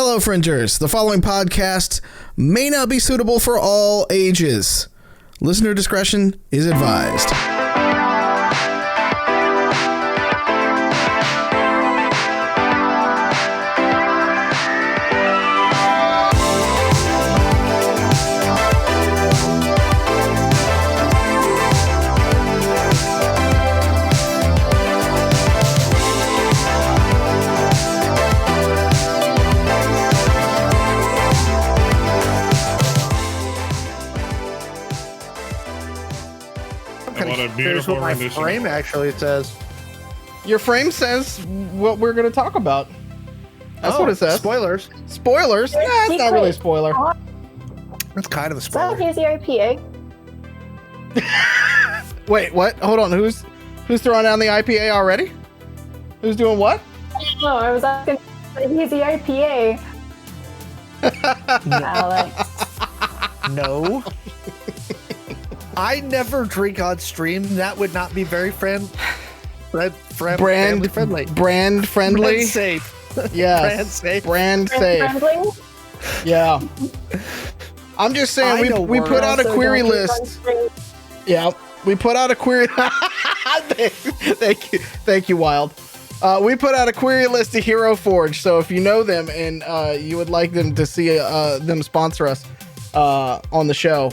Hello, Fringers. The following podcast may not be suitable for all ages. Listener discretion is advised. Here's what my frame actually says. Your frame says what we're going to talk about. That's what it says. Spoilers. Spoilers? Nah, it's not really a spoiler. That's kind of a Is that spoiler. a hazy IPA? Wait, what? Hold on. Who's throwing down the IPA already? Who's doing what? No, I was asking for a hazy IPA. Alex. No. I never drink on stream. That would not be very family friendly. Brand friendly. Brand safe. Yes. Brand safe. Brand safe. Friendly? Yeah. I'm just saying we put out a Also query don't list. use sunscreen. Yeah, we put out a query. Thank you, Wild. We put out a query list to Hero Forge. So if you know them and you would like them to see them sponsor us on the show,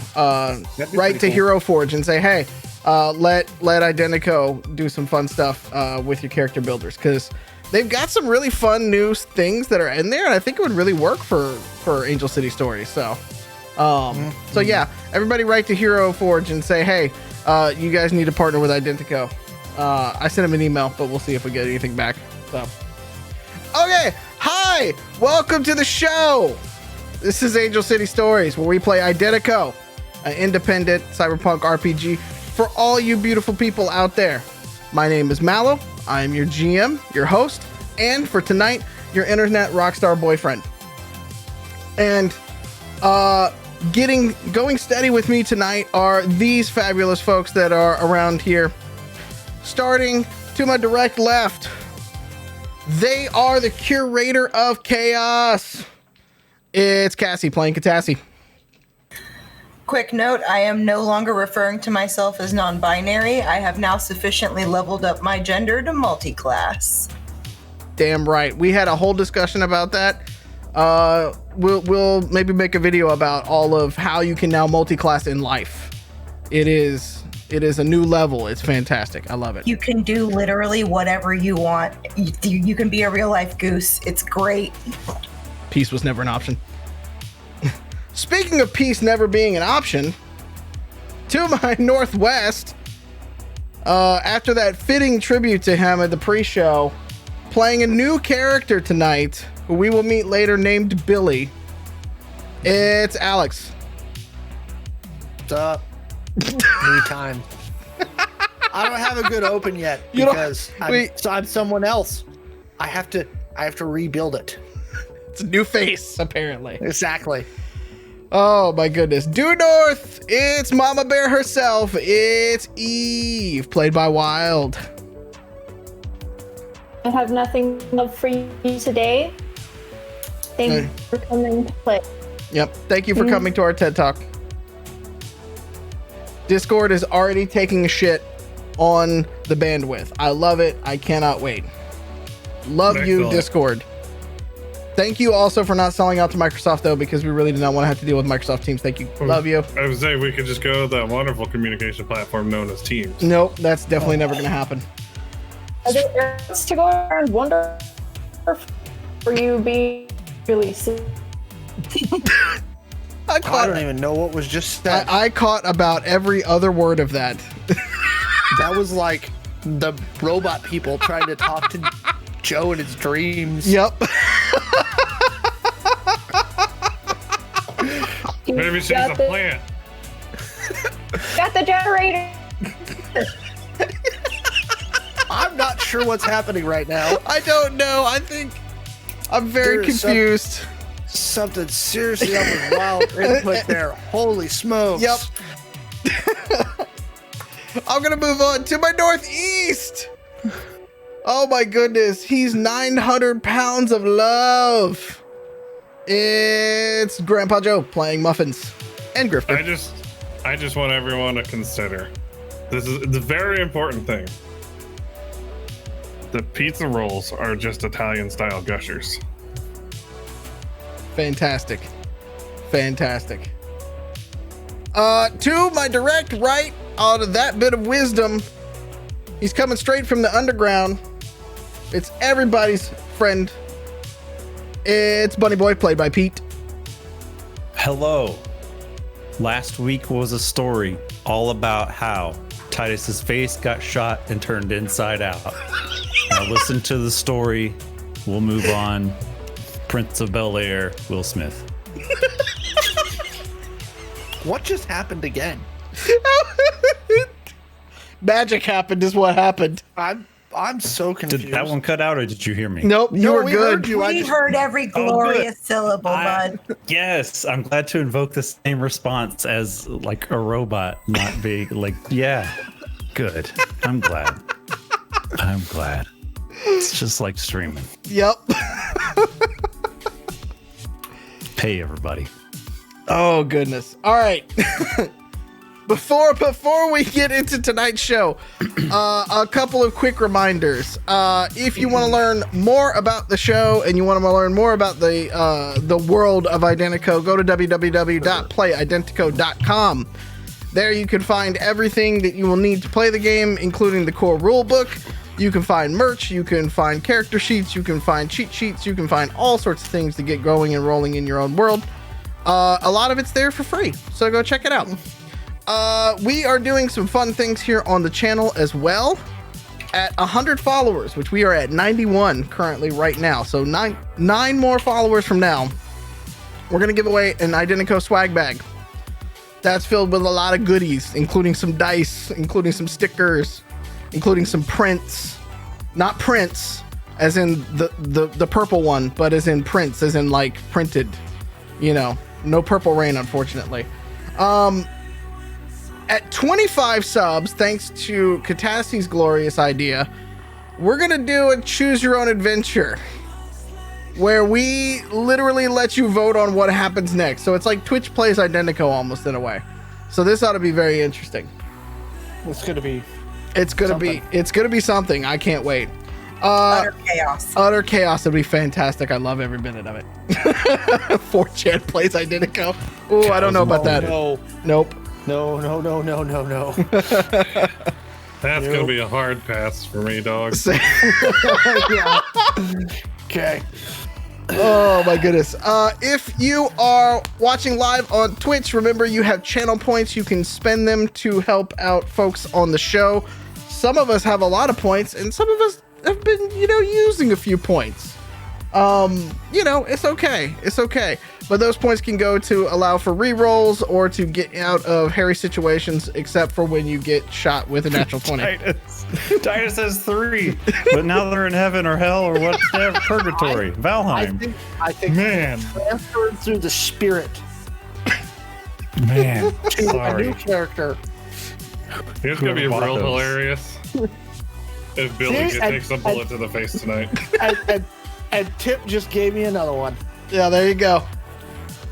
write to Hero Forge and say, hey, let Identico do some fun stuff with your character builders, because they've got some really fun new things that are in there, and I think it would really work for Angel City Stories. So. So yeah, everybody write to Hero Forge and say, hey, you guys need to partner with Identico. I sent him an email, but we'll see if we get anything back. So, okay. Hi, welcome to the show. This is Angel City Stories, where we play Identico, an independent cyberpunk RPG for all you beautiful people out there. My name is Mallo. I am your GM, your host, and for tonight, your internet rockstar boyfriend. And going steady with me tonight are these fabulous folks that are around here. Starting to my direct left, they are the curator of chaos. It's Cassie playing Catassie. Quick note, I am no longer referring to myself as non-binary. I have now sufficiently leveled up my gender to multi-class. Damn right. We had a whole discussion about that. We'll maybe make a video about all of how you can now multi-class in life. It is a new level. It's fantastic. I love it. You can do literally whatever you want. You can be a real life goose. It's great. Peace was never an option. Speaking of peace never being an option, to my northwest, after that fitting tribute to him at the pre-show, playing a new character tonight, who we will meet later, named Billy. It's Alex. What's up? New time. I don't have a good open yet because I'm someone else. I have to rebuild it. It's a new face, apparently. Exactly. Oh my goodness. Due north, it's Mama Bear herself. It's Eve, played by Wild. I have nothing love for you today. Thank you for coming to play. Yep. Thank you for coming to our TED Talk. Discord is already taking a shit on the bandwidth. I love it. I cannot wait. Love you, Discord. Thank you also for not selling out to Microsoft, though, because we really did not want to have to deal with Microsoft Teams. Thank you. Love you. I would say we could just go to that wonderful communication platform known as Teams. Nope, that's definitely never going to happen. Are there areas to go around wonder for you being released? I don't even know what was just said. I caught about every other word of that. That was like the robot people trying to talk to Joe in his dreams. Yep. Maybe she's a plant. Got the generator. I'm not sure what's happening right now. I don't know. I think I'm very confused. Something seriously up with Wild input there. Holy smokes. Yep. I'm gonna move on to my northeast. Oh my goodness, he's 900 pounds of love. It's Grandpa Joe playing Muffins and Grifter. I just want everyone to consider this is the very important thing. The pizza rolls are just Italian style gushers. Fantastic. Fantastic. To my direct right, out of that bit of wisdom, he's coming straight from the underground. It's everybody's friend. It's Bunny Boy, played by Pete. Hello. Last week was a story all about how Titus's face got shot and turned inside out. Now listen to the story. We'll move on. Prince of Bel-Air, Will Smith. What just happened again? Magic happened is what happened. I'm so confused. Did that one cut out or did you hear me? Nope, you were good. We heard every glorious syllable, bud. Yes, I'm glad to invoke the same response as like a robot, not being like, yeah, good. I'm glad. I'm glad. It's just like streaming. Yep. Pay everybody. Oh goodness. All right. Before we get into tonight's show, a couple of quick reminders. If you want to learn more about the show and you want to learn more about the world of Identico, go to www.playidentico.com. There you can find everything that you will need to play the game, including the core rule book. You can find merch, you can find character sheets, you can find cheat sheets, you can find all sorts of things to get going and rolling in your own world. A lot of it's there for free, so go check it out. We are doing some fun things here on the channel as well. At 100 followers, which we are at 91 currently right now, so nine more followers from now, we're gonna give away an Identico swag bag. That's filled with a lot of goodies, including some dice, including some stickers, including some prints. Not prints as in the purple one, but as in prints, as in like printed. You know, no Purple Rain, unfortunately. At 25 subs, thanks to Catassie's glorious idea, we're gonna do a choose your own adventure where we literally let you vote on what happens next. So it's like Twitch plays Identico almost in a way. So this ought to be very interesting. It's gonna be something. I can't wait. Utter chaos. Utter chaos. It'll be fantastic. I love every minute of it. 4chan plays Identico. Oh, I don't know about that. No. Nope. No. That's gonna be a hard pass for me, dog. Yeah. Okay. Oh my goodness. If you are watching live on Twitch, remember you have channel points. You can spend them to help out folks on the show. Some of us have a lot of points, and some of us have been, using a few points. It's okay. It's okay. But those points can go to allow for re-rolls or to get out of hairy situations, except for when you get shot with a natural 20. Titus has 3, but now they're in heaven or hell or what? Purgatory. Valheim. I think Man. Transferred through the spirit Man, to a sorry. new character. It's gonna be Whoever bought real those. hilarious if Billy takes a bullet to the face tonight. And Tip just gave me another one. Yeah, there you go.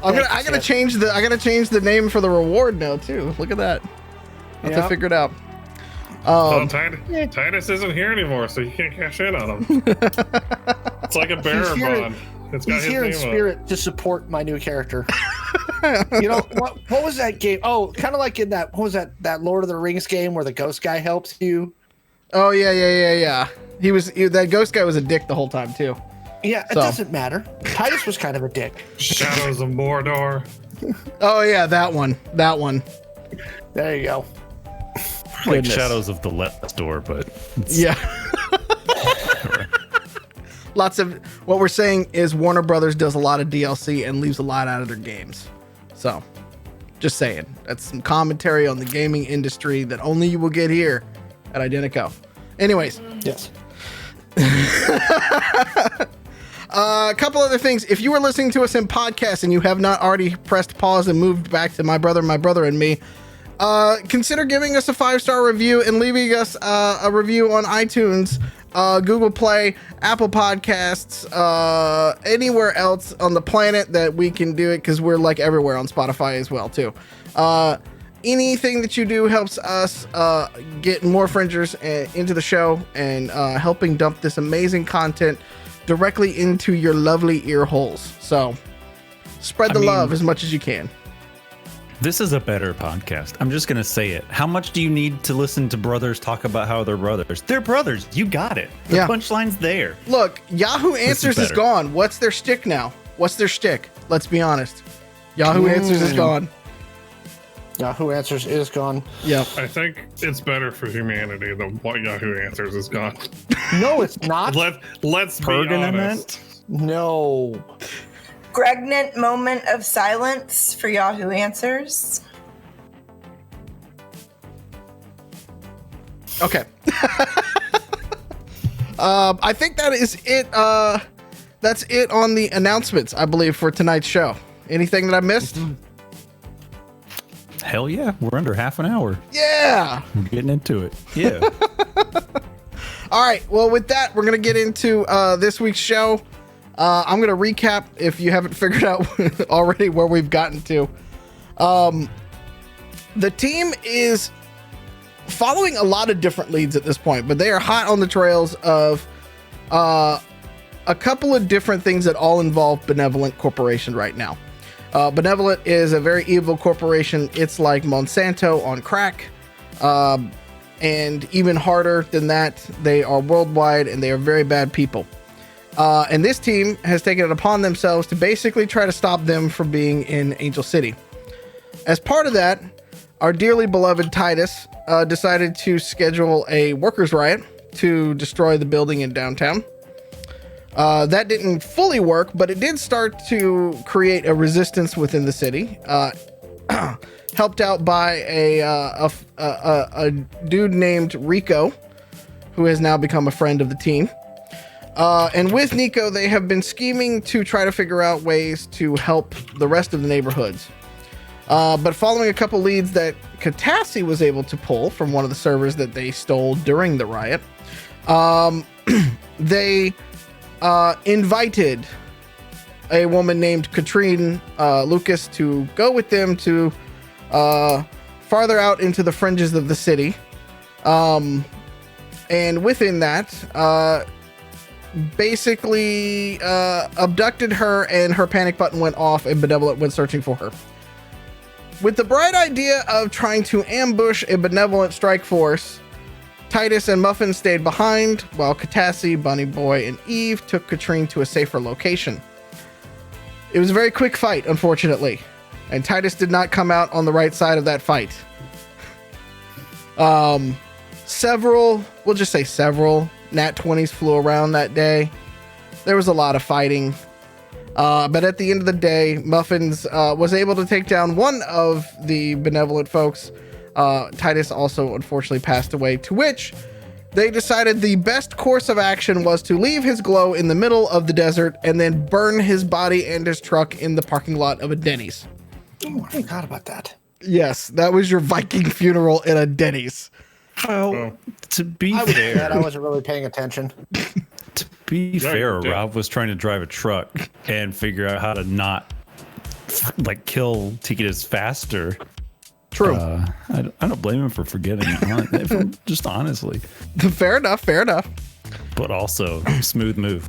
I gotta change the name for the reward now too. Look at that. I have to figure it out. Titus isn't here anymore, so you can't cash in on him. It's like a bearer bond. It's got He's his here in name on it. spirit to support my new character. What was that game? Oh, kind of like in that, what was that Lord of the Rings game where the ghost guy helps you? Oh yeah. That ghost guy was a dick the whole time too. Yeah, it doesn't matter. Titus was kind of a dick. Shadows of Mordor. Oh yeah, that one. There you go. Like Goodness. Shadows of the Left Door, but Yeah. Lots of what we're saying is Warner Brothers does a lot of DLC and leaves a lot out of their games. So, just saying. That's some commentary on the gaming industry that only you will get here at Identico. Anyways. Yes. A couple other things. If you are listening to us in podcast and you have not already pressed pause and moved back to my brother and me, consider giving us a 5-star review and leaving us a review on iTunes. Google Play, Apple Podcasts, anywhere else on the planet that we can do it, because we're like everywhere on Spotify as well too. Anything that you do helps us get more fringers into the show and helping dump this amazing content directly into your lovely ear holes. So spread the love as much as you can. This is a better podcast. I'm just going to say it. How much do you need to listen to brothers talk about how they're brothers? They're brothers. You got it. The punchline's there. Look, Yahoo Answers is gone. What's their shtick now? What's their shtick? Let's be honest. Yahoo Answers is gone. Yahoo Answers is gone. Yeah. I think it's better for humanity than what Yahoo Answers is gone. No, it's not. Let's be honest. No. Pregnant moment of silence for Yahoo Answers. Okay. I think that is it. That's it on the announcements, I believe, for tonight's show. Anything that I missed? Hell yeah. We're under half an hour. Yeah. We're getting into it. Yeah. All right. Well, with that, we're going to get into this week's show. I'm going to recap if you haven't figured out already where we've gotten to. The team is following a lot of different leads at this point, but they are hot on the trails of a couple of different things that all involve Benevolent Corporation right now. Benevolent is a very evil corporation. It's like Monsanto on crack. And even harder than that, they are worldwide and they are very bad people. And this team has taken it upon themselves to basically try to stop them from being in Angel City. As part of that, our dearly beloved Titus decided to schedule a workers' riot to destroy the building in downtown. That didn't fully work, but it did start to create a resistance within the city. Helped out by a dude named Rico, who has now become a friend of the team. And with Nico, they have been scheming to try to figure out ways to help the rest of the neighborhoods. But following a couple leads that Catassie was able to pull from one of the servers that they stole during the riot, they invited a woman named Katrine Lucas to go with them to farther out into the fringes of the city. And within that, basically abducted her, and her panic button went off and Benevolent went searching for her. With the bright idea of trying to ambush a Benevolent strike force, Titus and Muffin stayed behind, while Catassie, Bunny Boy, and Eve took Katrine to a safer location. It was a very quick fight, unfortunately, and Titus did not come out on the right side of that fight. Several Nat 20s flew around that day. There was a lot of fighting. But at the end of the day, Muffins was able to take down one of the Benevolent folks. Titus also unfortunately passed away, to which they decided the best course of action was to leave his glow in the middle of the desert and then burn his body and his truck in the parking lot of a Denny's. Oh, I forgot about that. Yes, that was your Viking funeral in a Denny's. Well, to be I was fair, dead. I wasn't really paying attention. To be fair, Rob was trying to drive a truck and figure out how to not kill Titus faster. True. I don't blame him for forgetting just honestly. Fair enough. But also, smooth move.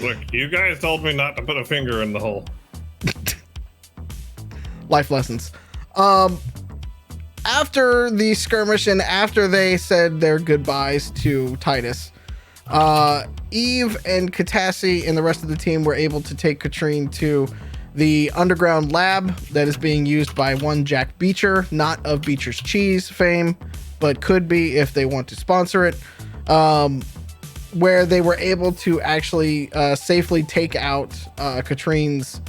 Look, you guys told me not to put a finger in the hole. Life lessons. After the skirmish and after they said their goodbyes to Titus, Eve and Catassie and the rest of the team were able to take Katrine to the underground lab that is being used by one Jack Beecher, not of Beecher's Cheese fame, but could be if they want to sponsor it, where they were able to actually safely take out Katrine's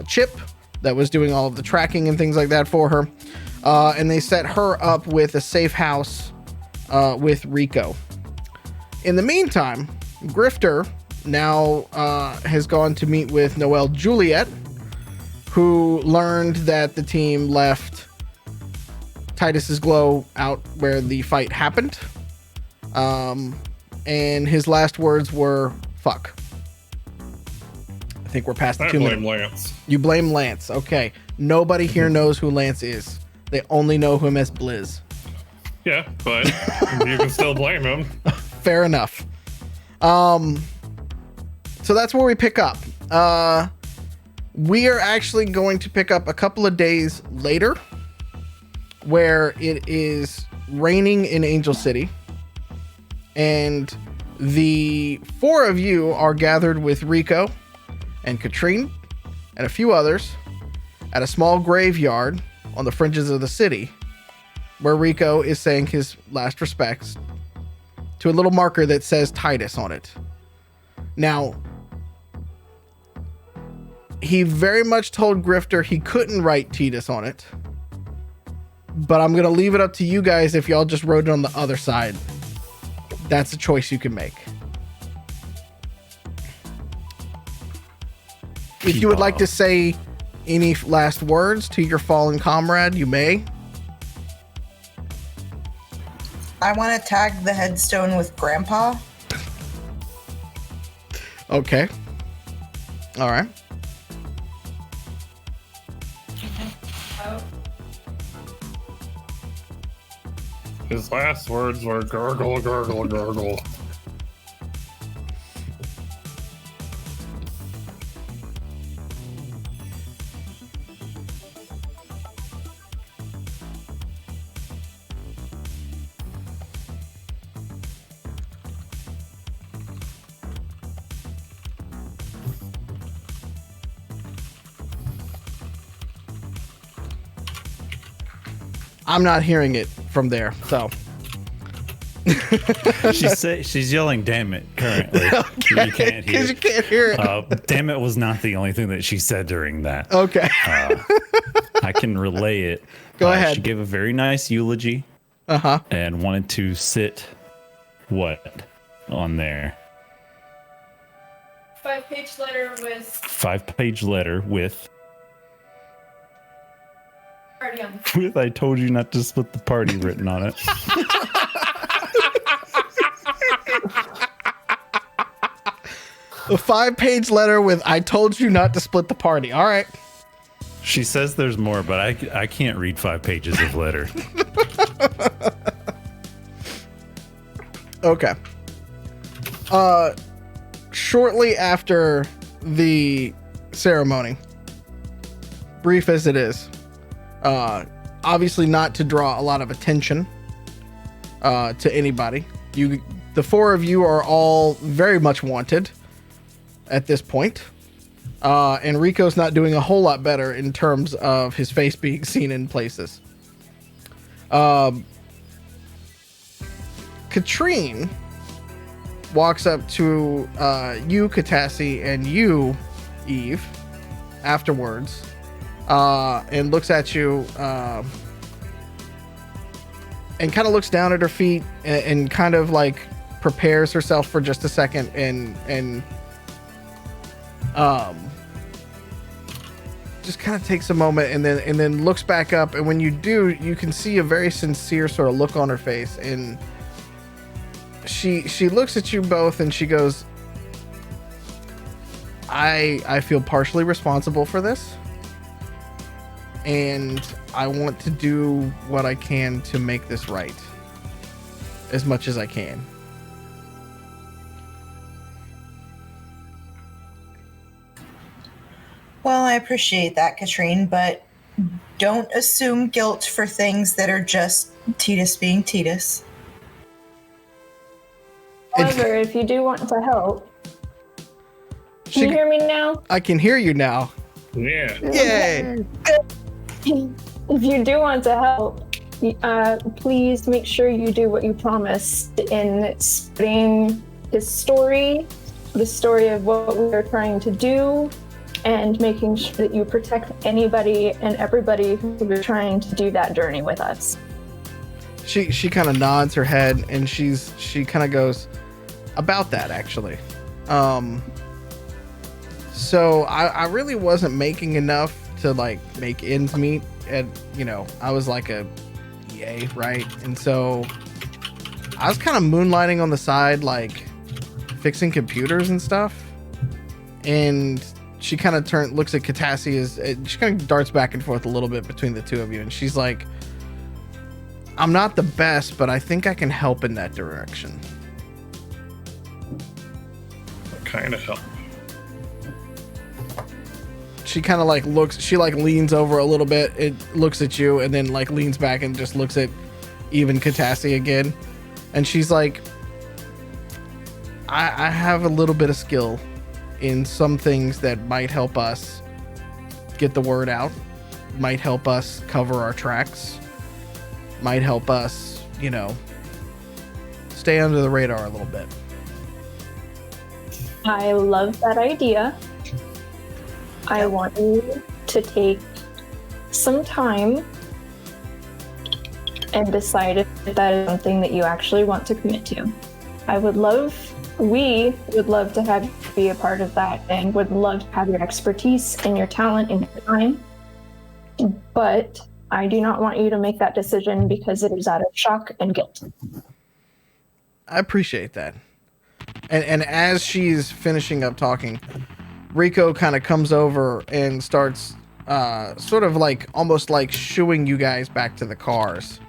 chip that was doing all of the tracking and things like that for her. And they set her up with a safe house with Rico. In the meantime, Grifter now has gone to meet with Noelle Juliet, who learned that the team left Titus's glow out where the fight happened. And his last words were "fuck." I think we're past the I 2 blame minutes. Lance. You blame Lance. Okay. Nobody here knows who Lance is. They only know him as Blizz. Yeah, but you can still blame him. Fair enough. So that's where we pick up. We are actually going to pick up a couple of days later, where it is raining in Angel City, and the 4 of you are gathered with Rico and Katrine and a few others at a small graveyard on the fringes of the city, where Rico is saying his last respects to a little marker that says Titus on it. Now, he very much told Grifter he couldn't write Titus on it, but I'm going to leave it up to you guys if y'all just wrote it on the other side. That's a choice you can make. If you would like to say any last words to your fallen comrade, you may. I want to tag the headstone with Grandpa. Okay. All right. His last words were gurgle, gurgle, gurgle. I'm not hearing it from there, so. She's yelling "damn it" currently. Okay. You can't hear. Because you can't hear it. Damn it was not the only thing that she said during that. Okay. I can relay it. Go ahead. She gave a very nice eulogy. Uh-huh. And wanted to sit on there? 5-page letter with 5-page letter with party on. with "I told you not to split the party" written on it. A 5-page letter with "I told you not to split the party." All right. She says there's more, but I can't read 5 pages of letter. Okay. Shortly after the ceremony, brief as it is, obviously not to draw a lot of attention to anybody. The 4 of you are all very much wanted at this point. And Rico's not doing a whole lot better in terms of his face being seen in places. Katrine walks up to you, Catassie, and you, Eve, afterwards, and looks at you, and kind of looks down at her feet and kind of like prepares herself for just a second and just kind of takes a moment and then looks back up, and when you do, you can see a very sincere sort of look on her face, and she looks at you both and she goes, I feel partially responsible for this, and I want to do what I can to make this right as much as I can. Well, I appreciate that, Katrine, but don't assume guilt for things that are just Titus being Titus. However, if you do want to help, can you hear me now? I can hear you now. Yeah. Yay! If you do want to help, please make sure you do what you promised in spreading his story, the story of what we are trying to do, and making sure that you protect anybody and everybody who is trying to do that journey with us. She kind of nods her head, and she kind of goes, about that actually. So I really wasn't making enough to like make ends meet, and I was like a EA, right? And so I was kind of moonlighting on the side, like fixing computers and stuff. And she kind of looks at Catassie she kind of darts back and forth a little bit between the two of you. And she's like, I'm not the best, but I think I can help in that direction. What kind of help? She kind of like leans over a little bit. It looks at you and then like leans back and just looks at even Catassie again. And she's like, I have a little bit of skill in some things that might help us get the word out, might help us cover our tracks, might help us, stay under the radar a little bit. I love that idea. I want you to take some time and decide if that is something that you actually want to commit to. We would love to have you be a part of that and would love to have your expertise and your talent and your time. But I do not want you to make that decision because it is out of shock and guilt. I appreciate that. And as she's finishing up talking, Rico kind of comes over and starts sort of like almost like shooing you guys back to the cars.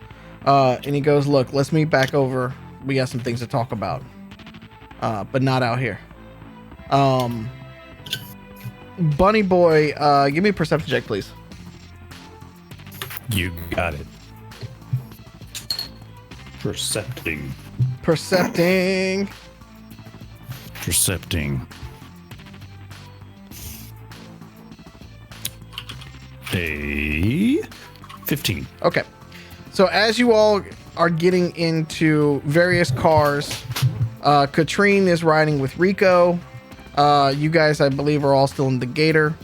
And he goes, look, let's meet back over. We got some things to talk about. But not out here. Bunny Boy, give me a perception check, please. You got it. Percepting. A 15. Okay. So as you all are getting into various cars, Katrine is riding with Rico. You guys, I believe, are all still in the Gator.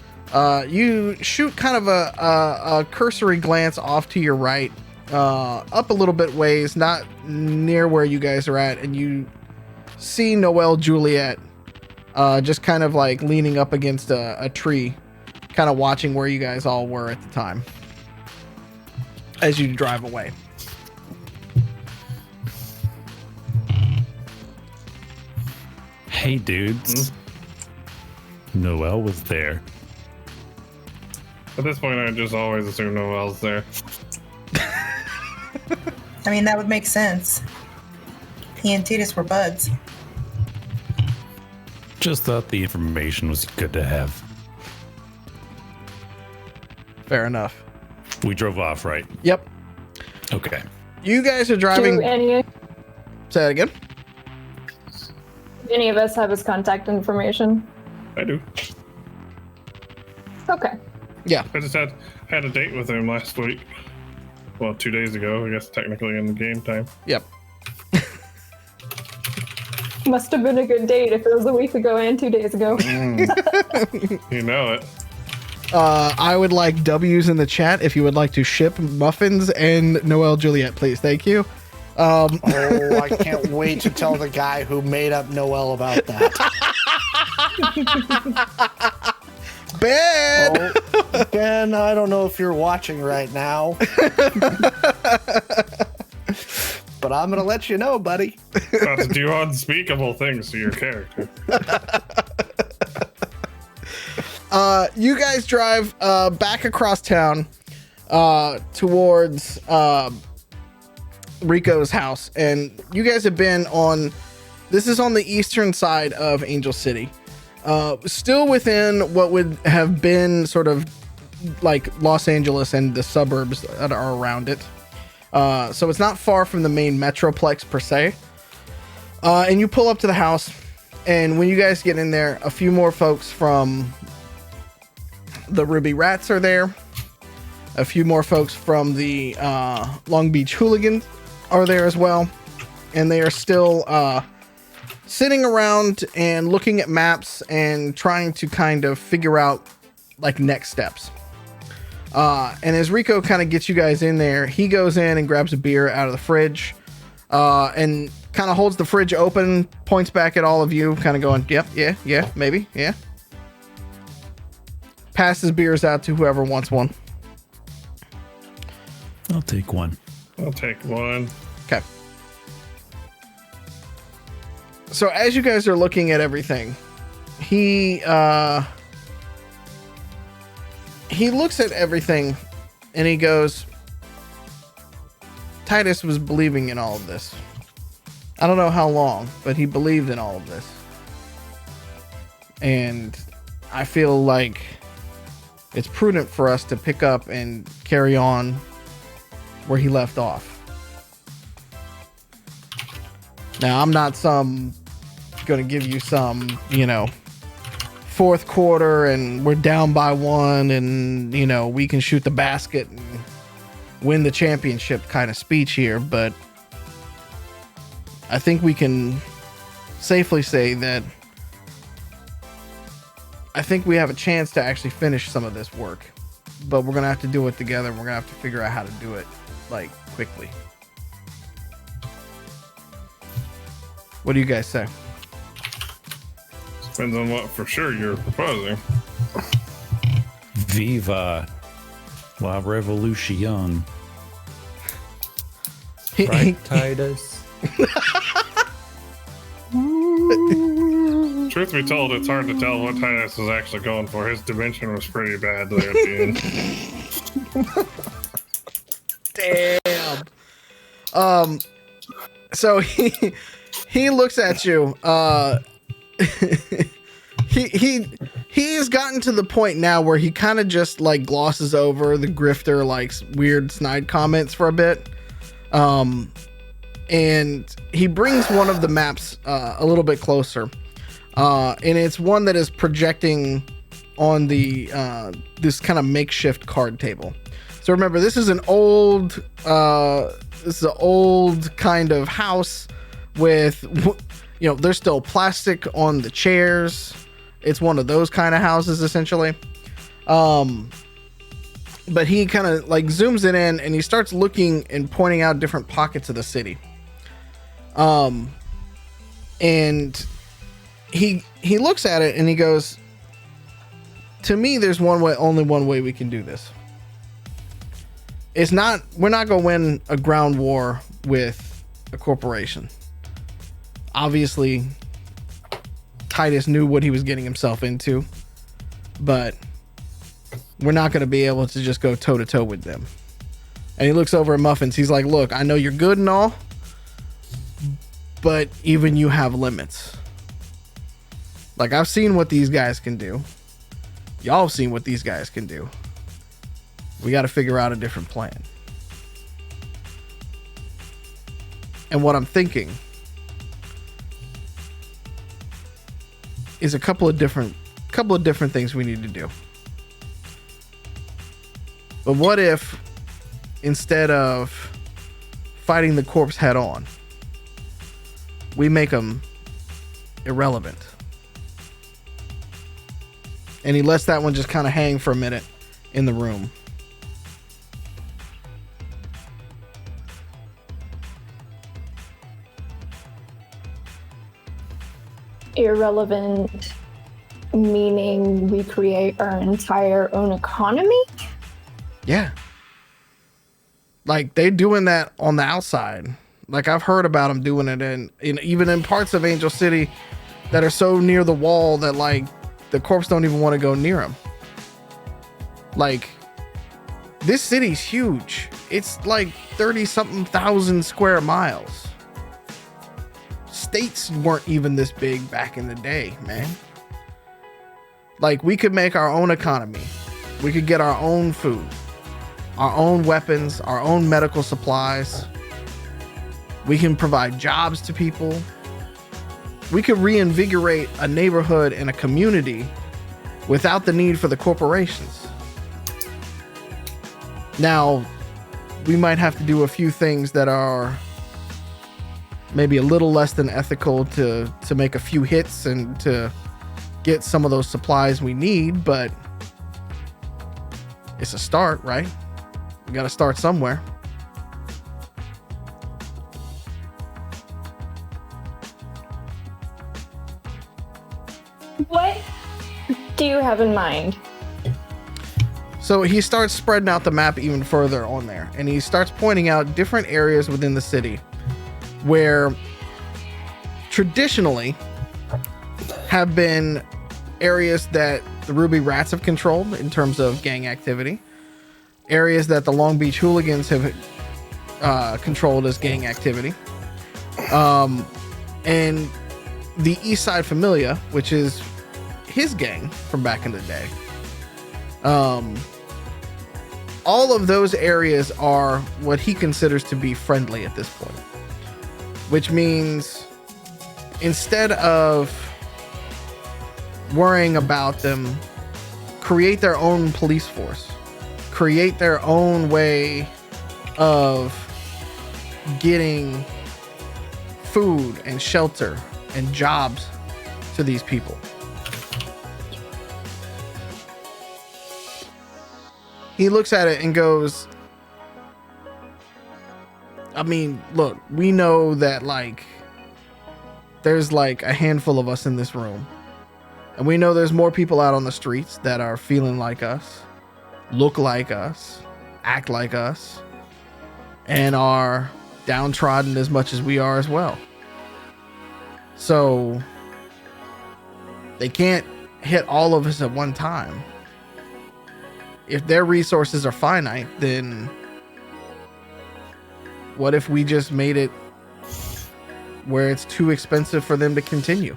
You shoot kind of a cursory glance off to your right, up a little bit ways, not near where you guys are at, and you see Noelle Juliet just kind of like leaning up against a tree, kind of watching where you guys all were at the time as you drive away. Hey, dudes. Noelle was there. At this point, I just always assume Noelle's there. I mean, that would make sense. He and Titus were buds. Just thought the information was good to have. Fair enough. We drove off, right? Yep. Okay. You guys are driving. Say that again. Any of us have his contact information? I do. Okay. Yeah. I just had a date with him last week. Well, 2 days ago, I guess technically in the game time. Yep. Must have been a good date if it was a week ago and 2 days ago. You know it. I would like W's in the chat if you would like to ship muffins and Noelle Juliet, please. Thank you. I can't wait to tell the guy who made up Noelle about that. Ben! Oh, Ben, I don't know if you're watching right now. But I'm going to let you know, buddy. About to do unspeakable things to your character. You guys drive back across town towards Rico's house, and you guys have been this is on the eastern side of Angel City, still within what would have been sort of like Los Angeles and the suburbs that are around it. So it's not far from the main metroplex per se. And you pull up to the house, and when you guys get in there, a few more folks from the Ruby Rats are there. A few more folks from the Long Beach Hooligans are there as well. And they are still sitting around and looking at maps and trying to kind of figure out like next steps. And as Rico kind of gets you guys in there, he goes in and grabs a beer out of the fridge and kind of holds the fridge open, points back at all of you, kind of going, yep, yeah, maybe, yeah. Passes beers out to whoever wants one. I'll take one. I'll take one. Okay. So as you guys are looking at everything, he looks at everything and he goes, Titus was believing in all of this. I don't know how long, but he believed in all of this. And I feel like it's prudent for us to pick up and carry on where he left off. Now, I'm not going to give you some, fourth quarter and we're down by 1 and, we can shoot the basket and win the championship kind of speech here, but I think we can safely say that I think we have a chance to actually finish some of this work, but we're going to have to do it together. We're going to have to figure out how to do it quickly. What do you guys say? Depends on what for sure you're proposing. Viva la revolution. Right, Titus? Truth be told, it's hard to tell what Titus was actually going for. His dimension was pretty bad there at the end. Damn. So he looks at you. He's gotten to the point now where he kind of just glosses over the grifter weird snide comments for a bit. And he brings one of the maps a little bit closer. And it's one that is projecting on the this kind of makeshift card table. So remember, this is an old kind of house with, there's still plastic on the chairs. It's one of those kind of houses essentially. But he kind of zooms it in and he starts looking and pointing out different pockets of the city. And he looks at it and he goes, to me, there's only one way we can do this. We're not going to win a ground war with a corporation. Obviously, Titus knew what he was getting himself into, but we're not going to be able to just go toe to toe with them. And he looks over at Muffins. He's like, look, I know you're good and all, but even you have limits. I've seen what these guys can do. Y'all have seen what these guys can do. We got to figure out a different plan. And what I'm thinking is a couple of different things we need to do. But what if instead of fighting the corpse head on, we make them irrelevant? And he lets that one just kind of hang for a minute in the room. Irrelevant meaning we create our entire own economy? Yeah. They're doing that on the outside. I've heard about them doing it in even in parts of Angel City that are so near the wall that the corpse don't even want to go near them. This city's huge. It's 30-something thousand square miles. States weren't even this big back in the day, man. We could make our own economy. We could get our own food, our own weapons, our own medical supplies. We can provide jobs to people. We could reinvigorate a neighborhood and a community without the need for the corporations. Now, we might have to do a few things that are maybe a little less than ethical to make a few hits and to get some of those supplies we need, but it's a start, right? We got to start somewhere. What do you have in mind? So he starts spreading out the map even further on there, and he starts pointing out different areas within the city where traditionally have been areas that the Ruby Rats have controlled in terms of gang activity, areas that the Long Beach Hooligans have controlled as gang activity, and the East Side Familia, which is his gang from back in the day. All of those areas are what he considers to be friendly at this point, which means instead of worrying about them, create their own police force, create their own way of getting food and shelter and jobs to these people. He looks at it and goes, I mean, look, we know that like there's like a handful of us in this room, and we know there's more people out on the streets that are feeling like us, look like us, act like us, and are downtrodden as much as we are as well. So they can't hit all of us at one time. If their resources are finite, then what if we just made it where it's too expensive for them to continue?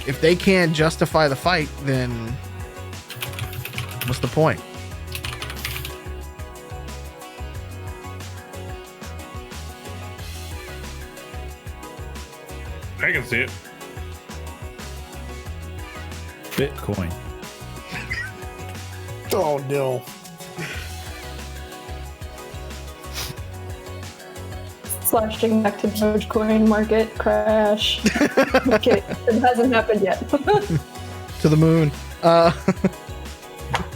If they can't justify the fight, then what's the point? I can see it. Bitcoin. Oh no. Flashing back to Dogecoin market crash. Okay, it hasn't happened yet. To the moon.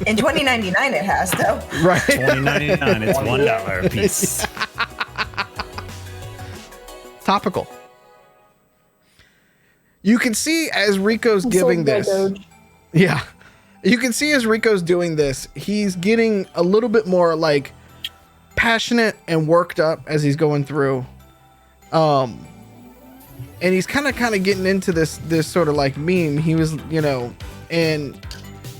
In 2099, it has though. Right. $20.99. It's $1 a piece. Topical. You can see as Rico's giving this. Yeah. You can see as Rico's doing this, he's getting a little bit more like passionate and worked up as he's going through. And he's kind of getting into this sort of like meme. He was, you know, and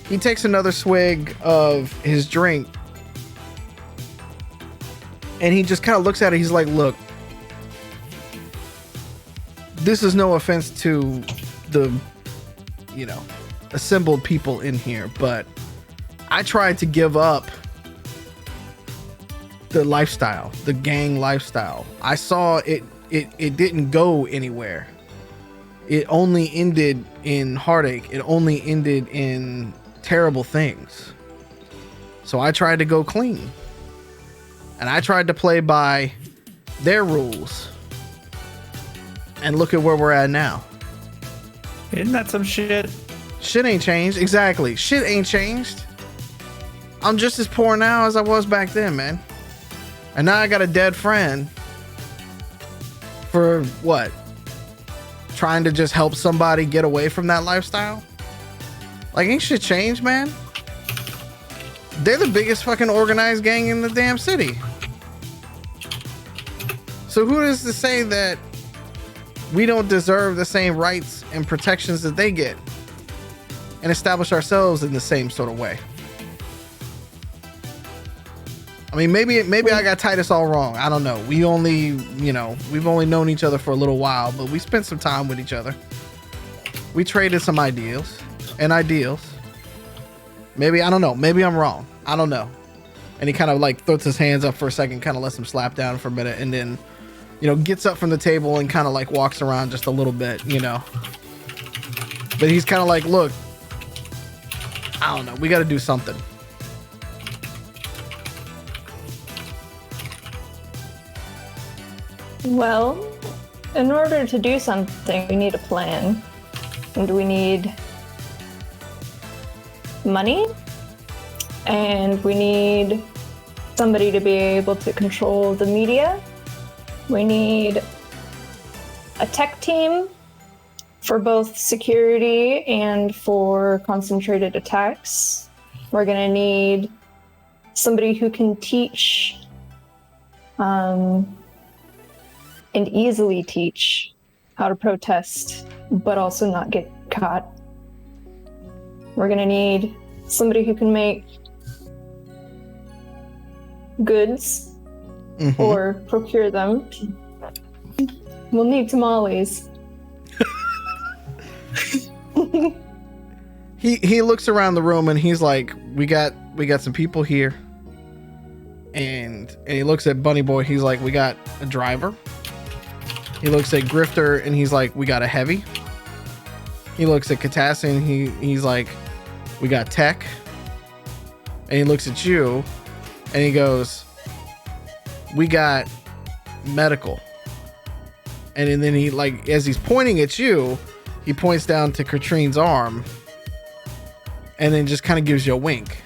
he takes another swig of his drink and he just kind of looks at it. He's like, look, this is no offense to the, you know, assembled people in here, but I tried to give up the lifestyle, the gang lifestyle. I saw it didn't go anywhere. It only ended in heartache. It only ended in terrible things. So I tried to go clean. And I tried to play by their rules. And look at where we're at now. Isn't that some shit? Shit ain't changed. Exactly. Shit ain't changed. I'm just as poor now as I was back then, man. And now I got a dead friend. For what? Trying to just help somebody get away from that lifestyle? Like, ain't shit changed, man? They're the biggest fucking organized gang in the damn city. So who is to say that we don't deserve the same rights and protections that they get and establish ourselves in the same sort of way? I mean, maybe I got Titus all wrong. I don't know. We've only known each other for a little while, but we spent some time with each other. We traded some ideals. Maybe, I don't know. Maybe I'm wrong. I don't know. And he kind of like throws his hands up for a second, kind of lets him slap down for a minute, and then, you know, gets up from the table and kind of like walks around just a little bit, you know. But he's kind of like, look, I don't know. We got to do something. Well, in order to do something, we need a plan. And we need money. And we need somebody to be able to control the media. We need a tech team for both security and for concentrated attacks. We're going to need somebody who can teach and easily teach how to protest, but also not get caught. We're gonna need somebody who can make goods or procure them. We'll need tamales. He looks around the room and he's like, we got some people here. And he looks at Bunny Boy. He's like, we got a driver. He looks at Grifter and he's like, we got a heavy. He looks at Catassie and he's like, we got tech. And he looks at you and he goes, we got medical. And then he, like, as he's pointing at you, he points down to Katrine's arm and then just kind of gives you a wink.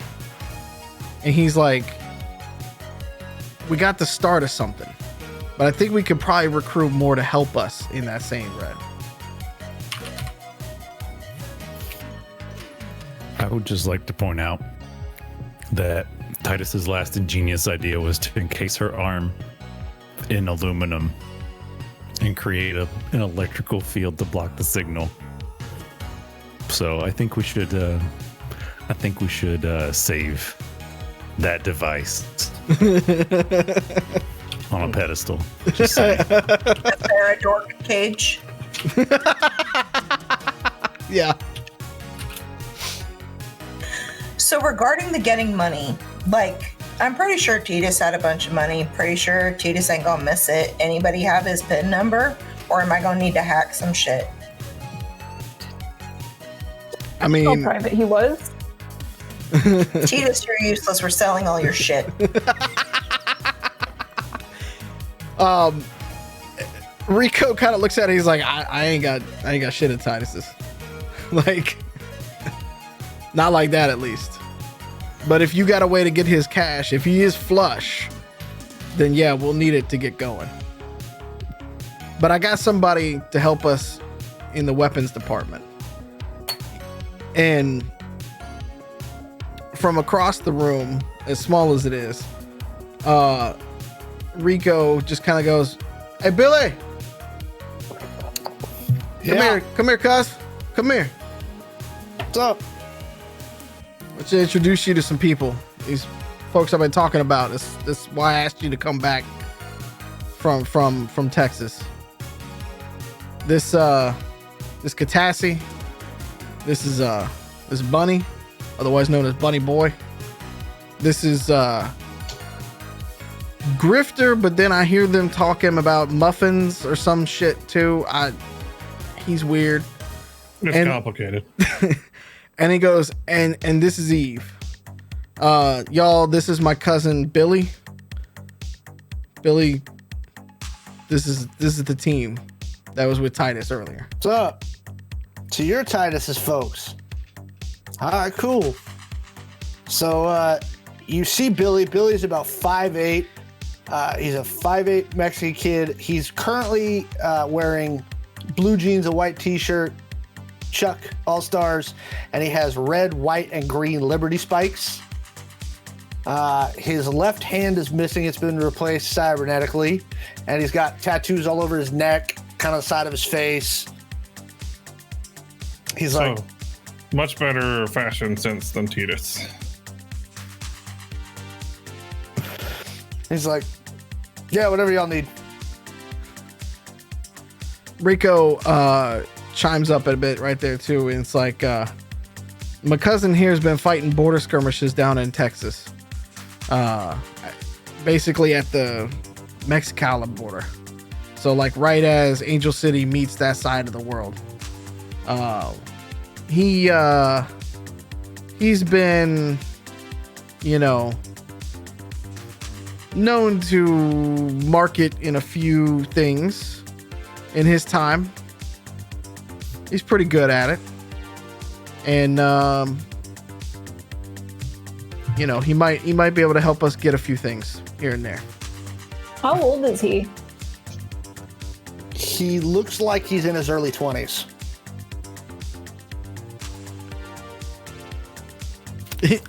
And he's like, we got the start of something, but I think we could probably recruit more to help us in that same red. I would just like to point out that Titus's last ingenious idea was to encase her arm in aluminum and create an electrical field to block the signal. So I think we should save that device on a pedestal. Just saying. A Paradork cage. Yeah. So regarding the getting money, like, I'm pretty sure Titus had a bunch of money. Pretty sure Titus ain't gonna miss it. Anybody have his PIN number? Or am I gonna need to hack some shit? I mean, How private he was. Titus, you're useless. We're selling all your shit. Rico kind of looks at it. He's like, I ain't got shit at Titus's. Like, not like that at least. But if you got a way to get his cash, if he is flush, then yeah, we'll need it to get going. But I got somebody to help us in the weapons department. And from across the room, as small as it is, Rico just kind of goes, "Hey, Billy, come here, cuz, come here. What's up? Let's introduce you to some people. These folks I've been talking about. This is why I asked you to come back from Texas. This Catassie. This is Bunny, otherwise known as Bunny Boy. This is Grifter, but then I hear them talking about muffins or some shit too. He's weird. It's complicated. And he goes, and this is Eve. Y'all, this is my cousin Billy. Billy, this is the team that was with Titus earlier. What's up? So you're Titus's folks. All right, cool. So you see Billy. Billy's about 5'8". He's a 5'8" Mexican kid. He's currently wearing blue jeans, a white t-shirt, Chuck All-Stars, and he has red, white, and green Liberty spikes. His left hand is missing. It's been replaced cybernetically, and he's got tattoos all over his neck, kind of the side of his face. He's like, much better fashion sense than Titus. He's like, yeah, whatever y'all need. Rico chimes up a bit right there too, and it's like, my cousin here has been fighting border skirmishes down in Texas, basically at the Mexicali border. So like right as Angel City meets that side of the world. He's been, known to market in a few things in his time. He's pretty good at it. And he might be able to help us get a few things here and there. How old is he? He looks like he's in his early 20s.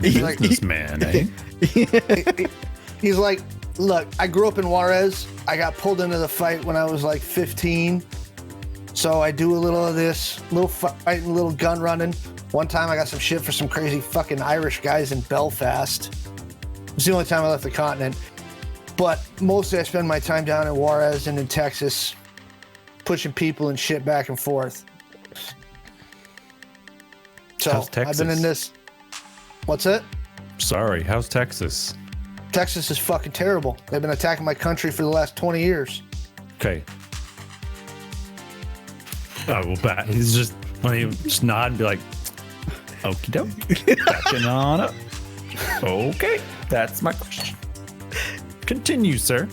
He's like this man, eh? He's like Look, I grew up in Juarez. I got pulled into the fight when I was like 15. So I do a little of this, little fighting, little gun running. One time I got some shit for some crazy fucking Irish guys in Belfast. It was the only time I left the continent. But mostly I spend my time down in Juarez and in Texas, pushing people and shit back and forth. So How's Texas? I've been in this. What's it? Sorry, how's Texas? Texas is fucking terrible. They've been attacking my country for the last 20 years. Okay. Oh, well, Pat, he's just, when he just nod and be like, okie doke, backing on up. Okay, that's my question. Continue, sir.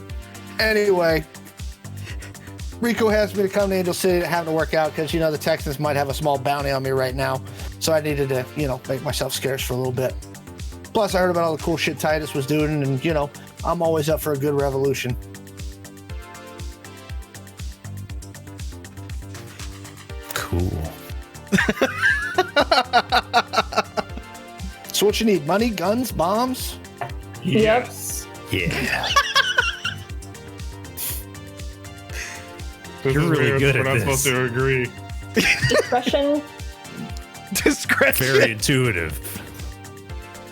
Anyway, Rico asked me to come to Angel City to have to work out because, the Texans might have a small bounty on me right now. So I needed to, make myself scarce for a little bit. Plus, I heard about all the cool shit Titus was doing, and, I'm always up for a good revolution. Cool. So what you need? Money, guns, bombs? Yes. Yeah. This You're is really weird. good We're at not this. supposed to agree. Discretion. Discretion. Very intuitive.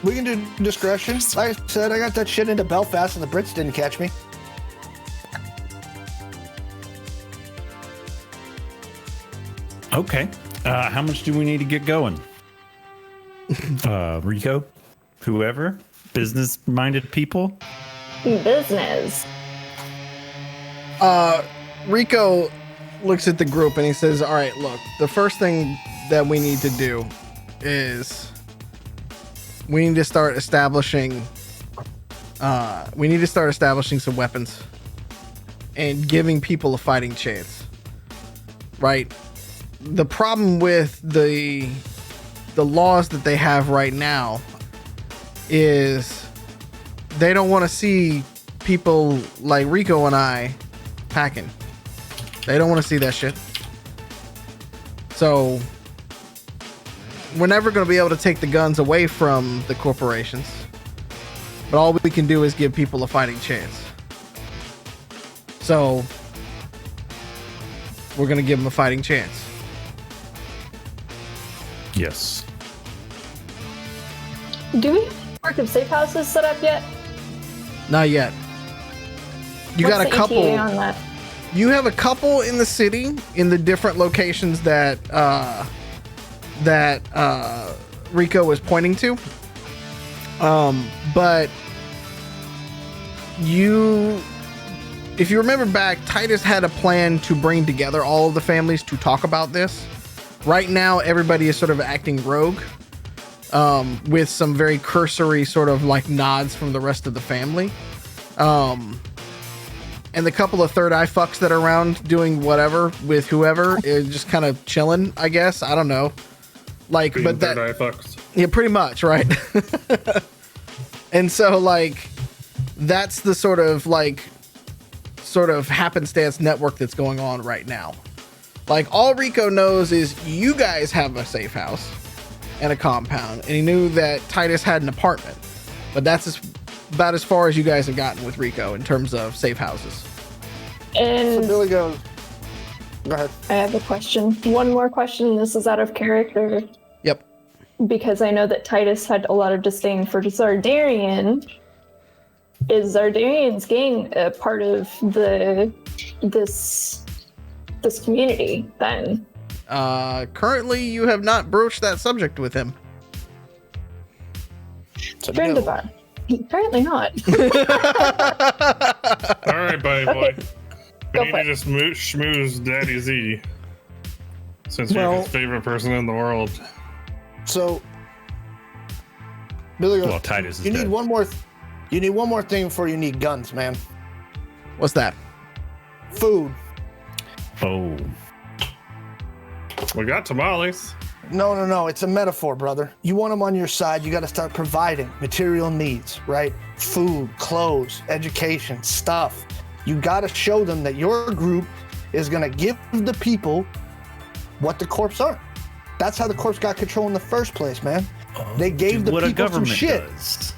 We can do discretion. Like I said, I got that shit into Belfast and the Brits didn't catch me. Okay. How much do we need to get going? Rico? Whoever? Business-minded people? Business. Rico looks at the group and he says, all right, look, the first thing that we need to do is we need to start establishing some weapons and giving people a fighting chance. Right? The problem with the laws that they have right now is they don't want to see people like Rico and I packing. They don't want to see that shit. So we're never going to be able to take the guns away from the corporations. But all we can do is give people a fighting chance. So we're going to give them a fighting chance. Yes. Do we have a network of safe houses set up yet? Not yet. You What's got a the couple. ETA on that? You have a couple in the city in the different locations that Rico was pointing to. But if you remember back, Titus had a plan to bring together all of the families to talk about this. Right now, everybody is sort of acting rogue, with some very cursory sort of like nods from the rest of the family. And the couple of third eye fucks that are around doing whatever with whoever is just kind of chilling, I guess. I don't know. Like, Being but that, third eye fucks. yeah, pretty much, right? And so, like, that's the sort of happenstance network that's going on right now. Like, all Rico knows is you guys have a safe house and a compound, and he knew that Titus had an apartment, but that's about as far as you guys have gotten with Rico in terms of safe houses. So And Billy goes, go ahead. I have a question. One more question. This is out of character Yep. because I know that Titus had a lot of disdain for Zardarian. Is Zardarian's gang a part of this community then? Currently, you have not broached that subject with him. So Dreamed no. about. Apparently not. All right, buddy boy. Go We need for to it. just schmooze Daddy Z. Since you're Well- his favorite person in the world. So Billy goes, Well, Titus is you dead. need one more thing before you need guns, man. What's that? Food. Oh. We got tamales. No. It's a metaphor, brother. You want them on your side, you got to start providing material needs, right? Food, clothes, education, stuff. You got to show them that your group is going to give the people what the corps are. That's how the corps got control in the first place, man. They gave the what a people some government shit. does.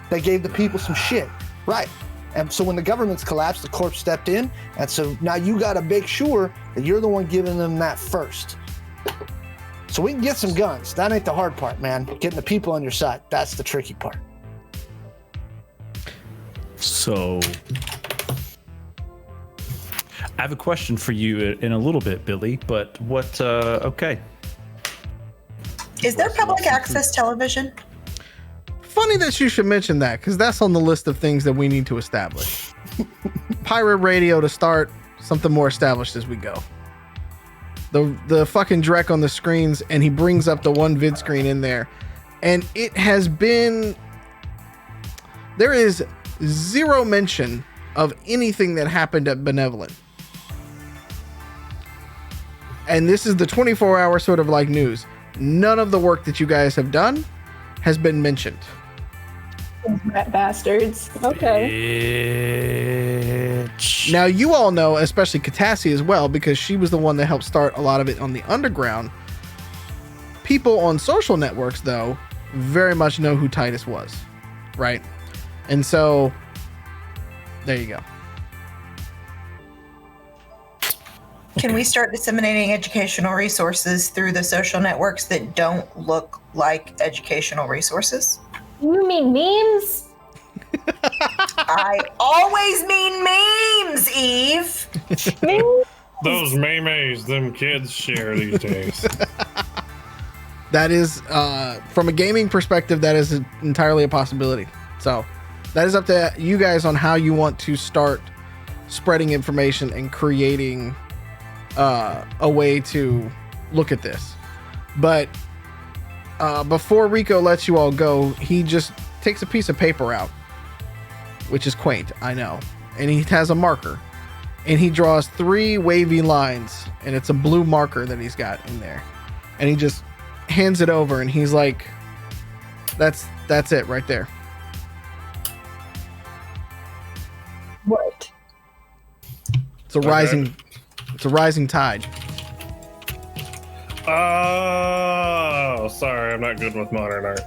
They gave the people some shit. Right. And so when the government's collapsed, the corp stepped in. And so now you got to make sure that you're the one giving them that first. So we can get some guns. That ain't the hard part, man. Getting the people on your side. That's the tricky part. So I have a question for you in a little bit, Billy, but okay. Is there public access television? Funny that you should mention that, because that's on the list of things that we need to establish. Pirate radio to start, something more established as we go. The fucking Drek on the screens, and he brings up the one vid screen in there, and it has been... There is zero mention of anything that happened at Benevolent. And this is the 24-hour sort of like news. None of the work that you guys have done has been mentioned. Rat bastards. Okay. Bitch. Now, you all know, especially Catassie as well, because she was the one that helped start a lot of it on the underground. People on social networks, though, very much know who Titus was, right? And so, there you go. Can we start disseminating educational resources through the social networks that don't look like educational resources? You mean memes? I always mean memes, Eve. Memes? Those memes them kids share these days. That is, from a gaming perspective, that is entirely a possibility. So that is up to you guys on how you want to start spreading information and creating a way to look at this. But before Rico lets you all go, he just takes a piece of paper out, which is quaint, I know, and he has a marker, and he draws 3 wavy lines, and it's a blue marker that he's got in there, and he just hands it over, and he's like, that's it right there. What? It's a rising tide. Oh, sorry, I'm not good with modern art.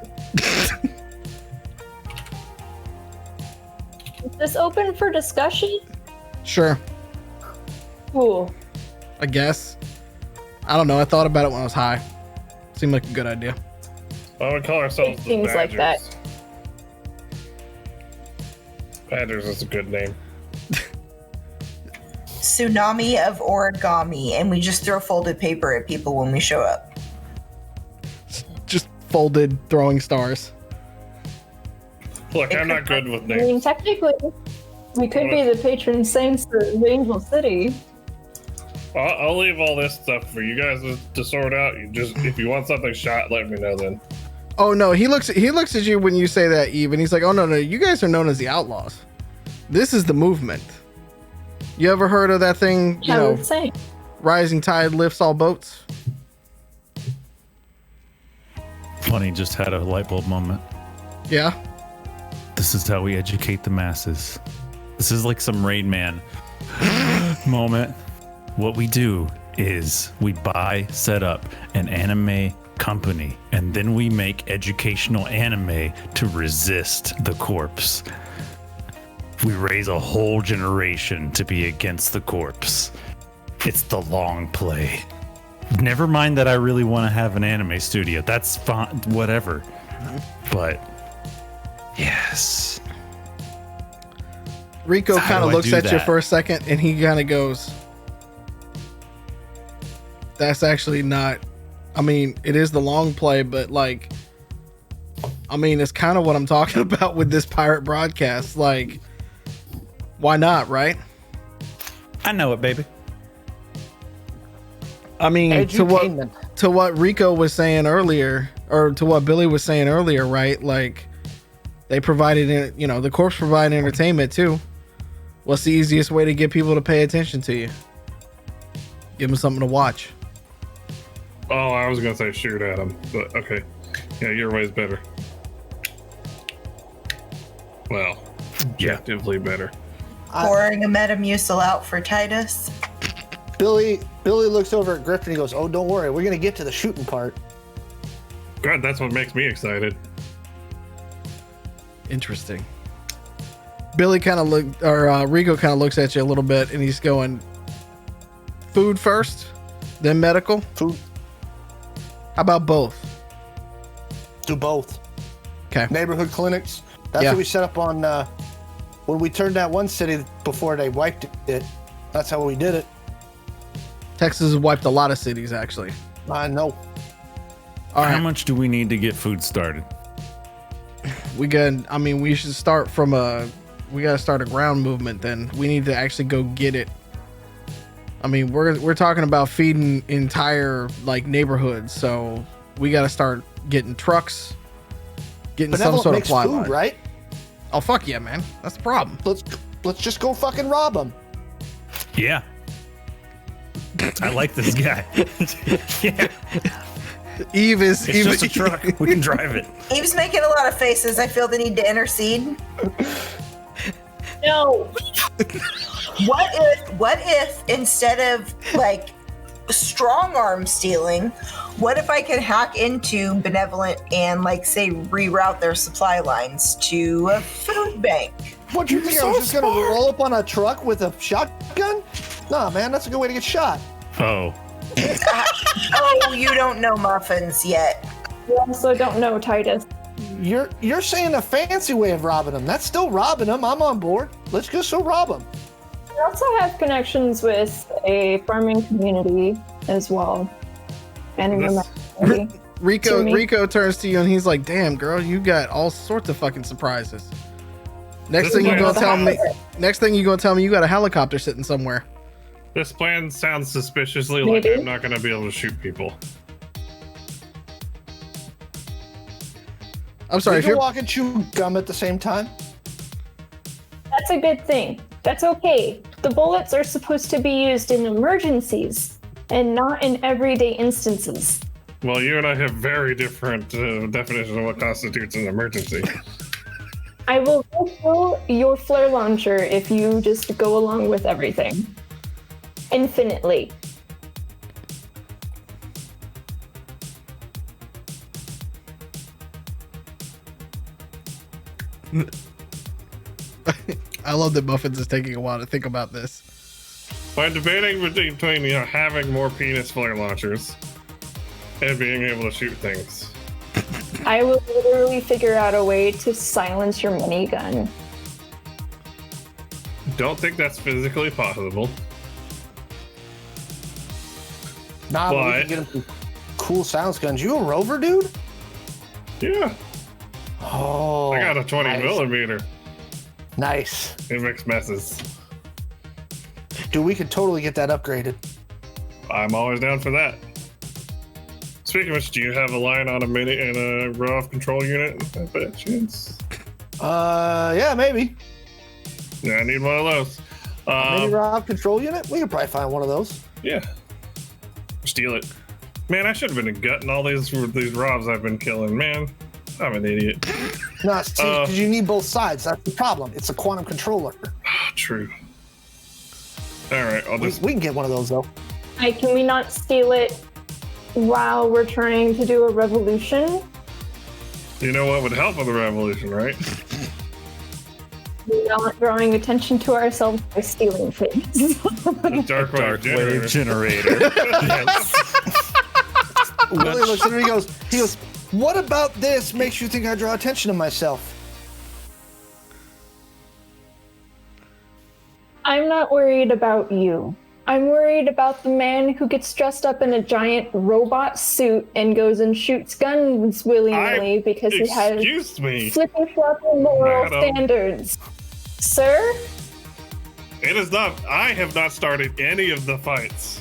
Is this open for discussion? Sure, Cool. I guess. I don't know. I thought about it when I was high. Seemed like a good idea. Well, we call ourselves the Things like that. Badgers is a good name. Tsunami of origami, and we just throw folded paper at people when we show up. Just folded throwing stars. Look, I'm not good with I mean, names. technically, we could be the patron saints of Angel City. I'll leave all this stuff for you guys to sort out. You just, if you want something shot, let me know then. Oh no, he looks at you when you say that, Eve, and he's like, "Oh no, you guys are known as the Outlaws. This is the movement. You ever heard of that thing? You know, Saying. rising tide lifts all boats." Funny, just had a light bulb moment. Yeah. This is how we educate the masses. This is like some Rain Man moment. What we do is we set up an anime company, and then we make educational anime to resist the corpse. We raise a whole generation to be against the corpse. It's the long play. Never mind that I really want to have an anime studio. That's fine, whatever. But yes. Rico So how kind of do I looks do at you that? for a second, and he kind of goes, "That's actually not. I mean, it is the long play, but like, I mean, it's kind of what I'm talking about with this pirate broadcast. Like, why not, right? I know it, baby. I mean, Edutainment. to what Rico was saying earlier, or to what Billy was saying earlier, right? Like, they provided, the corpse provided entertainment too. What's the easiest way to get people to pay attention to you? Give them something to watch. Oh, I was gonna say shoot at him, but okay. Yeah, your way's better. Well, objectively better. Pouring a Metamucil out for Titus. Billy looks over at Griffin and he goes, "Oh, don't worry, we're gonna get to the shooting part." God, that's what makes me excited. Interesting. Billy kind of Rico kind of looks at you a little bit, and he's going, food first, then medical. Food. How about both? Do both. Okay. Neighborhood clinics. That's what we set up on when we turned that one city before they wiped it. That's how we did it. Texas has wiped a lot of cities, actually. I know. All right. How much do we need to get food started? We should start from we got to start a ground movement. Then we need to actually go get it. I mean, we're talking about feeding entire like neighborhoods, so we got to start getting trucks, getting some sort of ply food, line, right? Oh fuck yeah, man! That's the problem. Let's just go fucking rob them. Yeah. I like this guy. Yeah. Eve is It's just a truck. We can drive it. Eve's making a lot of faces. I feel the need to intercede. No. What if instead of like strong arm stealing, what if I could hack into Benevolent and like say reroute their supply lines to a food bank? What you think I was just gonna roll up on a truck with a shotgun? Nah, man, that's a good way to get shot. Oh. Oh, you don't know muffins yet. You also don't know Titus. You're saying a fancy way of robbing them. That's still robbing them. I'm on board. Let's just go rob them. I also have connections with a farming community as well. And Rico turns to you and he's like, "Damn, girl, you got all sorts of fucking surprises." Next thing you're gonna tell me you got a helicopter sitting somewhere. This plan sounds suspiciously like I'm not going to be able to shoot people. I'm sorry. If you're walking chew gum at the same time. That's a good thing. That's okay. The bullets are supposed to be used in emergencies and not in everyday instances. Well, you and I have very different definitions of what constitutes an emergency. I will go through your flare launcher if you just go along with everything. Infinitely. I love that Muffins is taking a while to think about this. I'm debating between having more penis flare launchers and being able to shoot things. I will literally figure out a way to silence your minigun. Don't think that's physically possible. Nah, but we can get him some cool silence guns. You a rover, dude? Yeah. Oh. I got a 20 millimeter. Nice. It makes messes. Dude, we could totally get that upgraded. I'm always down for that. Speaking of which, do you have a line on a mini and a ROV control unit by chance? Yeah, maybe. Yeah, I need one of those. Mini ROV control unit? We could probably find one of those. Yeah. Steal it. Man, I should have been gutting all these ROVs I've been killing. Man, I'm an idiot. No, because you need both sides. That's the problem. It's a quantum controller. True. All right, We can get one of those, though. Can we not steal it while we're trying to do a revolution? You know what would help with a revolution, right? Not drawing attention to ourselves by stealing things. The dark wave generator. Willie looks at him and he goes, what about this makes you think I draw attention to myself? I'm not worried about you. I'm worried about the man who gets dressed up in a giant robot suit and goes and shoots guns willy-nilly because he has flippy-floppy moral standards. Sir? It is not. I have not started any of the fights,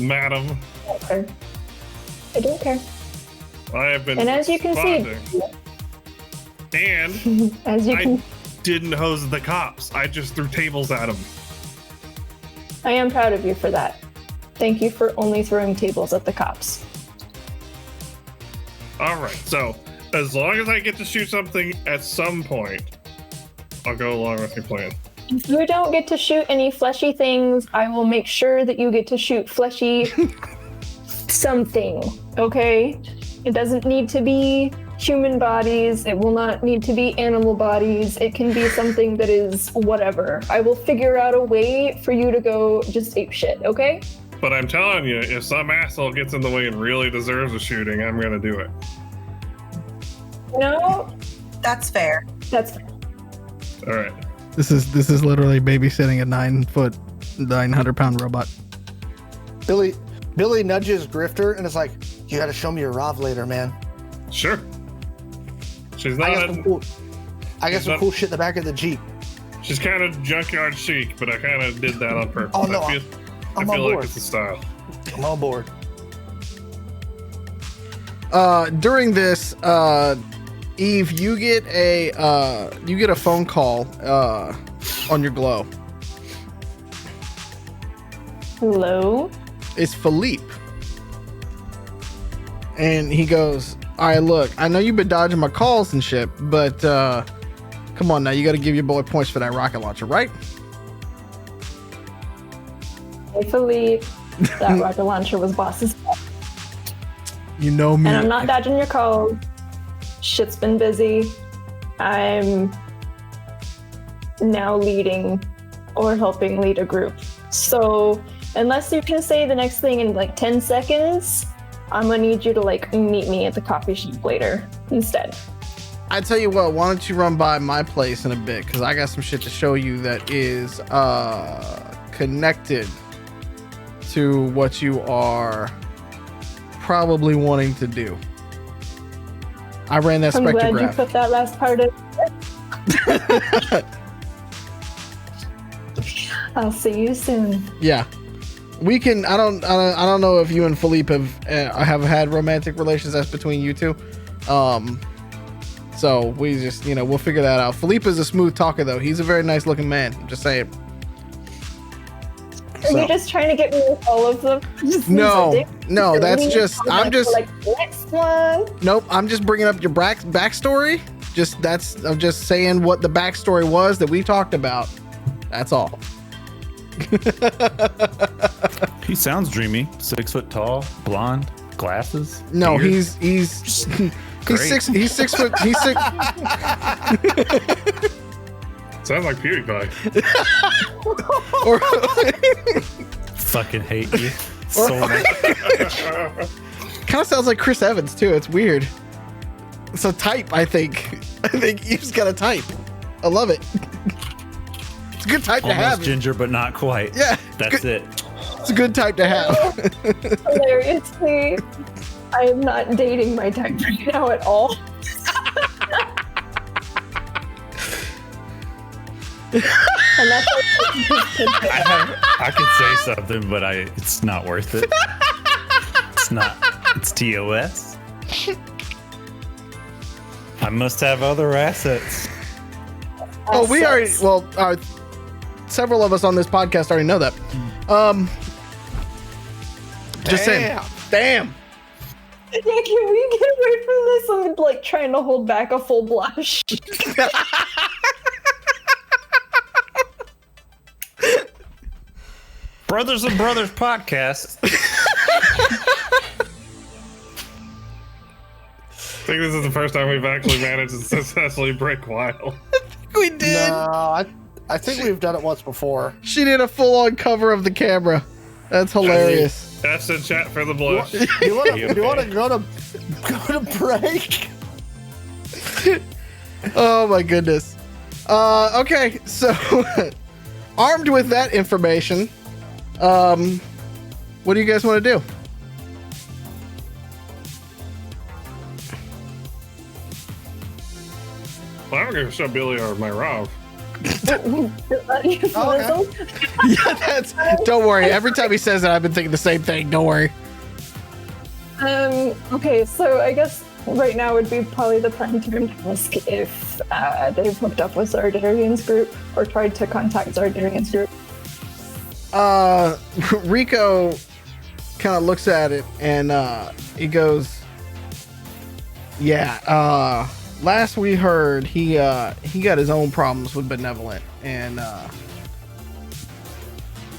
madam. Okay. I don't care. I have been. And as you can see, and as you can, didn't hose the cops. I just threw tables at them. I am proud of you for that. Thank you for only throwing tables at the cops. All right. So as long as I get to shoot something at some point, I'll go along with your plan. If you don't get to shoot any fleshy things, I will make sure that you get to shoot fleshy something, okay? It doesn't need to be human bodies. It will not need to be animal bodies. It can be something that is whatever. I will figure out a way for you to go just ape shit, okay? But I'm telling you, if some asshole gets in the way and really deserves a shooting, I'm gonna do it. No, That's fair. that's fair. All right. This is literally babysitting a 9-foot, 900-pound robot. Billy nudges Grifter and is like, "You got to show me your Rav later, man. Sure. She's I not. got some cool shit in the back of the Jeep." She's kind of junkyard chic, but I kind of did that on purpose. Oh, no, I I'm feel on like board. it's a style. I'm on board. During this, Eve, you get a phone call on your glow. Hello? It's Philippe. And he goes, "All right, look, I know you've been dodging my calls and shit, but come on now, you got to give your boy points for that rocket launcher, right?" Hey, Philippe. That rocket launcher was boss's. You know me. And I'm not dodging your calls. Shit's been busy. I'm now leading or helping lead a group. So unless you can say the next thing in like 10 seconds, I'm gonna need you to like meet me at the coffee shop later instead. I tell you what, why don't you run by my place in a bit, because I got some shit to show you that is connected to what you are probably wanting to do. I ran that I'm glad you spectrograph. put that last part in. I'll see you soon. Yeah, we can. I don't know if you and Philippe have had romantic relations. That's between you two. So we just, we'll figure that out. Philippe is a smooth talker, though. He's a very nice looking man. I'm just saying. Are you just trying to get me with all of them? No, that's just. I'm just. Like next one. Nope. I'm just bringing up your backstory. I'm just saying what the backstory was that we talked about. That's all. He sounds dreamy. 6 foot tall, blonde, glasses. No, beard. he's Great. He's 6 foot. He's 6. Sounds like PewDiePie. Or Fucking hate you so much. kind of sounds like Chris Evans too. It's weird. It's a type. I think Eve's got a type. I love it. It's a good type to Almost have. ginger, but not quite. Yeah, That's good. it. It's a good type to have. Hilariously, I am not dating my type right now at all. And that's I could say something, but it's not worth it. It's not. It's TOS. I must have other assets. Oh, we already. Well, several of us on this podcast already know that. Just saying. Damn. Yeah, can we get away from this? I'm like trying to hold back a full blush. Brothers and Brothers podcast. I think this is the first time we've actually managed to successfully break wild. We did. No, I think we've done it once before. She did a full-on cover of the camera. That's hilarious. That's the chat for the blush. You want to go to break? Oh my goodness. Okay, so armed with that information, what do you guys want to do? Well, I'm gonna show Billy or my Rob. Yeah, don't worry. Every time he says that, I've been thinking the same thing. Don't worry. Okay, so I guess right now would be probably the prime time to ask if they've hooked up with Zardarian's group or tried to contact Zardarian's group. Rico kind of looks at it and he goes, "Yeah, last we heard, he got his own problems with Benevolent, and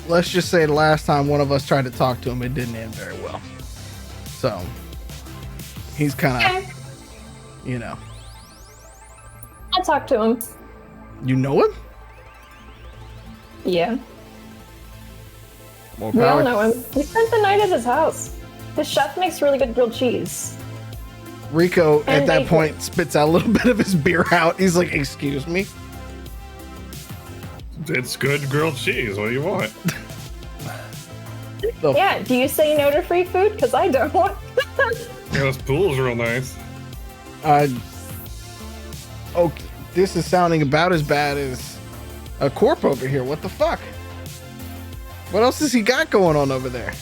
let's just say the last time one of us tried to talk to him, it didn't end very well. So he's kind of you know. I'll talk to him. You know him? Yeah. More We all power. know him. We spent the night at his house. The chef makes really good grilled cheese. Rico at And that bacon. point spits out a little bit of his beer out. He's like, "Excuse me." It's good grilled cheese. What do you want? Yeah, do you say no to free food? Because I don't. Yeah, this pool's real nice. Okay, this is sounding about as bad as a corp over here. What the fuck? What else has he got going on over there?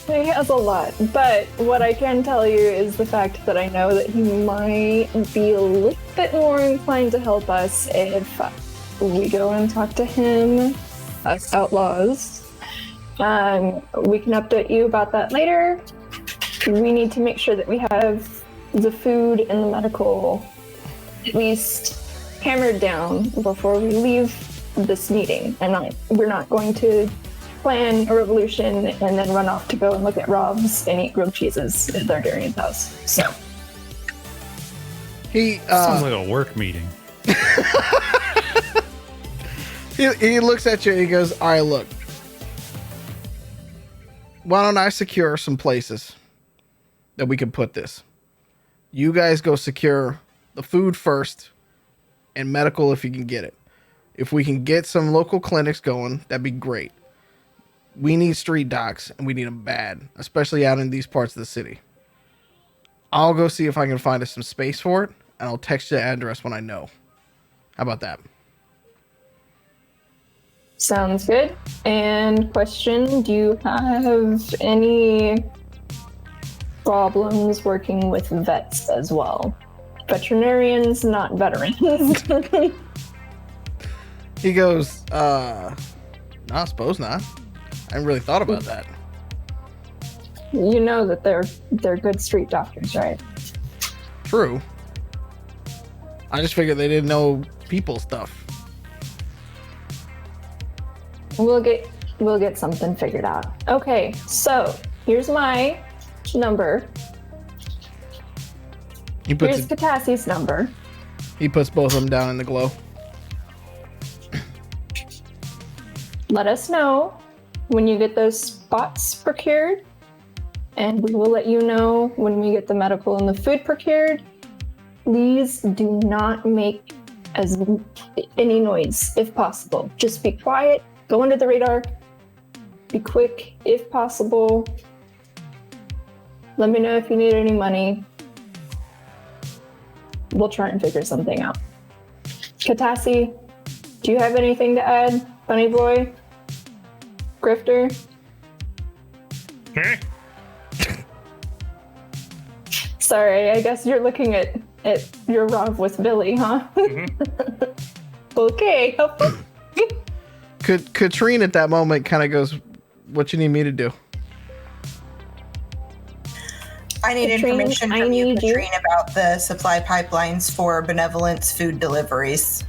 He has a lot, but what I can tell you is the fact that I know that he might be a little bit more inclined to help us if we go and talk to him, us outlaws. We can update you about that later. We need to make sure that we have the food and the medical at least hammered down before we leave this meeting. And we're not going to plan a revolution and then run off to go and look at Rob's and eat grilled cheeses at Dardarian's house. So He Sounds like a work meeting. he looks at you and he goes, "All right, look. Why don't I secure some places that we can put this? You guys go secure the food first and medical if you can get it. If we can get some local clinics going, that'd be great. We need street docs and we need them bad, especially out in these parts of the city. I'll go see if I can find us some space for it and I'll text you the address when I know. How about that?" sounds good. And question, do you have any problems working with vets as well? Veterinarians, not veterans. He goes, no, I suppose not. I haven't really thought about that. You know that they're good street doctors, right? True. I just figured they didn't know people stuff. We'll get something figured out. Okay, so here's my number. He puts Here's Catassie's number. he puts both of them down in the glow. Let us know when you get those spots procured, and we will let you know when we get the medical and the food procured. Please do not make any noise if possible. Just be quiet, go under the radar, be quick if possible. Let me know if you need any money. We'll try and figure something out. Catassie, do you have anything to add, Bunny Boy? Grifter? Huh? Sorry, I guess you're looking at your Rob with Billy, huh? Okay. Katrine at that moment kind of goes, "What you need me to do?" I need Katrine, information I from you, need you- Katrine, about the supply pipelines for Benevolence food deliveries.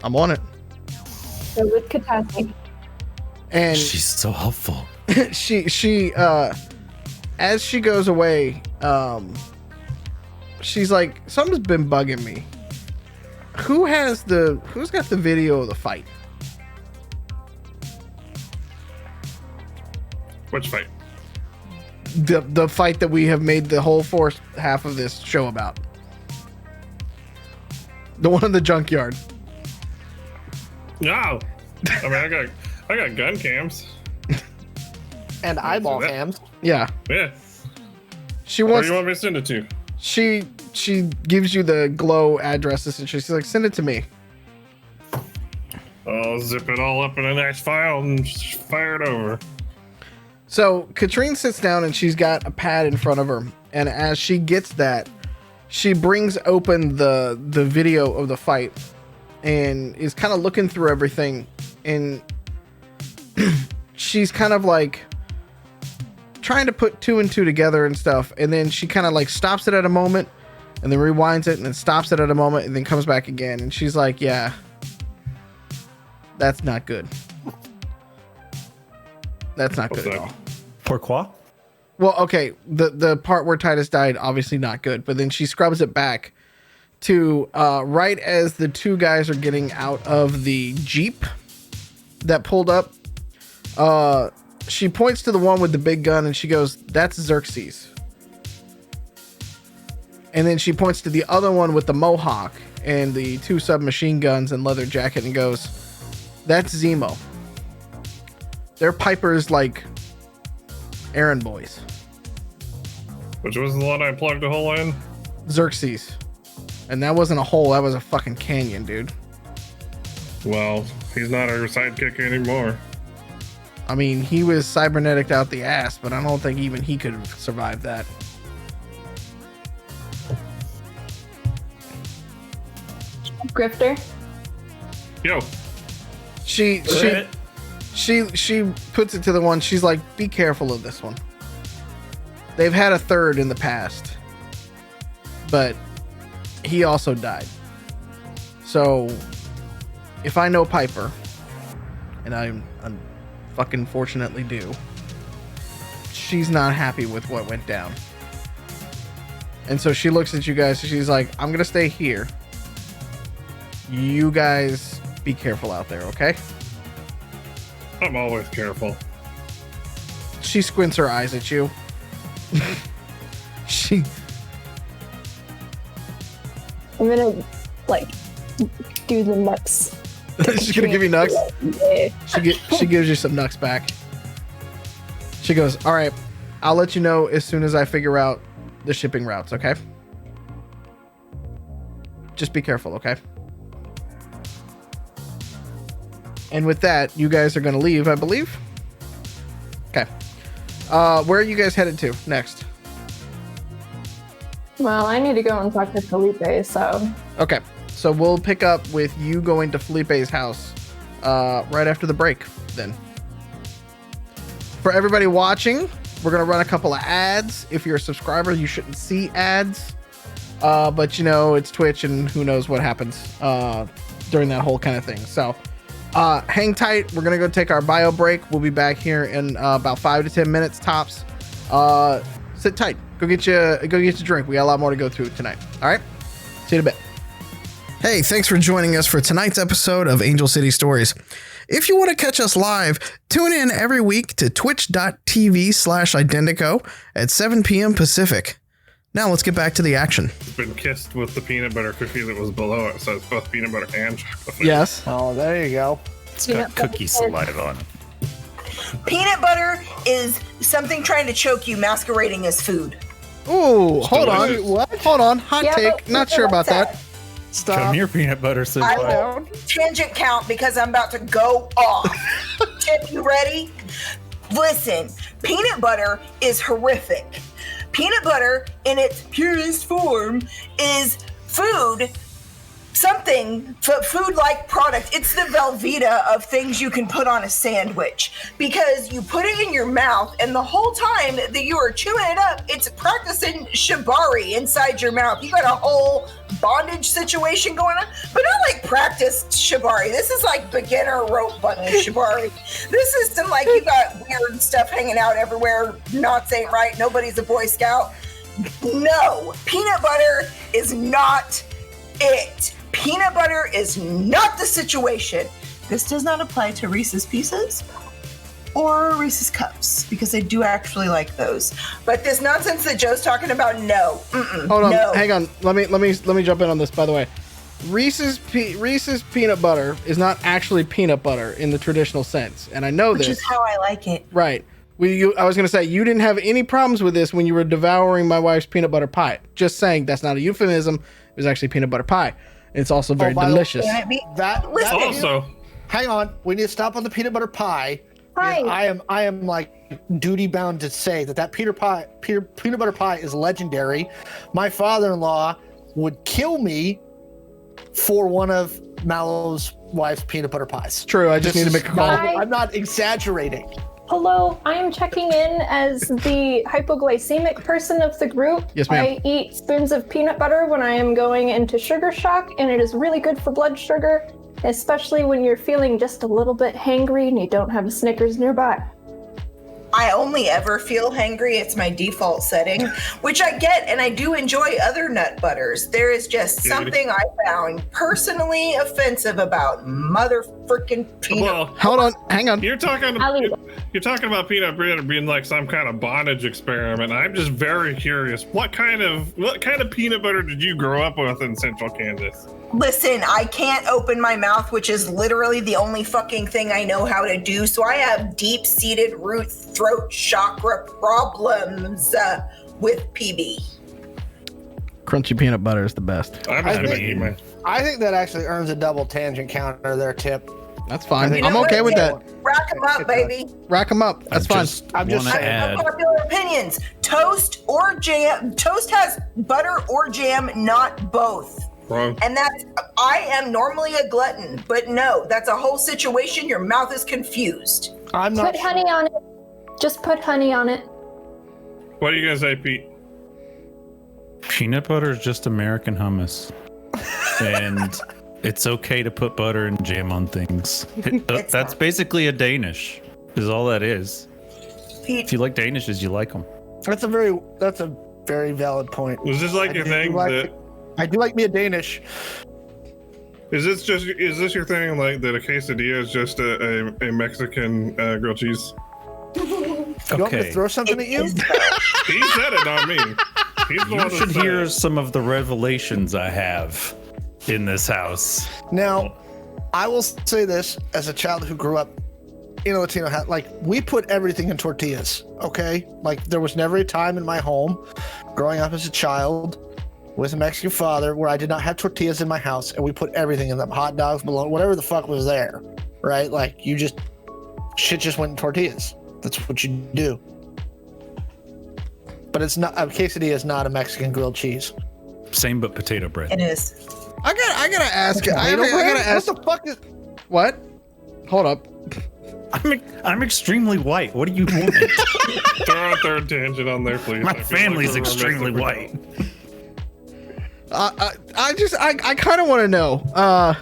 I'm on it. So with Catassie. And She's so helpful. she as she goes away, she's like, "Something's been bugging me. Who's got the video of the fight?" Which fight? The fight that we have made the whole first half of this show about. The one in the junkyard. No. I mean, I got gun cams. And eyeball that- cams. Yeah. Yeah. She Where wants do you want me to send it to? she gives you the glow addresses and she's like, "Send it to me." I'll zip it all up in a nice file and fire it over. So Katrine sits down and she's got a pad in front of her, and as she gets that, she brings open the video of the fight and is kind of looking through everything, and she's kind of like trying to put two and two together and stuff, and then she kind of like stops it at a moment and then rewinds it and then stops it at a moment and then comes back again, and she's like, "Yeah, that's not good. That's not What's good at that? all." Pourquoi? Well, okay, the part where Titus died, obviously not good, but then she scrubs it back to right as the two guys are getting out of the Jeep that pulled up. She points to the one with the big gun and she goes, "That's Xerxes." And then she points to the other one with the mohawk and the two submachine guns and leather jacket and goes, "That's Zemo. They're Piper's, like, errand boys." Which was the one I plugged a hole in? Xerxes. And that wasn't a hole, that was a fucking canyon, dude. Well, he's not our sidekick anymore. I mean, he was cybernetic out the ass, but I don't think even he could have survived that. Grifter. Yo, She puts it to the one, she's like, "Be careful of this one. They've had a third in the past, but he also died. So if I know Piper, and I'm fucking fortunately do, she's not happy with what went down." And so she looks at you guys and she's like, "I'm gonna stay here. You guys be careful out there, okay?" I'm always careful. She squints her eyes at you. She I'm gonna like do the nuts. she's gonna give you nuts. Yeah. She gives you some nuts back. She goes, "All right, I'll let you know as soon as I figure out the shipping routes, okay? Just be careful, okay?" And with that, you guys are gonna leave, I believe. Okay. Where are you guys headed to next? Well, I need to go and talk to Felipe, so Okay, so we'll pick up with you going to Felipe's house right after the break then. For everybody watching, we're going to run a couple of ads. If you're a subscriber, you shouldn't see ads. But, you know, it's Twitch and who knows what happens during that whole kind of thing. So hang tight. We're going to go take our bio break. We'll be back here in about 5 to 10 minutes tops. Sit tight. Go get you a drink. We got a lot more to go through tonight. All right. See you in a bit. Hey, thanks for joining us for tonight's episode of Angel City Stories. If you want to catch us live, tune in every week to twitch.tv/Identico at 7 p.m. Pacific. Now let's get back to the action. It's been kissed with the peanut butter cookie that was below it, so it's both peanut butter and chocolate. Yes. Oh, there you go. It's got cookie saliva on it. Peanut butter is something trying to choke you masquerading as food. Ooh, hold on. delicious. What? Hold on. Hot Yeah, take. but Not sure about that. Stop. Come here, peanut butter I senpai. will tangent count because I'm about to go off. Chip, you ready? Listen, peanut butter is horrific. Peanut butter in its purest form is food, food-like product. It's the Velveeta of things you can put on a sandwich because you put it in your mouth and the whole time that you are chewing it up, it's practicing shibari inside your mouth. You got a whole bondage situation going on, but not like practice shibari. This is like beginner rope bondage shibari. This isn't like you got weird stuff hanging out everywhere. Knots ain't right. Nobody's a Boy Scout. No, peanut butter is not it. Peanut butter is not the situation. This does not apply to Reese's Pieces or Reese's Cups because I do actually like those. But this nonsense that Joe's talking about, no. Hold on. No. Hang on. Let me jump in on this, by the way. Reese's peanut butter is not actually peanut butter in the traditional sense. And I know Which this. is how I like it. Right. I was going to say, you didn't have any problems with this when you were devouring my wife's peanut butter pie. Just saying, that's not a euphemism. It was actually peanut butter pie. It's also very by the way, delicious. Can it be? That Listen. Also, hang on. We need to stop on the peanut butter pie. Hi. And I am like duty bound to say that peanut butter pie is legendary. My father-in-law would kill me for one of Mallo's wife's peanut butter pies. True. I just need to make a call. I'm not exaggerating. Hello, I am checking in as the hypoglycemic person of the group. Yes, ma'am. I eat spoons of peanut butter when I am going into sugar shock, and it is really good for blood sugar, especially when you're feeling just a little bit hangry and you don't have a Snickers nearby. I only ever feel hangry. It's my default setting, which I get, and I do enjoy other nut butters. There is just something I found personally offensive about motherfucking peanut. Well, Hold on, hang on. you're talking I'll leave you're talking about peanut butter being like some kind of bondage experiment. I'm just very curious. What kind of peanut butter did you grow up with in Central Kansas? Listen, I can't open my mouth, which is literally the only fucking thing I know how to do. So I have deep-seated root throat chakra problems with PB. Crunchy peanut butter is the best. I'm just gonna eat my. I think that actually earns a double tangent counter there, Tip. That's fine. You I'm know okay what, with that. Rack them up, baby. Rack them up. That's fine. I'm just wanna saying. add- Unpopular opinions. Toast or jam. Toast has butter or jam, not both. Wrong. And I am normally a glutton, but no, that's a whole situation. Your mouth is confused. I'm not. Put honey on it. Just put honey on it. What are you gonna say, Pete? Peanut butter is just American hummus. And it's okay to put butter and jam on things. It's That's not. basically a Danish, is all that is. Pete, If you like Danishes, you like them. That's a very valid point. Was this like your thing? I do like me a Danish. Is this your thing? Like that a quesadilla is just a Mexican grilled cheese? You want me to Okay. throw something at you? He said it, not me. He's the one You that should said hear it. some of the revelations I have in this house. Now, I will say this as a child who grew up in a Latino house, like we put everything in tortillas, okay? Like there was never a time in my home growing up as a child with a Mexican father where I did not have tortillas in my house and we put everything in them, hot dogs, bologna, whatever the fuck was there, right? Like shit just went in tortillas. That's what you do. But it's not, a quesadilla is not a Mexican grilled cheese. Same but potato bread. it is. I gotta ask. I gotta ask. What the fuck is? What? Hold up. I'm extremely white. What do you want? Throw a third tangent on there, please. My I feel like family's we're extremely remiss if we I kind of want to know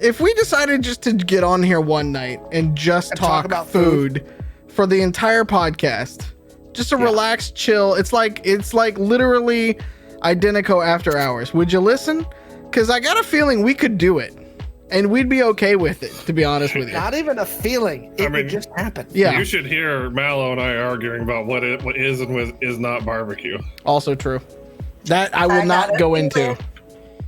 if we decided just to get on here one night and just And talk talk about food for the entire podcast, just a relaxed chill. It's like literally identico after hours. Would you listen? Because I got a feeling we could do it and we'd be okay with it, to be honest with you. Not even a feeling. It would just happen. Yeah, You should hear Mallo and I arguing about what is and what is not barbecue. also true. That I will I not gotta go feel into. it.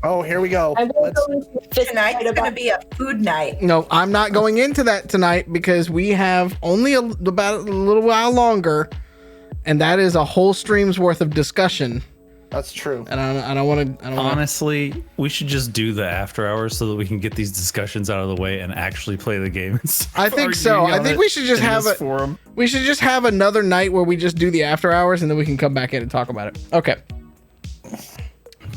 Oh, here we go. I'm going Let's, to go into Tonight's gonna be a food night. No, I'm not going into that tonight because we have only about a little while longer, and that is a whole stream's worth of discussion. that's true. And I don't want to. Honestly, we should just do the after hours so that we can get these discussions out of the way and actually play the game. I think so. I think we should just have a forum. we should just have another night where we just do the after hours, and then we can come back in and talk about it. Okay.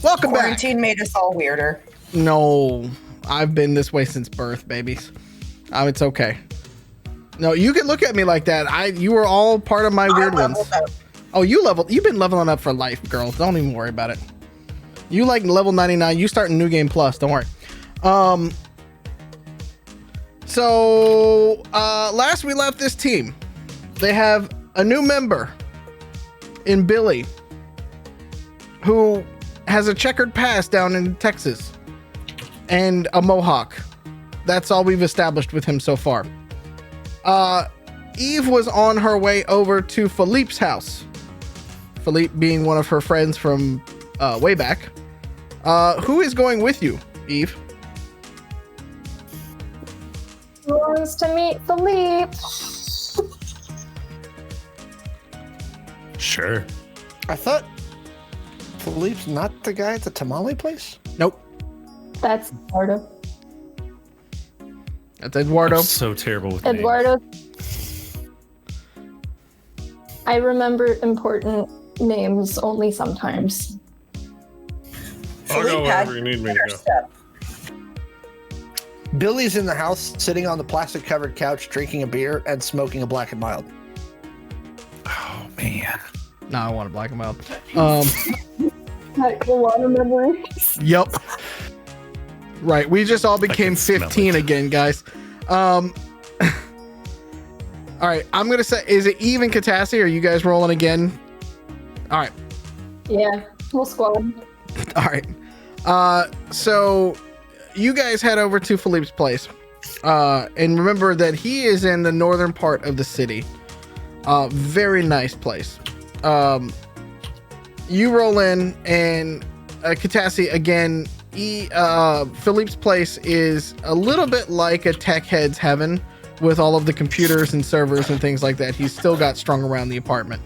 Welcome back. Quarantine made us all weirder. No, I've been this way since birth, babies. It's okay. No, you can look at me like that. You were all part of my weird I ones. leveled up. Oh, you've been leveling up for life, girl. Don't even worry about it. You like level 99. You start in New Game Plus. Don't worry. So last we left this team, they have a new member in Billy, who has a checkered past down in Texas and a mohawk. That's all we've established with him so far. Eve was on her way over to Philippe's house. Philippe being one of her friends from way back. Who is going with you, Eve? Who wants to meet Philippe? Sure. I thought Philippe's not the guy at the tamale place. Nope. That's Eduardo. That's Eduardo. I'm so terrible with names. Eduardo. I remember important names only sometimes. I'll go Philippe had wherever you need me to better go. stuff. Billy's in the house, sitting on the plastic-covered couch, drinking a beer and smoking a Black and Mild. Oh man. No, I want a black and mild. Like a lot of memories. Yep. Right. We just all became can smell 15 it. again, guys. All right, I'm gonna say, is it even Catassie? Or are you guys rolling again? All right. Yeah, we'll squad. All right. So you guys head over to Philippe's place. And remember that he is in the northern part of the city. Very nice place. You roll in, and Catassie, again, Philippe's place is a little bit like a tech head's heaven with all of the computers and servers and things like that. He's still got strung around the apartment.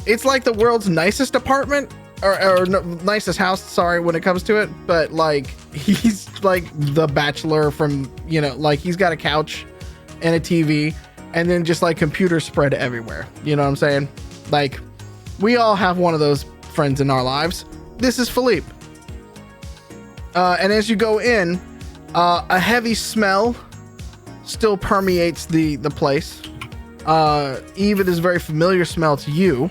It's like the world's nicest apartment, or nicest house, sorry, when it comes to it. But like, he's like the bachelor from, you know, like he's got a couch and a TV and then just like computers spread everywhere. You know what I'm saying? Like, we all have one of those friends in our lives. This is Philippe. And as you go in, a heavy smell still permeates the place. Even is a very familiar smell to you.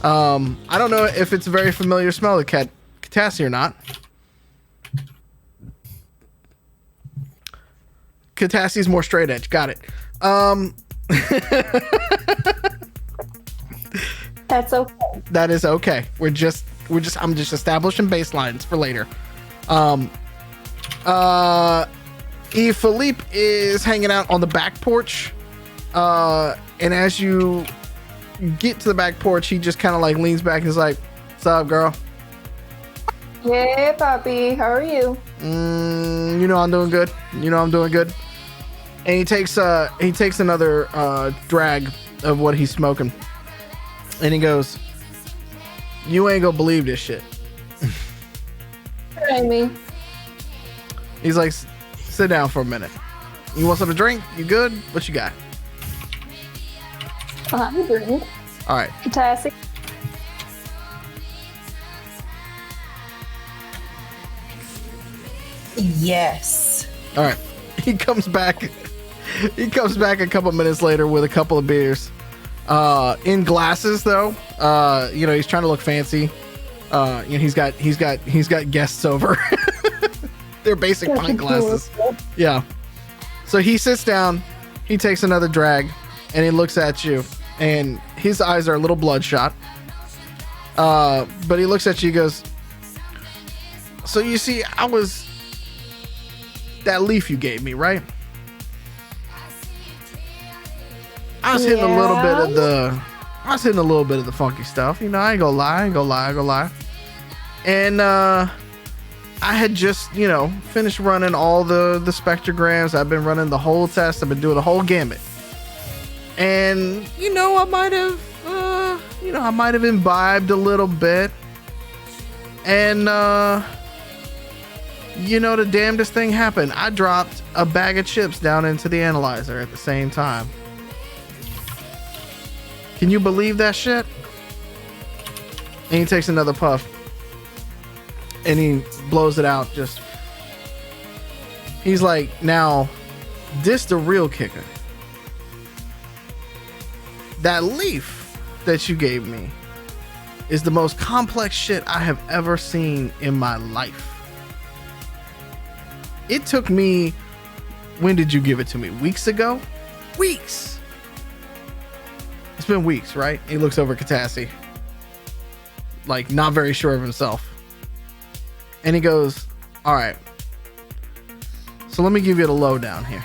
I don't know if it's a very familiar smell to Catassie or not. Catassie's more straight edge. Got it. That's okay. That is okay. I'm just establishing baselines for later. Philippe is hanging out on the back porch. And as you get to the back porch, he just kind of like leans back and is like, "What's up, girl?" Hey, Poppy. How are you? You know I'm doing good. And he takes another drag of what he's smoking. And he goes, "You ain't gonna believe this shit." Try me. He's like, "Sit down for a minute. You want something to drink? You good? What you got?" I'm drink. All right. Catassie. Yes. All right. He comes back a couple minutes later with a couple of beers. In glasses though. You know, he's trying to look fancy. You know, he's got guests over. They're basic pint glasses. Yeah. So he sits down, he takes another drag, and he looks at you, and his eyes are a little bloodshot. But he looks at you, he goes, "So you see, that leaf you gave me, right? I was hitting a little bit of the funky stuff. You know, I ain't gonna lie. And I had just, you know, finished running all the spectrograms. I've been running the whole test. I've been doing the whole gamut. And, you know, I might have imbibed a little bit. And, you know, the damnedest thing happened. I dropped a bag of chips down into the analyzer at the same time. Can you believe that shit?" And he takes another puff. And he blows it out. He's like, "Now, this the real kicker. That leaf that you gave me is the most complex shit I have ever seen in my life. It took me, when did you give it to me? Weeks ago? Weeks. It's been weeks, right?" He looks over at Catassie, like not very sure of himself. And he goes, "All right. So let me give you the lowdown here."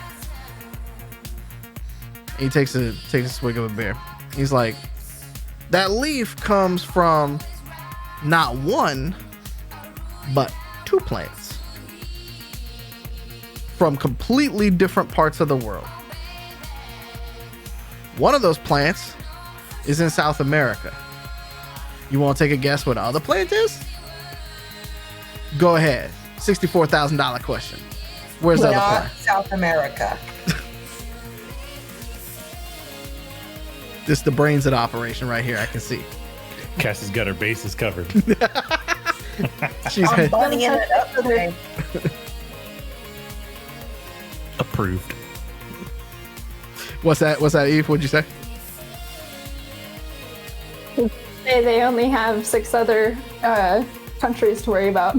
And he takes a swig of a beer. He's like, "That leaf comes from not one, but two plants from completely different parts of the world. One of those plants is in South America. You want to take a guess what the other plant is? Go ahead. $64,000 question. Where's the other Not plant?" South America. This is the brains of the operation right here. I can see. Cassie's got her bases covered. She's I'm bunnying it up today. Approved. What's that, Eve? What'd you say? They only have 6 other countries to worry about.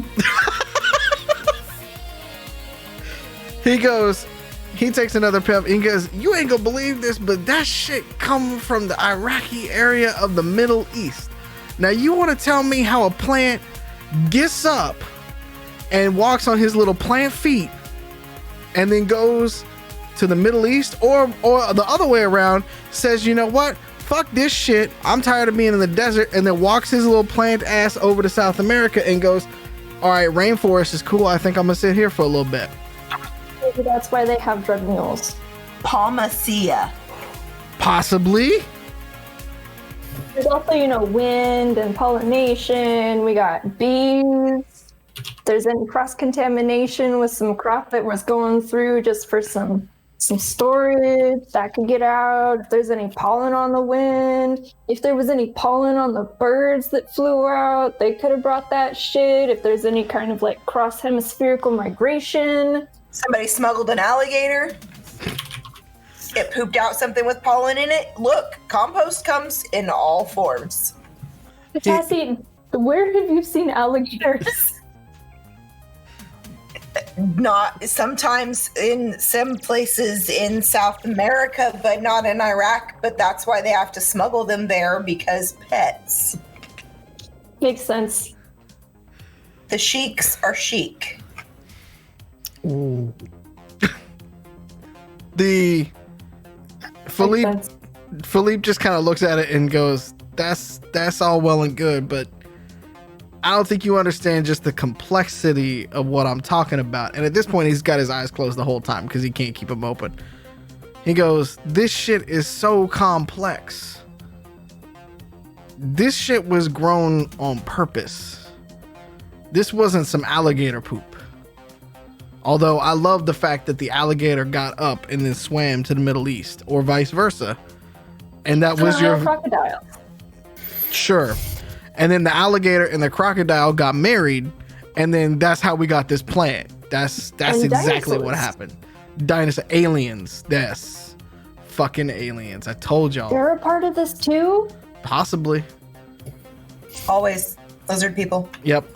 He goes, He takes another puff. He goes, "You ain't gonna believe this, but that shit come from the Iraqi area of the Middle East. Now you want to tell me how a plant gets up and walks on his little plant feet and then goes to the Middle East, or the other way around, says, you know what? Fuck this shit. I'm tired of being in the desert," and then walks his little plant ass over to South America and goes, "All right, rainforest is cool. I think I'm gonna sit here for a little bit." Maybe that's why they have drug mules. Palmacia. Possibly. There's also, wind and pollination. We got bees. If there's any cross-contamination with some crop that was going through just for some storage, that could get out. If there's any pollen on the wind, if there was any pollen on the birds that flew out, they could have brought that shit. If there's any kind of like cross-hemispherical migration. Somebody smuggled an alligator. It pooped out something with pollen in it. Look, compost comes in all forms. Catassie, where have you seen alligators? Not sometimes in some places in South America, but not in Iraq. But that's why they have to smuggle them there, because pets. Makes sense. The sheiks are chic. Ooh. The Philippe just kind of looks at it and goes, that's all well and good, but I don't think you understand just the complexity of what I'm talking about. And at this point, he's got his eyes closed the whole time because he can't keep them open. He goes, this shit is so complex. This shit was grown on purpose. This wasn't some alligator poop. Although I love the fact that the alligator got up and then swam to the Middle East, or vice versa. And that was your crocodile. Sure. And then the alligator and the crocodile got married, and then that's how we got this plant. That's exactly dinosaurs. what happened. Dinosaur aliens. Yes. Fucking aliens. I told y'all. They're a part of this too? Possibly. Always lizard people. Yep.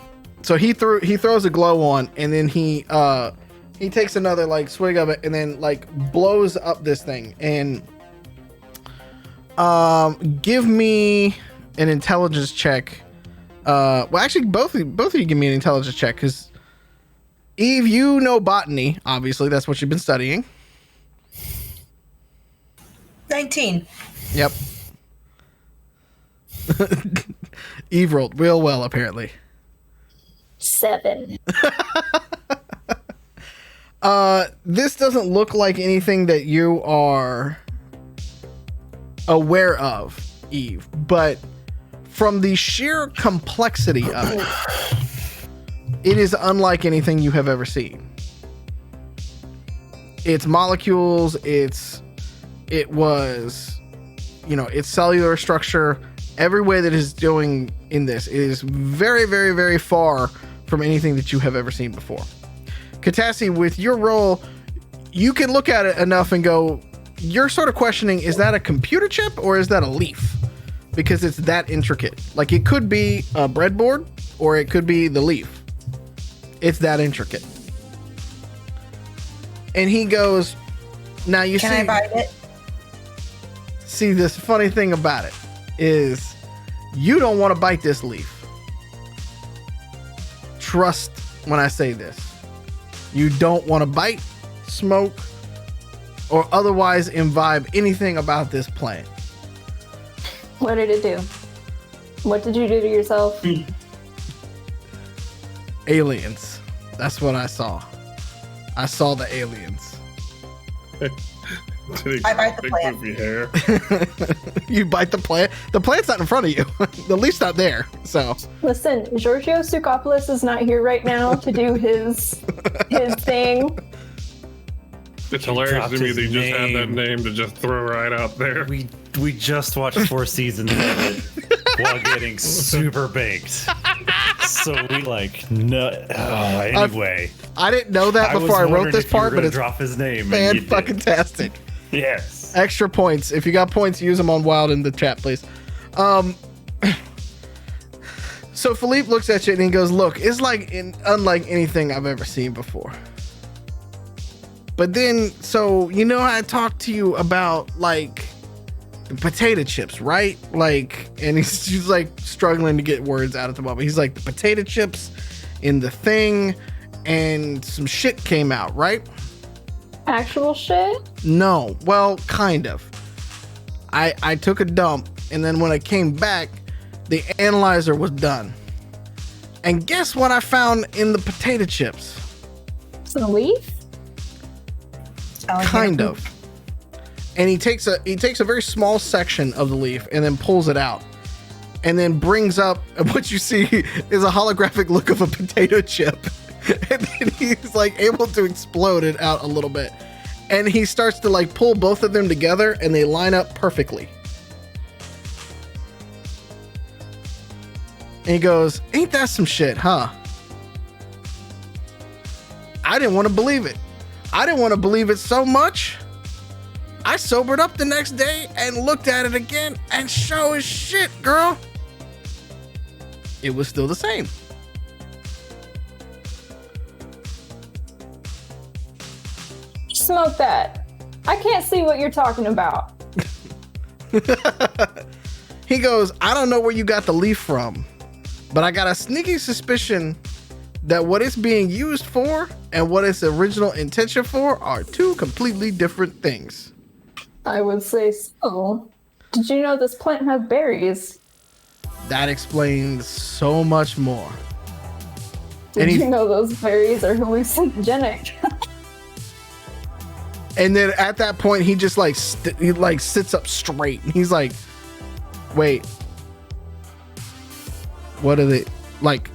So he throws a glow on, and then he takes another like swig of it, and then like blows up this thing. And give me an intelligence check. Well, actually, both of you give me an intelligence check, because Eve, you know botany. Obviously, that's what you've been studying. 19. Yep. Eve rolled real well, apparently. 7. This doesn't look like anything that you are aware of, Eve, but from the sheer complexity of it, it is unlike anything you have ever seen. Its molecules, its cellular structure, every way that is doing in this is very, very, very far from anything that you have ever seen before. Catassie, with your role, you can look at it enough and go, you're sort of questioning, is that a computer chip or is that a leaf? Because it's that intricate. Like, it could be a breadboard or it could be the leaf. It's that intricate. And he goes, now you see... Can I bite it? See, this funny thing about it is you don't want to bite this leaf. Trust when I say this. You don't want to bite, smoke, or otherwise imbibe anything about this plant. What did it do? What did you do to yourself? Aliens. That's what I saw. I saw the aliens. I bite the Big plant. poofy hair. You bite the plant. The plant's not in front of you. The leaf's not there. So Listen, Giorgio Soukopoulos is not here right now to do his thing. It's hilarious dropped to me his they just had that name. name to just throw right out there. We just watched 4 seasons of it while getting super baked. So we anyway. I didn't know that was before I wrote wondering this if you were part, but gonna it's drop his name. And you did. fan-fucking-tastic. Yes. Extra points. If you got points, use them on Wild in the chat, please. So Philippe looks at you and he goes, look, it's like unlike anything I've ever seen before. But then, so you know, I talked to you about like the potato chips, right? Like, and he's like struggling to get words out at the moment. He's like, the potato chips in the thing, and some shit came out, right? Actual shit? No, well, kind of. I took a dump, and then when I came back, the analyzer was done. And guess what I found in the potato chips? Some leaf? Kind of. And he takes a very small section of the leaf and then pulls it out, and then brings up, and what you see is a holographic look of a potato chip. And then he's like able to explode it out a little bit, and he starts to like pull both of them together, and they line up perfectly. And he goes, "Ain't that some shit, huh?" I didn't want to believe it. I didn't want to believe it so much, I sobered up the next day and looked at it again, and sure as shit, girl, it was still the same. Smoke that. I can't see what you're talking about. He goes, "I don't know where you got the leaf from, but I got a sneaky suspicion that what it's being used for and what its original intention for are two completely different things." I would say so. Did you know this plant has berries? That explains so much more. Did you know those berries are hallucinogenic? And then at that point, he just like he like sits up straight, and he's like, "Wait, what are they like?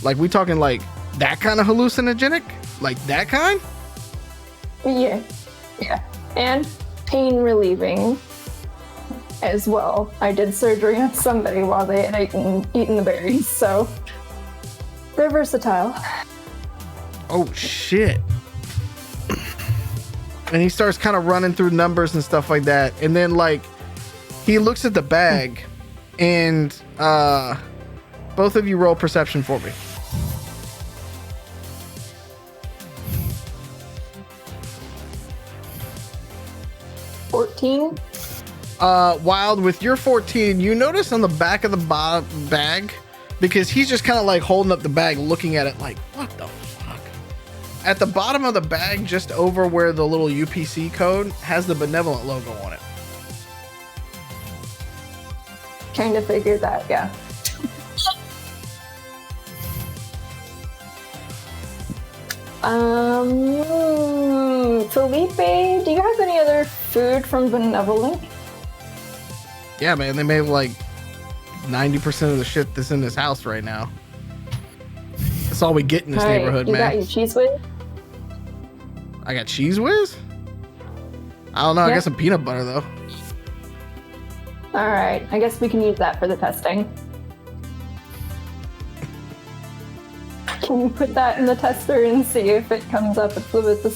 Like we talking like that kind of hallucinogenic? Like that kind?" Yeah. And pain relieving as well. I did surgery on somebody while they had eaten the berries, so they're versatile. Oh shit. And he starts kind of running through numbers and stuff like that, and then like he looks at the bag, and both of you roll perception for me. $14. Wild, with your 14, you notice on the back of the bag, because he's just kind of like holding up the bag, looking at it like, what the fuck? At the bottom of the bag, just over where the little UPC code has the benevolent logo on it. Kind of figured that, yeah. Felipe, do you have any other food from Benevolent? Yeah, man, they made like 90% of the shit that's in this house right now. That's all we get in this neighborhood, you man. Got your cheese whiz? I got cheese whiz? I don't know. I Yeah. got some peanut butter though. All right, I guess we can use that for the testing. Can you put that in the tester and see if it comes up with the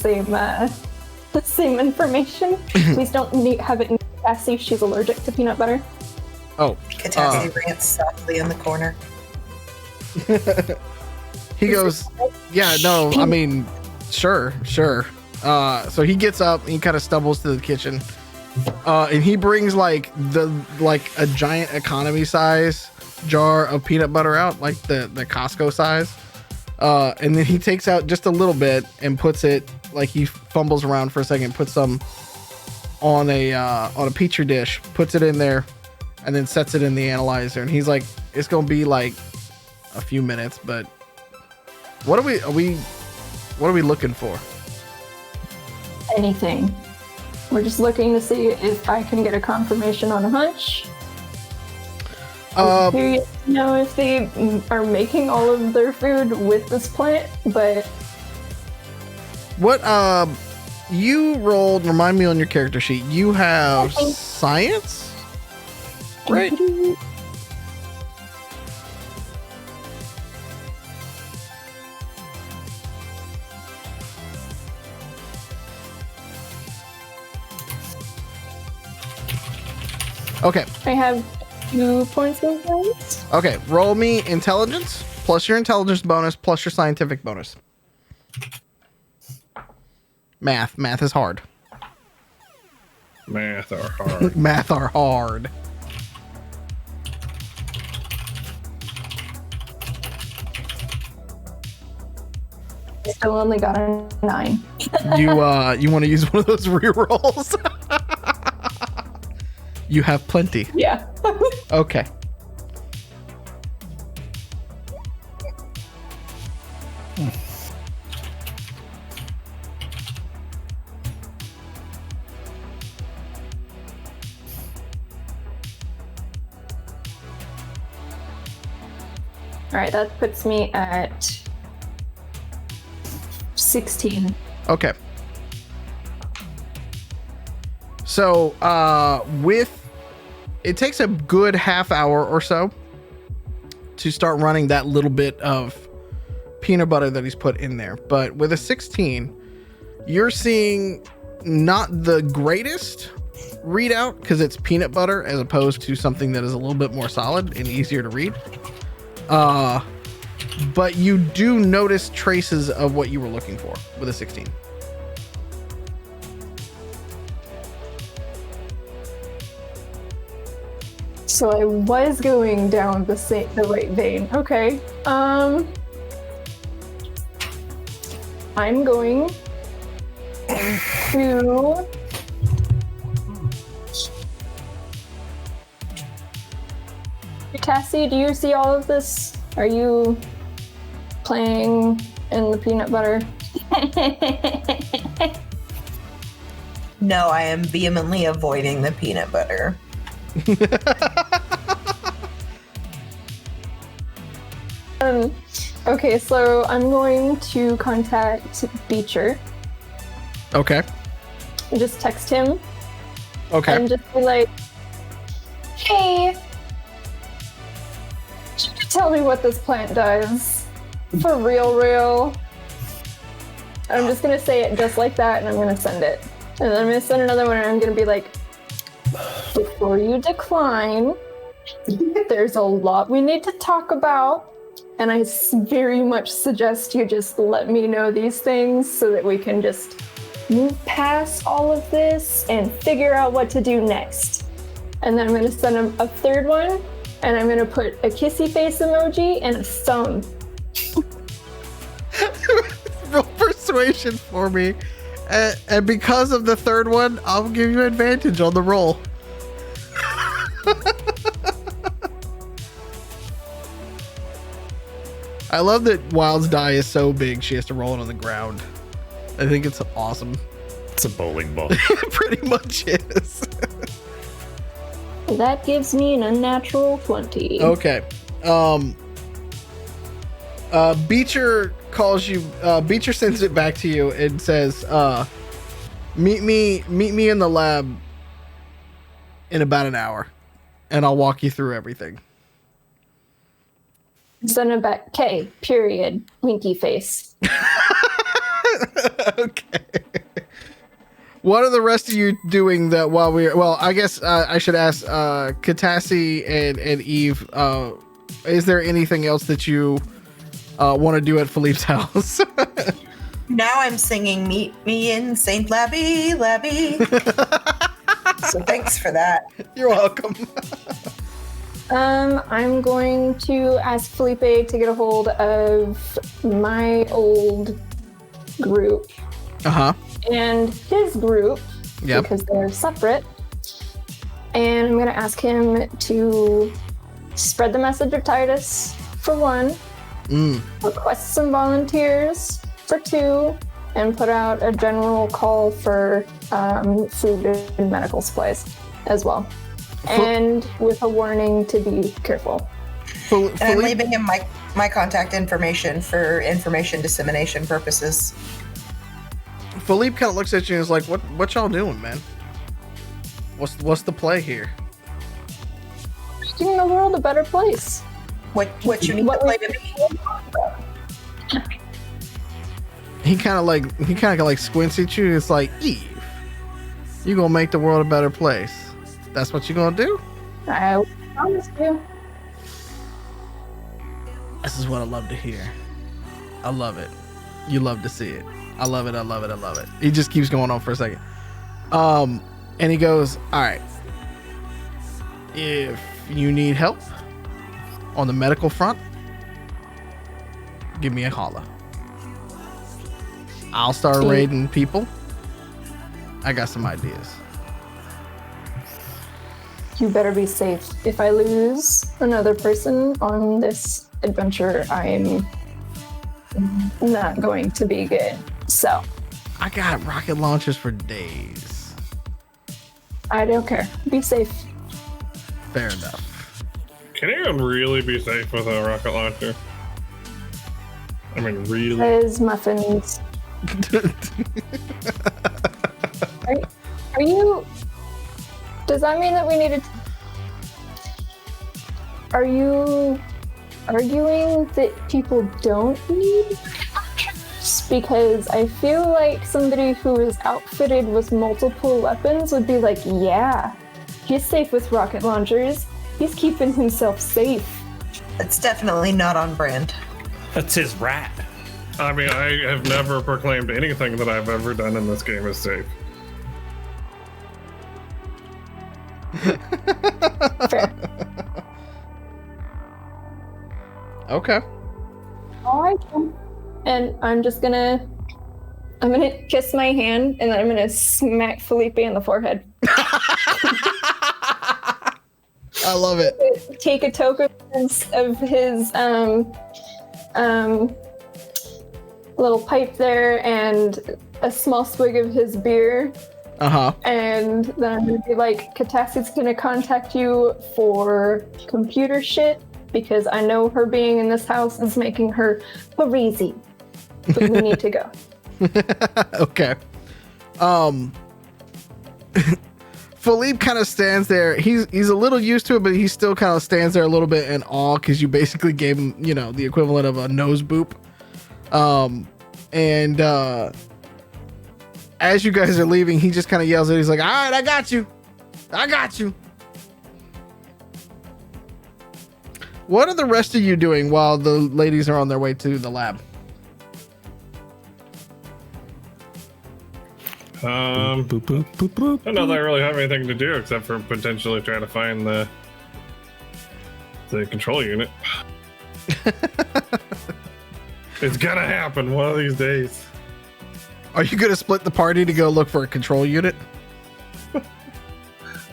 same information? Please don't have it in Catassie. She's allergic to peanut butter. Oh. Catassie rants softly in the corner. He goes, "Yeah, no, I mean, sure. So he gets up and he kind of stumbles to the kitchen. And he brings like a giant economy size jar of peanut butter out, like the Costco size. And then he takes out just a little bit and puts it, like he fumbles around for a second, puts some on a petri dish, puts it in there, and then sets it in the analyzer. And he's like, "It's gonna be like a few minutes, but what are we looking for?" Anything. We're just looking to see if I can get a confirmation on a hunch. I'm curious to know if they are making all of their food with this plant, but... What, you rolled, remind me on your character sheet, you have science? Right. Okay. I have 2 points of science. Okay, roll me intelligence, plus your intelligence bonus, plus your scientific bonus. Math is hard. Math are hard. Math are hard. I still only got a 9. You want to use one of those rerolls? You have plenty. Yeah. Okay. All right, that puts me at 16. Okay. So, it takes a good half hour or so to start running that little bit of peanut butter that he's put in there. But with a 16, you're seeing not the greatest readout because it's peanut butter as opposed to something that is a little bit more solid and easier to read. But you do notice traces of what you were looking for with a 16. So I was going down the right vein. Okay. I'm going to Cassie, do you see all of this? Are you playing in the peanut butter? No, I am vehemently avoiding the peanut butter. Okay, so I'm going to contact Beecher. Okay. Just text him Okay. and just be like, hey, tell me what this plant does. For real. I'm just gonna say it just like that and I'm gonna send it. And then I'm gonna send another one and I'm gonna be like, before you decline, there's a lot we need to talk about. And I very much suggest you just let me know these things so that we can just move past all of this and figure out what to do next. And then I'm gonna send him a third one and I'm gonna put a kissy face emoji and a thumb. Roll persuasion for me. And because of the third one, I'll give you advantage on the roll. I love that Wild's die is so big she has to roll it on the ground. I think it's awesome. It's a bowling ball. It pretty much is. That gives me an unnatural 20. Okay. Beecher calls you. Beecher sends it back to you and says, "Meet me in the lab in about an hour, and I'll walk you through everything." Send it back. K. Period. Winky face. Okay. What are the rest of you doing that while we're? Well, I guess I should ask Catassie and Eve. Is there anything else that you want to do at Philippe's house? Now I'm singing Meet Me in St. Labby. So thanks for that. You're welcome. I'm going to ask Felipe to get a hold of my old group and his group because they're separate. And I'm going to ask him to spread the message of Titus for 1, request some volunteers for 2, and put out a general call for food and medical supplies as well. And with a warning to be careful. And I'm leaving him my contact information for information dissemination purposes. Philippe kind of looks at you and is like, "What y'all doing, man? What's the play here?" Making the world a better place. What you need to play to be? He kind of like squints at you. It's like, Eve, you gonna make the world a better place. That's what you gonna do? I promise you. This is what I love to hear. I love it. You love to see it. I love it. I love it. I love it. He just keeps going on for a second. And he goes, all right. If you need help on the medical front, give me a holler. I'll start raiding people. I got some ideas. You better be safe. If I lose another person on this adventure, I'm not going to be good. So I got rocket launchers for days. I don't care. Be safe. Fair enough. Can anyone really be safe with a rocket launcher? I mean, really? There's muffins. Are you? Does that mean that we needed? Are you arguing that people don't need? Because I feel like somebody who is outfitted with multiple weapons would be like, yeah, he's safe with rocket launchers. He's keeping himself safe. It's definitely not on brand. That's his rat. I mean, I have never proclaimed anything that I've ever done in this game as safe. Fair. Okay. All right. And I'm gonna kiss my hand and then I'm gonna smack Felipe in the forehead. I love it. Take a token of his little pipe there and a small swig of his beer. Uh-huh. And then I'm gonna be like, Catassie's gonna contact you for computer shit because I know her being in this house is making her crazy. But we need to go. Okay. Philippe kind of stands there. He's a little used to it, but he still kind of stands there a little bit in awe because you basically gave him, the equivalent of a nose boop. And as you guys are leaving, he just kind of yells at you. He's like, all right, I got you. I got you. What are the rest of you doing while the ladies are on their way to the lab? I don't know that I really have anything to do except for potentially trying to find the control unit. It's gonna happen one of these days. Are you gonna split the party to go look for a control unit? I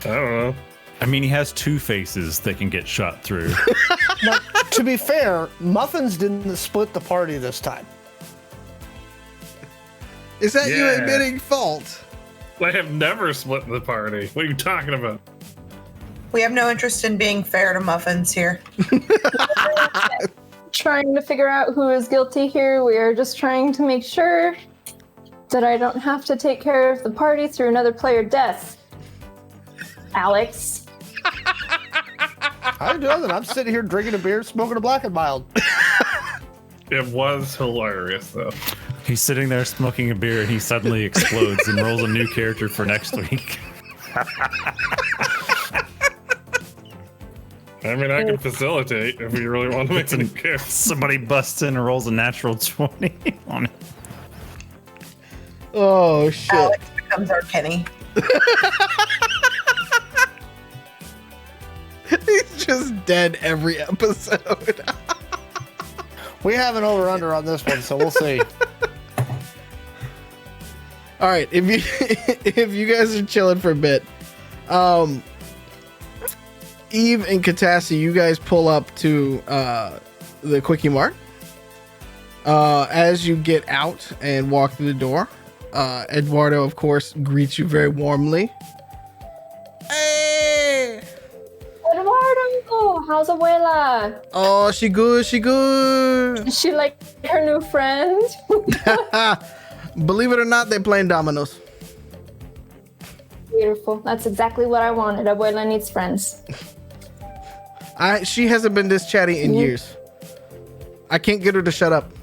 don't know. I mean, he has two faces that can get shot through. Now, to be fair, Muffins didn't split the party this time. Is that you Yeah. admitting fault? I have never split the party. What are you talking about? We have no interest in being fair to muffins here. Trying to figure out who is guilty here. We are just trying to make sure that I don't have to take care of the party through another player death. Alex. I'm doing it. I'm sitting here drinking a beer, smoking a black and mild. It was hilarious, though. He's sitting there smoking a beer and he suddenly explodes and rolls a new character for next week. I mean, I can facilitate if we really want to make some characters. Somebody busts in and rolls a natural 20 on it. Oh shit! Alex becomes our Kenny. He's just dead every episode. We have an over-under on this one, so we'll see. All right, if you guys are chilling for a bit, Eve and Catassie, you guys pull up to the Quickie Mart. As you get out and walk through the door, Eduardo, of course, greets you very warmly. Hey! Eduardo, how's abuela? Oh, she good, she good. Is she like her new friend? Believe it or not, they're playing dominoes. Beautiful. That's exactly what I wanted. Abuela needs friends. She hasn't been this chatty in years. I can't get her to shut up.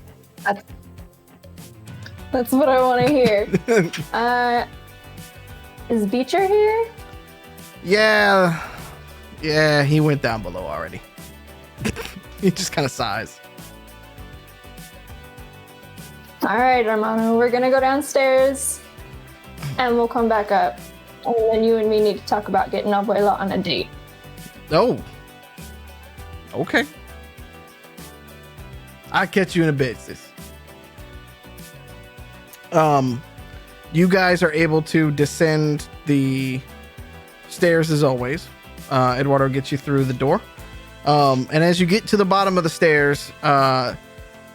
That's what I want to hear. Is Beecher here? Yeah, he went down below already. He just kind of sighs. All right, Armando, we're gonna go downstairs and we'll come back up. And then you and me need to talk about getting Abuela on a date. Oh. Okay. I'll catch you in a bit, sis. You guys are able to descend the stairs as always. Eduardo gets you through the door. And as you get to the bottom of the stairs,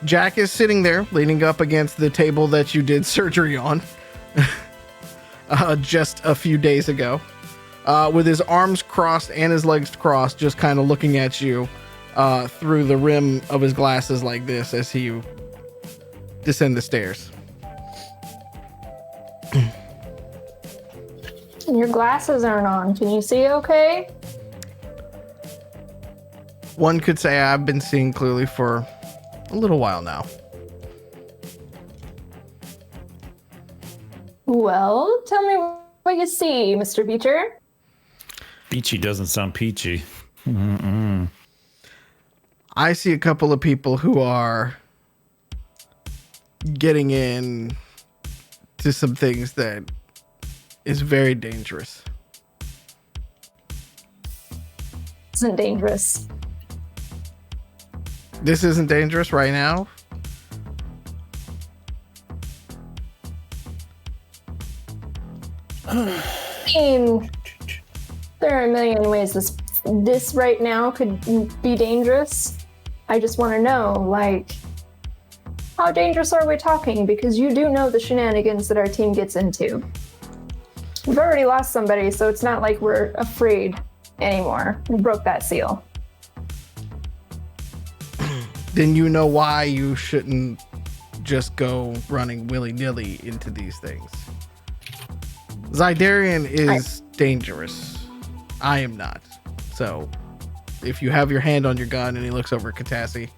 Jack is sitting there leaning up against the table that you did surgery on just a few days ago, with his arms crossed and his legs crossed, just kind of looking at you through the rim of his glasses like this as you descend the stairs. Your glasses aren't on. Can you see okay? One could say I've been seeing clearly for a little while now. Well, tell me what you see, Mr. Beecher. Peachy doesn't sound peachy. Mm-mm. I see a couple of people who are getting in to some things that is very dangerous. Isn't dangerous. This isn't dangerous right now. I mean, there are a million ways this right now could be dangerous. I just want to know, like, how dangerous are we talking? Because you do know the shenanigans that our team gets into. We've already lost somebody, so it's not like we're afraid anymore. We broke that seal. Then you know why you shouldn't just go running willy-nilly into these things. Zydarian is dangerous. I am not. So, if you have your hand on your gun and he looks over at Catassie,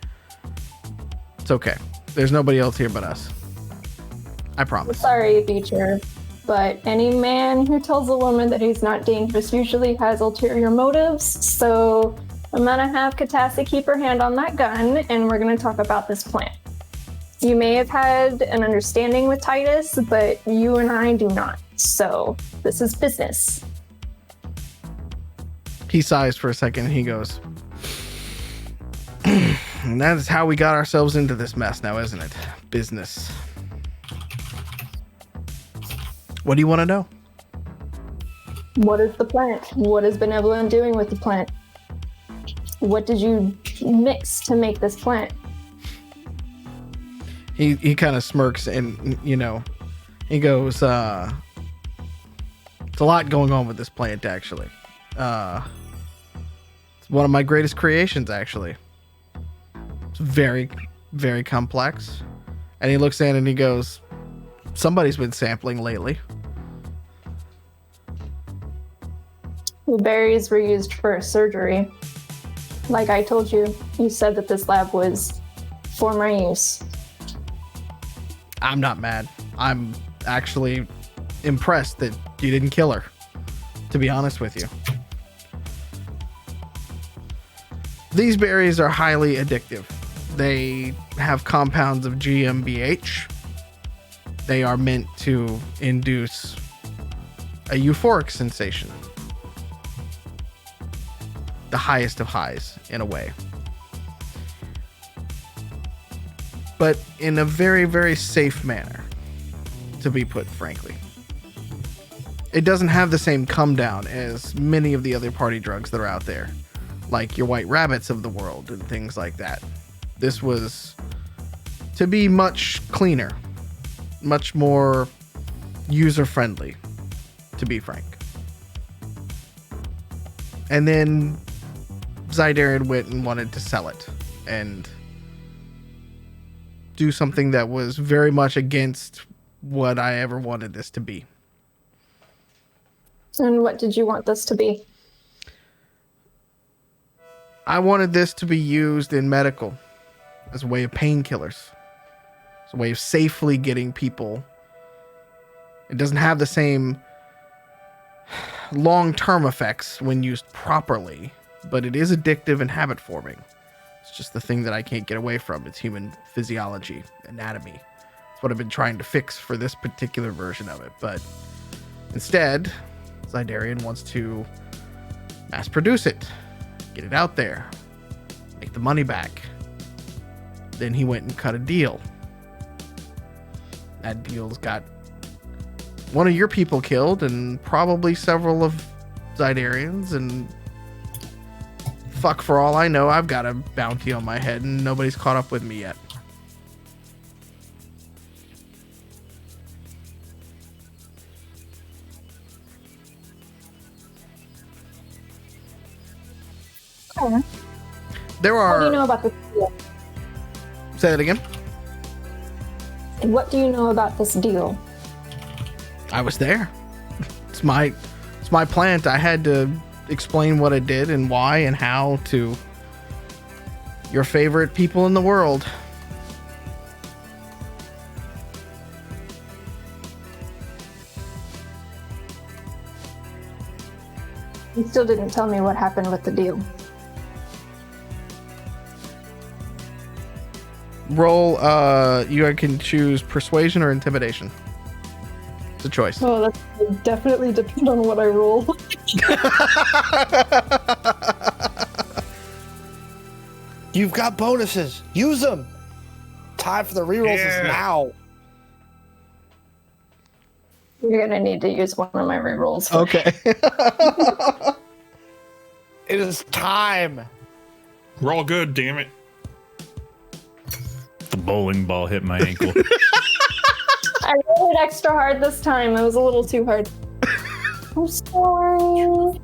it's okay. There's nobody else here but us. I promise. Sorry, Beecher, but any man who tells a woman that he's not dangerous usually has ulterior motives, so I'm gonna have Catassie keep her hand on that gun, and we're gonna talk about this plan. You may have had an understanding with Titus, but you and I do not, so this is business. He sighs for a second and he goes, and that is how we got ourselves into this mess now, isn't it? Business. What do you want to know? What is the plant? What is Benevolent doing with the plant? What did you mix to make this plant? He kind of smirks and, you know, he goes, it's a lot going on with this plant, actually. It's one of my greatest creations, actually. It's very, very complex. And he looks in and he goes, somebody's been sampling lately. The berries were used for surgery. Like I told you, you said that this lab was for my use. I'm not mad. I'm actually impressed that you didn't kill her, to be honest with you. These berries are highly addictive. They have compounds of GmbH. They are meant to induce a euphoric sensation. The highest of highs, in a way. But in a very, very safe manner, to be put frankly. It doesn't have the same come down as many of the other party drugs that are out there, like your white rabbits of the world and things like that. This was to be much cleaner, much more user-friendly, to be frank. And then Zydarian went and wanted to sell it and do something that was very much against what I ever wanted this to be. And what did you want this to be? I wanted this to be used in medical as a way of painkillers. As a way of safely getting people. It doesn't have the same long-term effects when used properly, but it is addictive and habit-forming. It's just the thing that I can't get away from. It's human physiology, anatomy. It's what I've been trying to fix for this particular version of it. But instead, Zydarian wants to mass produce it, get it out there, make the money back. Then he went and cut a deal. That deal's got one of your people killed and probably several of Zydarians, and fuck, for all I know, I've got a bounty on my head and nobody's caught up with me yet. Okay. There What do you are. know about this deal? Say that again. What do you know about this deal? I was there. It's my plant. I had to explain what I did and why and how to your favorite people in the world. You still didn't tell me what happened with the deal. Roll. You can choose persuasion or intimidation. It's a choice. Oh, that would definitely depend on what I roll. You've got bonuses. Use them. Time for the rerolls is now. You're gonna need to use one of my rerolls. Okay. It is time. Roll good, damn it. The bowling ball hit my ankle. I rolled it extra hard this time. It was a little too hard. I'm sorry.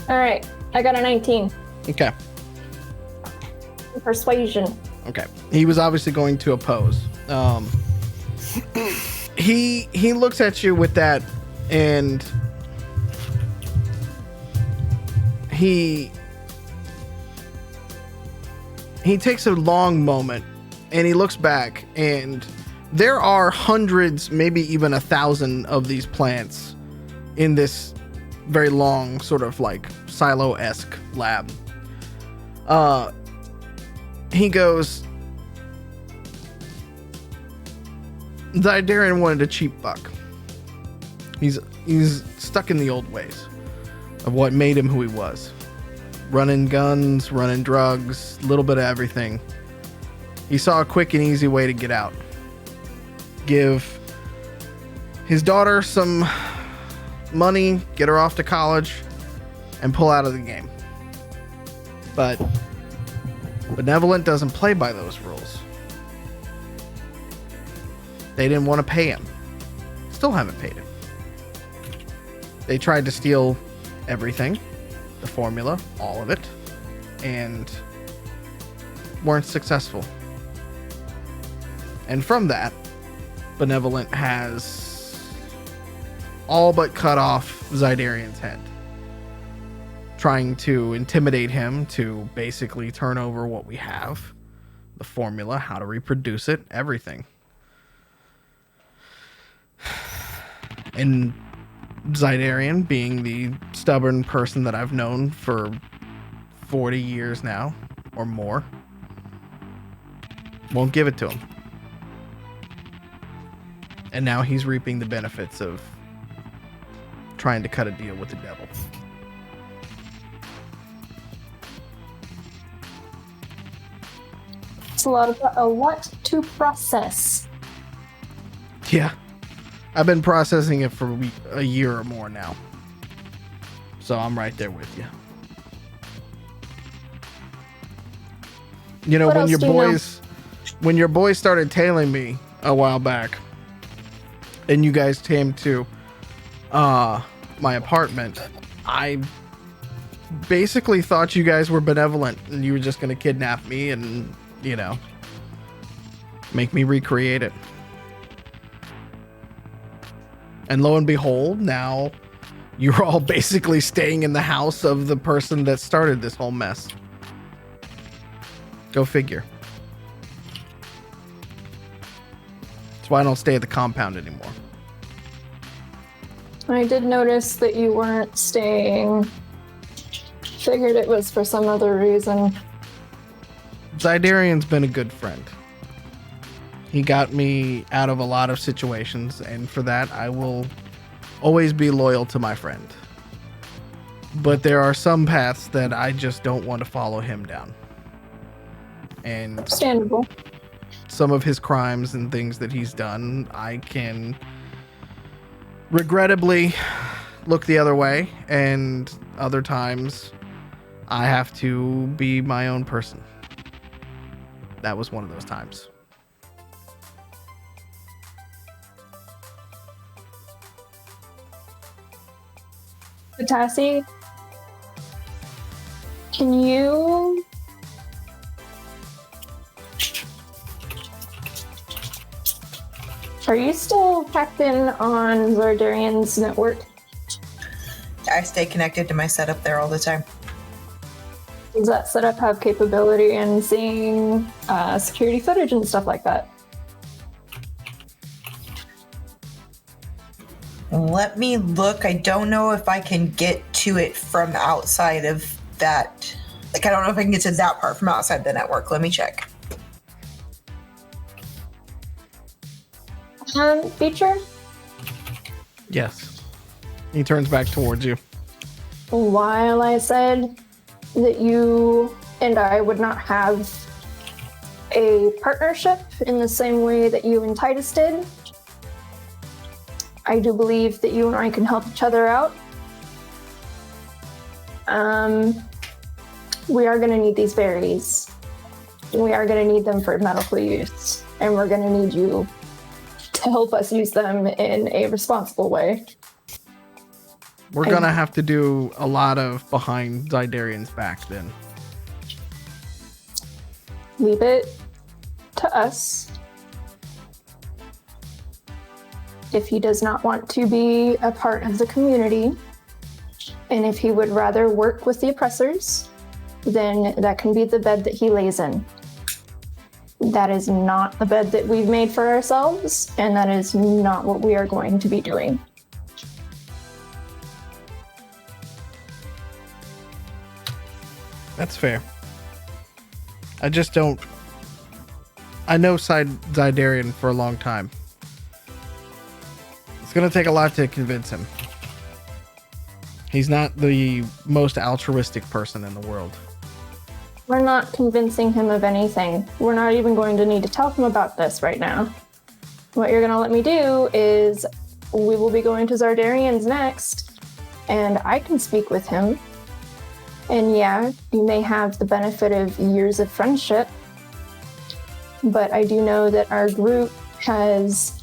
All right, I got a 19. Okay. Persuasion. Okay. He was obviously going to oppose. He looks at you with that, and he takes a long moment, and he looks back, and there are hundreds, maybe even 1,000 of these plants in this very long sort of like silo-esque lab. He goes, Zydarian wanted a cheap buck. He's stuck in the old ways of what made him who he was. Running guns, running drugs, a little bit of everything. He saw a quick and easy way to get out. Give his daughter some money, get her off to college, and pull out of the game. But Benevolent doesn't play by those rules. They didn't want to pay him. Still haven't paid him. They tried to steal everything, the formula, all of it, and weren't successful. And from that, Benevolent has all but cut off Zydarian's head, trying to intimidate him to basically turn over what we have, the formula, how to reproduce it, everything. And Zydarian, being the stubborn person that I've known for 40 years now or more, won't give it to him. And now he's reaping the benefits of trying to cut a deal with the devil. It's a lot to process. Yeah. I've been processing it for a year or more now. So I'm right there with you. You know, What when else your do you know? when your boys started tailing me a while back, and you guys came to my apartment, I basically thought you guys were benevolent and you were just gonna kidnap me and, you know, make me recreate it. And lo and behold, now you're all basically staying in the house of the person that started this whole mess. Go figure. That's why I don't stay at the compound anymore. I did notice that you weren't staying. Figured it was for some other reason. Zydarian's been a good friend. He got me out of a lot of situations, and for that, I will always be loyal to my friend. But there are some paths that I just don't want to follow him down. And Understandable. some of his crimes and things that he's done, I can regrettably look the other way, and other times I have to be my own person. That was one of those times. Catassie, can you Are you still hacked in on Zardarian's network? I stay connected to my setup there all the time. Does that setup have capability in seeing security footage and stuff like that? Let me look. I don't know if I can get to it from outside of that. Like, I don't know if I can get to that part from outside the network. Let me check. Beecher? Yes. He turns back towards you. While I said that you and I would not have a partnership in the same way that you and Titus did, I do believe that you and I can help each other out. We are going to need these berries. We are going to need them for medical use, and we're going to need you to help us use them in a responsible way. We're going to have to do a lot of behind Zydarian's back then. Leave it to us. If he does not want to be a part of the community, and if he would rather work with the oppressors, then that can be the bed that he lays in. That is not the bed that we've made for ourselves, and that is not what we are going to be doing. That's fair. I just don't... I know Zydarian for a long time. It's going to take a lot to convince him. He's not the most altruistic person in the world. We're not convincing him of anything. We're not even going to need to tell him about this right now. What you're going to let me do is we will be going to Zardarian's next, and I can speak with him. And yeah, you may have the benefit of years of friendship, but I do know that our group has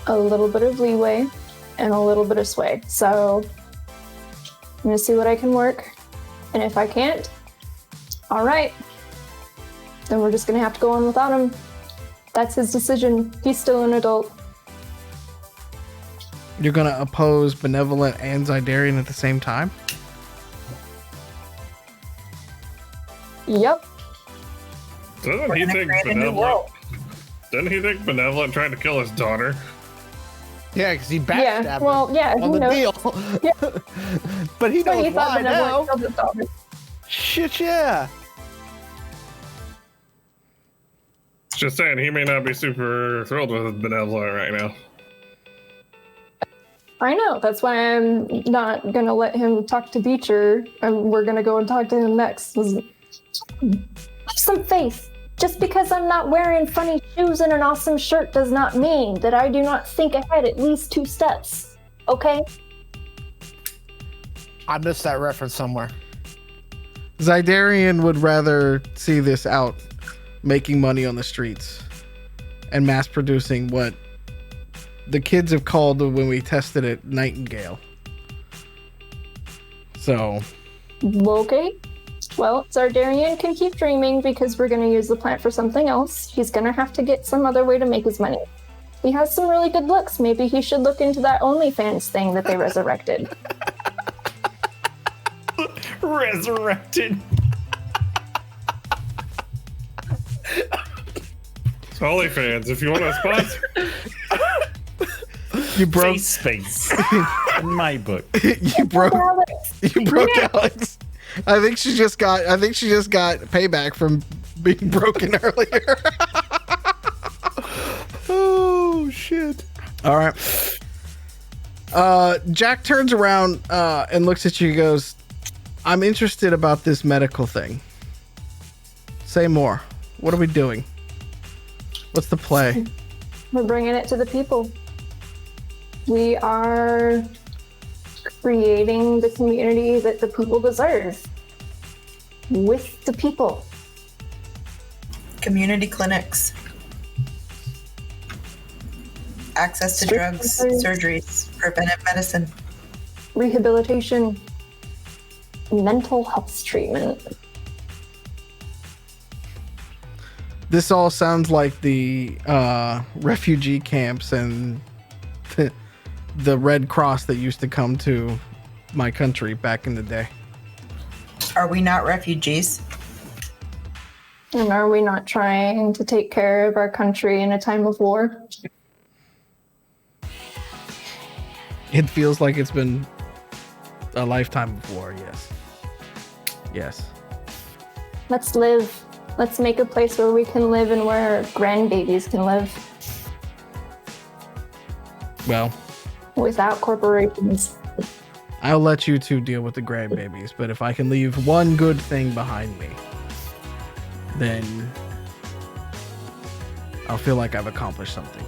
a little bit of leeway and a little bit of sway. So I'm going to see what I can work. And if I can't, all right, then we're just going to have to go on without him. That's his decision. He's still an adult. You're going to oppose Benevolent and Zydarian at the same time? Yep. Doesn't he think Benevolent? Doesn't he think Benevolent tried to kill his daughter? Yeah, because he backstabbed Yeah, well, yeah, on who the knows? deal. Yeah. But he knows He thought why now. Benevolent killed his daughter. Shit, yeah. Just saying, he may not be super thrilled with Benevolent right now. I know. That's why I'm not going to let him talk to Beecher, and we're going to go and talk to him next. Have some faith. Just because I'm not wearing funny shoes and an awesome shirt does not mean that I do not think ahead at least 2 steps. Okay? I missed that reference somewhere. Zydarian would rather see this out making money on the streets and mass producing what the kids have called, when we tested it, Nightingale. So. Okay. Well, Zardarian can keep dreaming because we're going to use the plant for something else. He's going to have to get some other way to make his money. He has some really good looks. Maybe he should look into that OnlyFans thing that they resurrected. Resurrected. OnlyFans, if you want to sponsor. You broke Face. In my book. You broke Alex. I think she just got payback from being broken earlier. Oh shit. All right. Jack turns around and looks at you and goes, I'm interested about this medical thing. Say more. What are we doing? What's the play? We're bringing it to the people. We are creating the community that the people deserve. With the people. Community clinics. Access to drugs, surgeries, preventive medicine. Rehabilitation. Mental health treatment. This all sounds like the refugee camps and the Red Cross that used to come to my country back in the day. Are we not refugees? And are we not trying to take care of our country in a time of war? It feels like it's been a lifetime of war, yes. Yes. Let's live. Let's make a place where we can live and where our grandbabies can live. Well, without corporations. I'll let you two deal with the grandbabies, but if I can leave one good thing behind me, then I'll feel like I've accomplished something.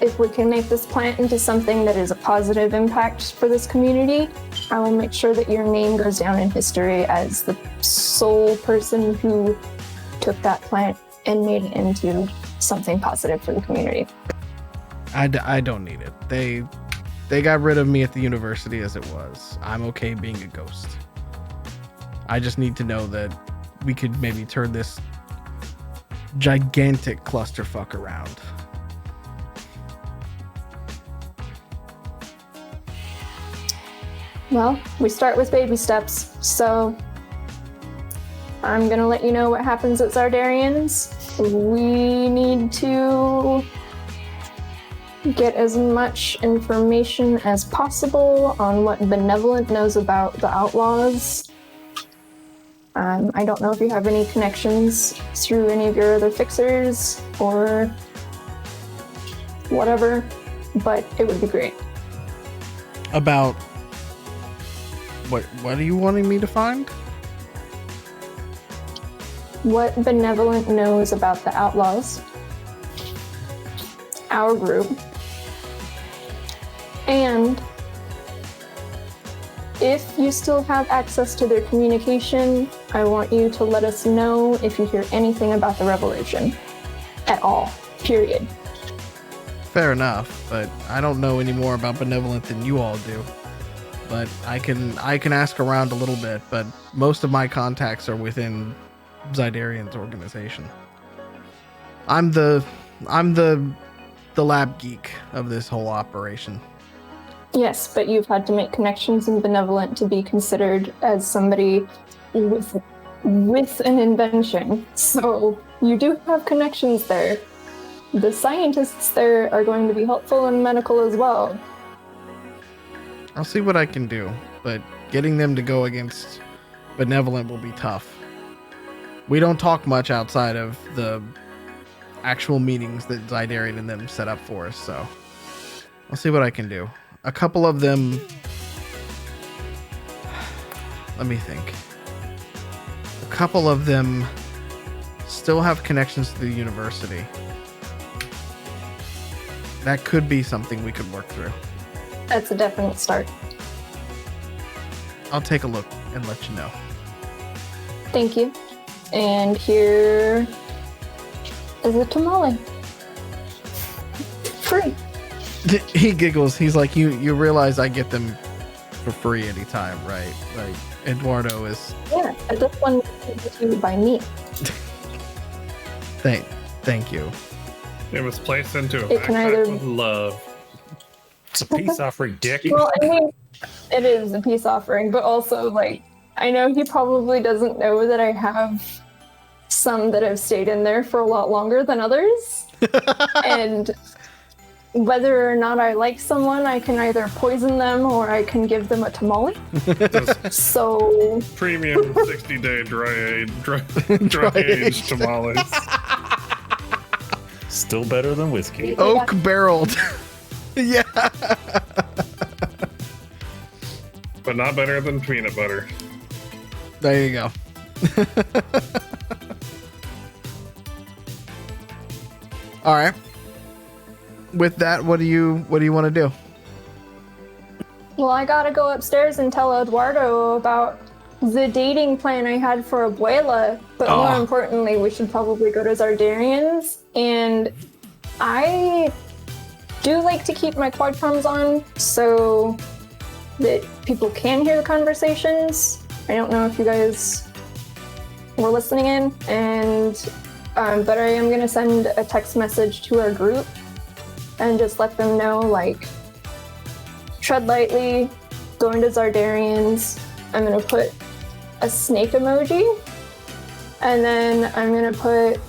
If we can make this plant into something that is a positive impact for this community, I will make sure that your name goes down in history as the sole person who took that plant and made it into something positive for the community. I don't need it. They got rid of me at the university as it was. I'm okay being a ghost. I just need to know that we could maybe turn this gigantic clusterfuck around. Well, we start with baby steps, so I'm gonna let you know what happens at Zardarians. We need to get as much information as possible on what Benevolent knows about the Outlaws. I don't know if you have any connections through any of your other fixers or whatever, but it would be great. About what are you wanting me to find? What Benevolent knows about the Outlaws, our group, and if you still have access to their communication, I want you to let us know if you hear anything about the Revolution at all, period. Fair enough, but I don't know any more about Benevolent than you all do. But I can ask around a little bit, but most of my contacts are within Zydarian's organization. I'm the lab geek of this whole operation. Yes, but you've had to make connections in Benevolent to be considered as somebody with an invention. So you do have connections there. The scientists there are going to be helpful in medical as well. I'll see what I can do, but getting them to go against Benevolent will be tough. We don't talk much outside of the actual meetings that Zydarian and them set up for us, so I'll see what I can do. A couple of them... Let me think. A couple of them still have connections to the university. That could be something we could work through. That's a definite start. I'll take a look and let you know. Thank you. And here is a tamale. Free. He giggles. He's like, you realize I get them for free anytime, right? Like, Eduardo is... Yeah, and this one was given by me. Thank you. It was placed into a It can backpack either- with love. It's a peace offering, dick. Well, I mean, it is a peace offering, but also, like, I know he probably doesn't know that I have some that have stayed in there for a lot longer than others. And whether or not I like someone, I can either poison them or I can give them a tamale. So Premium 60-day dry aged tamales. Still better than whiskey. Oak barreled. Yeah. But not better than peanut butter. There you go. All right. With that, what do you want to do? well, I gotta go upstairs and tell Eduardo about the dating plan I had for Abuela. But more importantly, we should probably go to Zardarian's. And I do like to keep my quadcoms on so that people can hear the conversations. I don't know if you guys were listening in, but I am gonna send a text message to our group and just let them know, like, tread lightly, going to Zardarian's. I'm gonna put a snake emoji, and then I'm gonna put,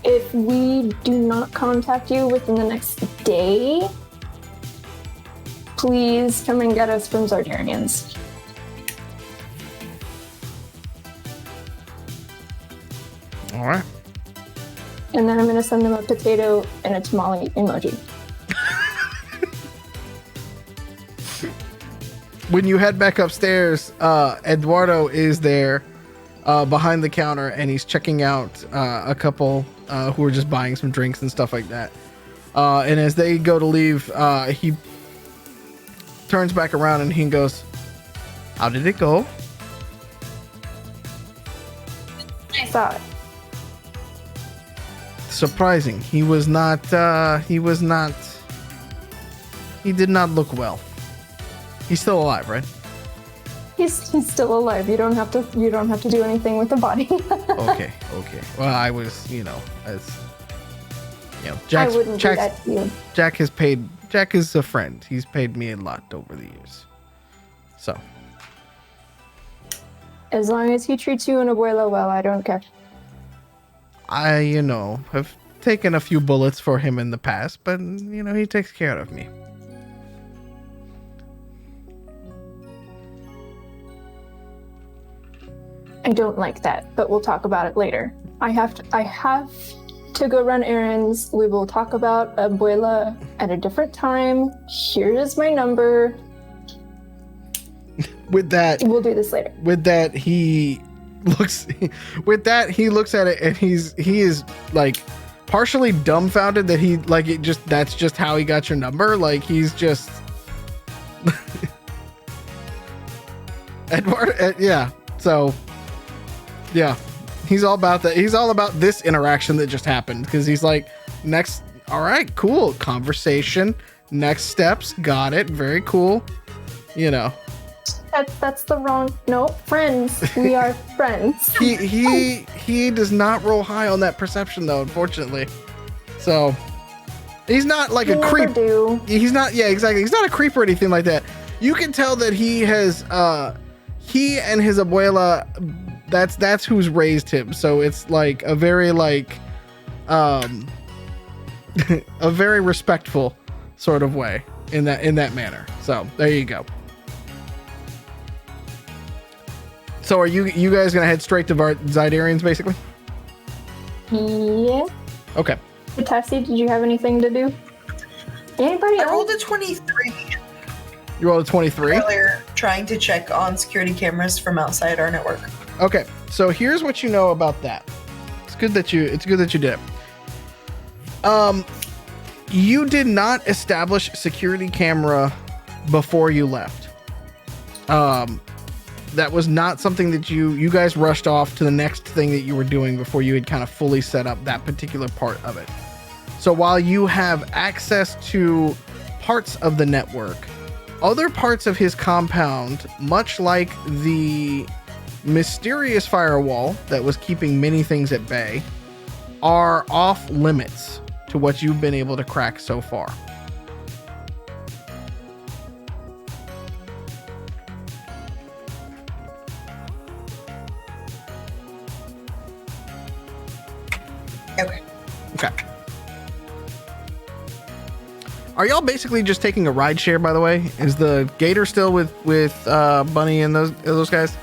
if we do not contact you within the next day, please come and get us from Zardarian's. All right. And then I'm gonna send them a potato and a tamale emoji. When you head back upstairs, Eduardo is there behind the counter, and he's checking out a couple who are just buying some drinks and stuff like that. And as they go to leave, he turns back around and he goes, "How did it go?" I thought. Surprising. He did not look well. He's still alive, right? He's still alive. You don't have to do anything with the body. Okay. Well, I was, I wouldn't do that to you. Jack is a friend. He's paid me a lot over the years. So. As long as he treats you and Abuela well, I don't care. I, have taken a few bullets for him in the past, but, he takes care of me. I don't like that, but we'll talk about it later. I have to go run errands. We will talk about Abuela at a different time. Here is my number. With that, we'll do this later. With that, he looks at it, and he is like partially dumbfounded that that's just how he got your number. Like, he's just Edward. Yeah. So, yeah, he's all about that. He's all about this interaction that just happened, because he's like, all right, cool conversation. Next steps. Got it. Very cool. That's the wrong. No, friends. We are friends. He does not roll high on that perception, though, unfortunately. So he's not like a creep. He's not. Yeah, exactly. He's not a creep or anything like that. You can tell that he has. He and his abuela. That's who's raised him. So it's like a very a very respectful sort of way in that manner. So there you go. So are you guys gonna head straight to Zydarians, basically? Yeah. Okay. Catassie, did you have anything to do? Anybody else? I rolled a 23 You rolled a 23? earlier, trying to check on security cameras from outside our network. Okay, so here's what you know about that. It's good that you did it. You did not establish security camera before you left. That was not something that you guys rushed off to the next thing that you were doing before you had kind of fully set up that particular part of it. So while you have access to parts of the network, other parts of his compound, much like the mysterious firewall that was keeping many things at bay, are off limits to what you've been able to crack so far. Okay. Are y'all basically just taking a ride share? By the way, is the Gator still with Bunny and those guys?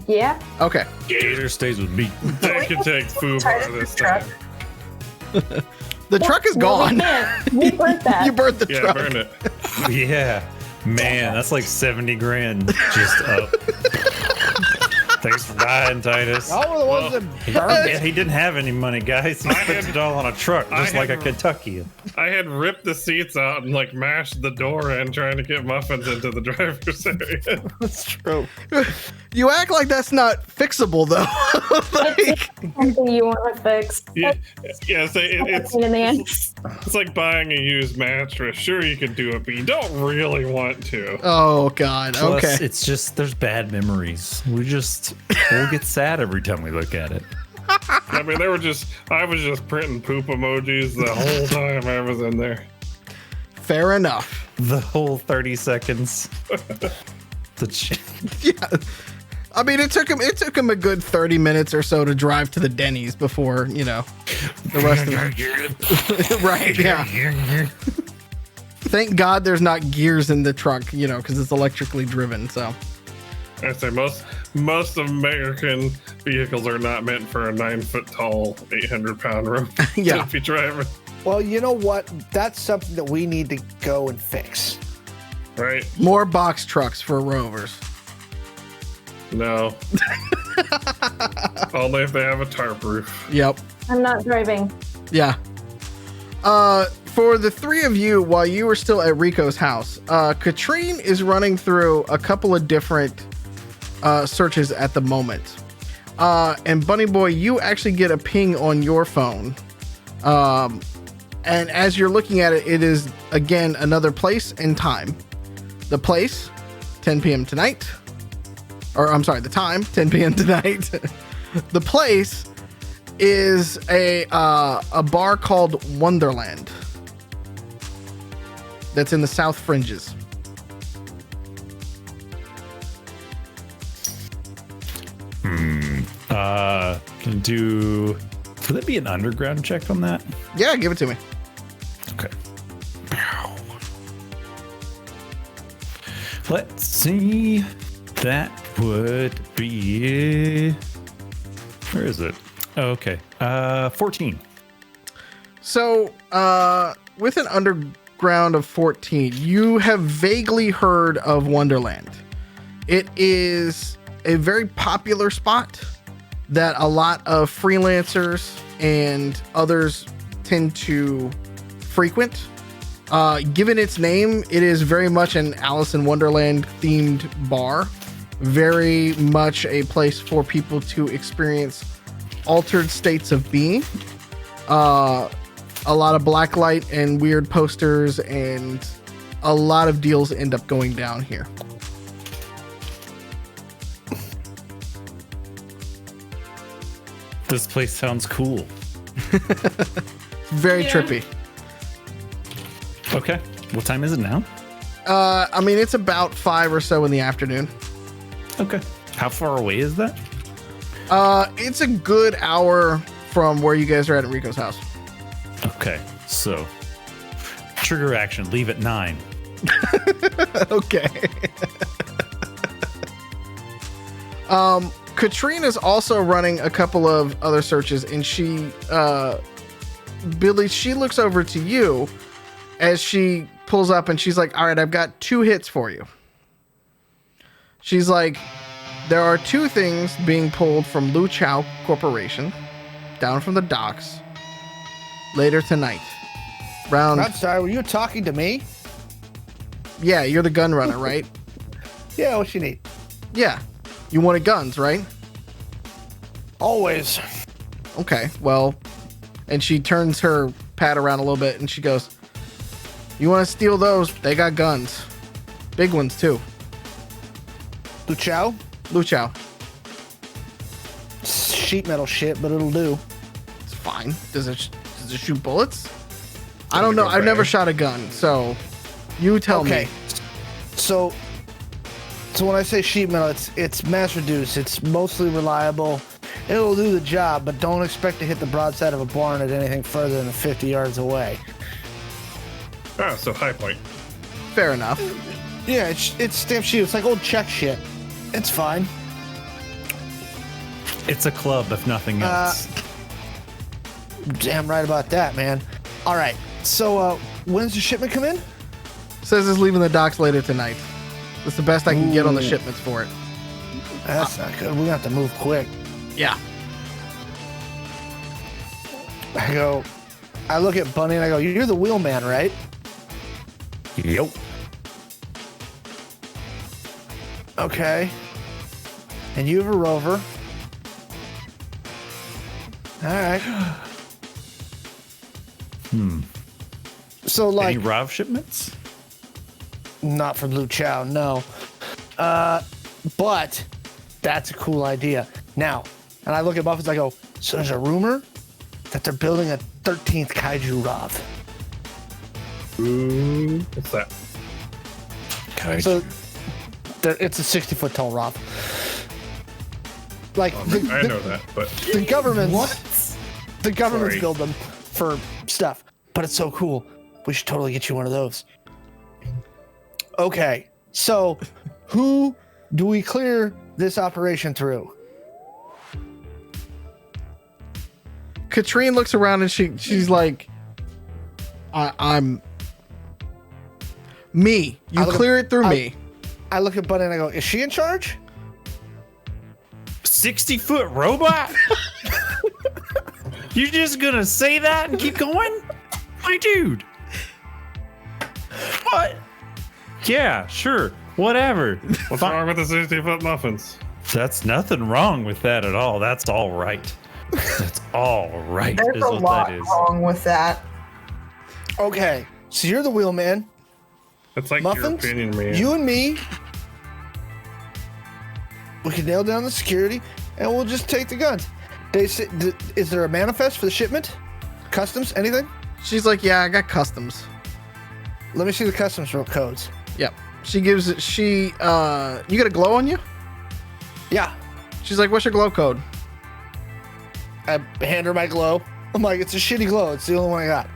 Yeah. Okay. Gator stays with me. They can take Hoover this time. The truck is Well, gone. we can't. We burnt that. You burnt the Yeah, truck. burn it. Yeah, man, that's like 70 grand just up. Thanks for riding, Titus. Y'all were the ones that burned Yeah, it. he didn't have any money, guys. He spent it all on a truck, just I like a had- Kentuckian. I had ripped the seats out and like mashed the door in trying to get muffins into the driver's area. That's true. You act like that's not fixable though. Like, Something you want to fix. Yeah, so it's In the end. it's like buying a used mattress. Sure, you can do it, but you don't really want to. oh God. Plus, Okay. it's just, there's bad memories. We'll get sad every time we look at it. I mean, I was just printing poop emojis the whole time I was in there. Fair enough. The whole 30 seconds. Yeah. I mean, it took him a good 30 minutes or so to drive to the Denny's before, the rest of it. Right, yeah. Thank God there's not gears in the truck, because it's electrically driven, so. I say most American vehicles are not meant for a 9-foot tall, 800-pound rope. Yeah. To be driving, Well, you know what? That's something that we need to go and fix. right? More box trucks for Rovers. No. Only if they have a tarp roof. Yep. I'm not driving. Yeah. For the three of you, while you were still at Rico's house, Katrine is running through a couple of different searches at the moment. And Bunny Boy, you actually get a ping on your phone. And as you're looking at it, it is, again, another place and time. The place, 10 p.m. tonight. Or, I'm sorry, the time, 10 p.m. tonight. The place is a bar called Wonderland. That's in the South Fringes. Can do. Could there be an underground check on that? Yeah, give it to me. Okay. Let's see. That would be. Where is it? Oh, okay. 14. So, with an underground of 14, you have vaguely heard of Wonderland. It is a very popular spot that a lot of freelancers and others tend to frequent. Given its name, it is very much an Alice in Wonderland themed bar. Very much a place for people to experience altered states of being. A lot of blacklight and weird posters, and a lot of deals end up going down here. This place sounds cool. Very Yeah. trippy. Okay. What time is it now? I mean, it's about 5 or so in the afternoon. Okay. How far away is that? It's a good hour from where you guys are at Rico's house. Okay. So, trigger action. Leave at 9. Okay. Katrine is also running a couple of other searches, and Billy, she looks over to you as she pulls up, and she's like, all right, I've got 2 hits for you. She's like, there are 2 things being pulled from Lu Chow Corporation down from the docks later tonight. I'm sorry, were you talking to me? Yeah, you're the gun runner, right? Yeah, what you need? Yeah. You wanted guns, right? Always. Okay, well, and she turns her pad around a little bit and she goes, you want to steal those? They got guns. Big ones, too. Luchao? Lu Chow. Sheet metal shit, but it'll do. It's fine. Does it shoot bullets? I don't know. I've never shot a gun, so you tell me. So when I say sheet metal, it's mass reduced. It's mostly reliable. It'll do the job, but don't expect to hit the broadside of a barn at anything further than 50 yards away. Ah, so high point. Fair enough. Yeah, it's stamp sheet. It's like old check shit. It's fine. It's a club, if nothing else. Damn right about that, man. All right. So, when's the shipment come in? Says it's leaving the docks later tonight. That's the best I can get on the shipments for it. That's not good. We have to move quick. Yeah. I look at Bunny and I go, "You're the wheelman, right?" Yep. Okay. And you have a rover. All right. So, like, Any RAV shipments? not from Lu Chao, no. But that's a cool idea. Now, and I look at Muffins, I go, so there's a rumor that they're building a 13th Kaiju Rav. What's that? So it's a 60-foot tall Rav. Like, I know that, but the government's What? the governments Sorry. build them for stuff, but it's so cool. We should totally get you one of those. Okay, so who do we clear this operation through? Katrine looks around and she's like, I'm me. You I look clear it through me. I look at Bunny and I go, is she in charge? 60-foot robot? You're just gonna say that and keep going? My dude. What? Yeah, sure. Whatever. what's wrong with the 60-foot muffins? That's nothing wrong with that at all. That's all right. That's all right. There's is a what lot that is. wrong with that. Okay, so you're the wheelman. That's like your Muffins, opinion, man. you and me, we can nail down the security, and we'll just take the guns. They say, is there a manifest for the shipment? Customs? Anything? She's like, yeah, I got customs. Let me see the customs codes. Yep. She gives it. You got a glow on you? Yeah. She's like, what's your glow code? I hand her my glow. I'm like, it's a shitty glow. It's the only one I got.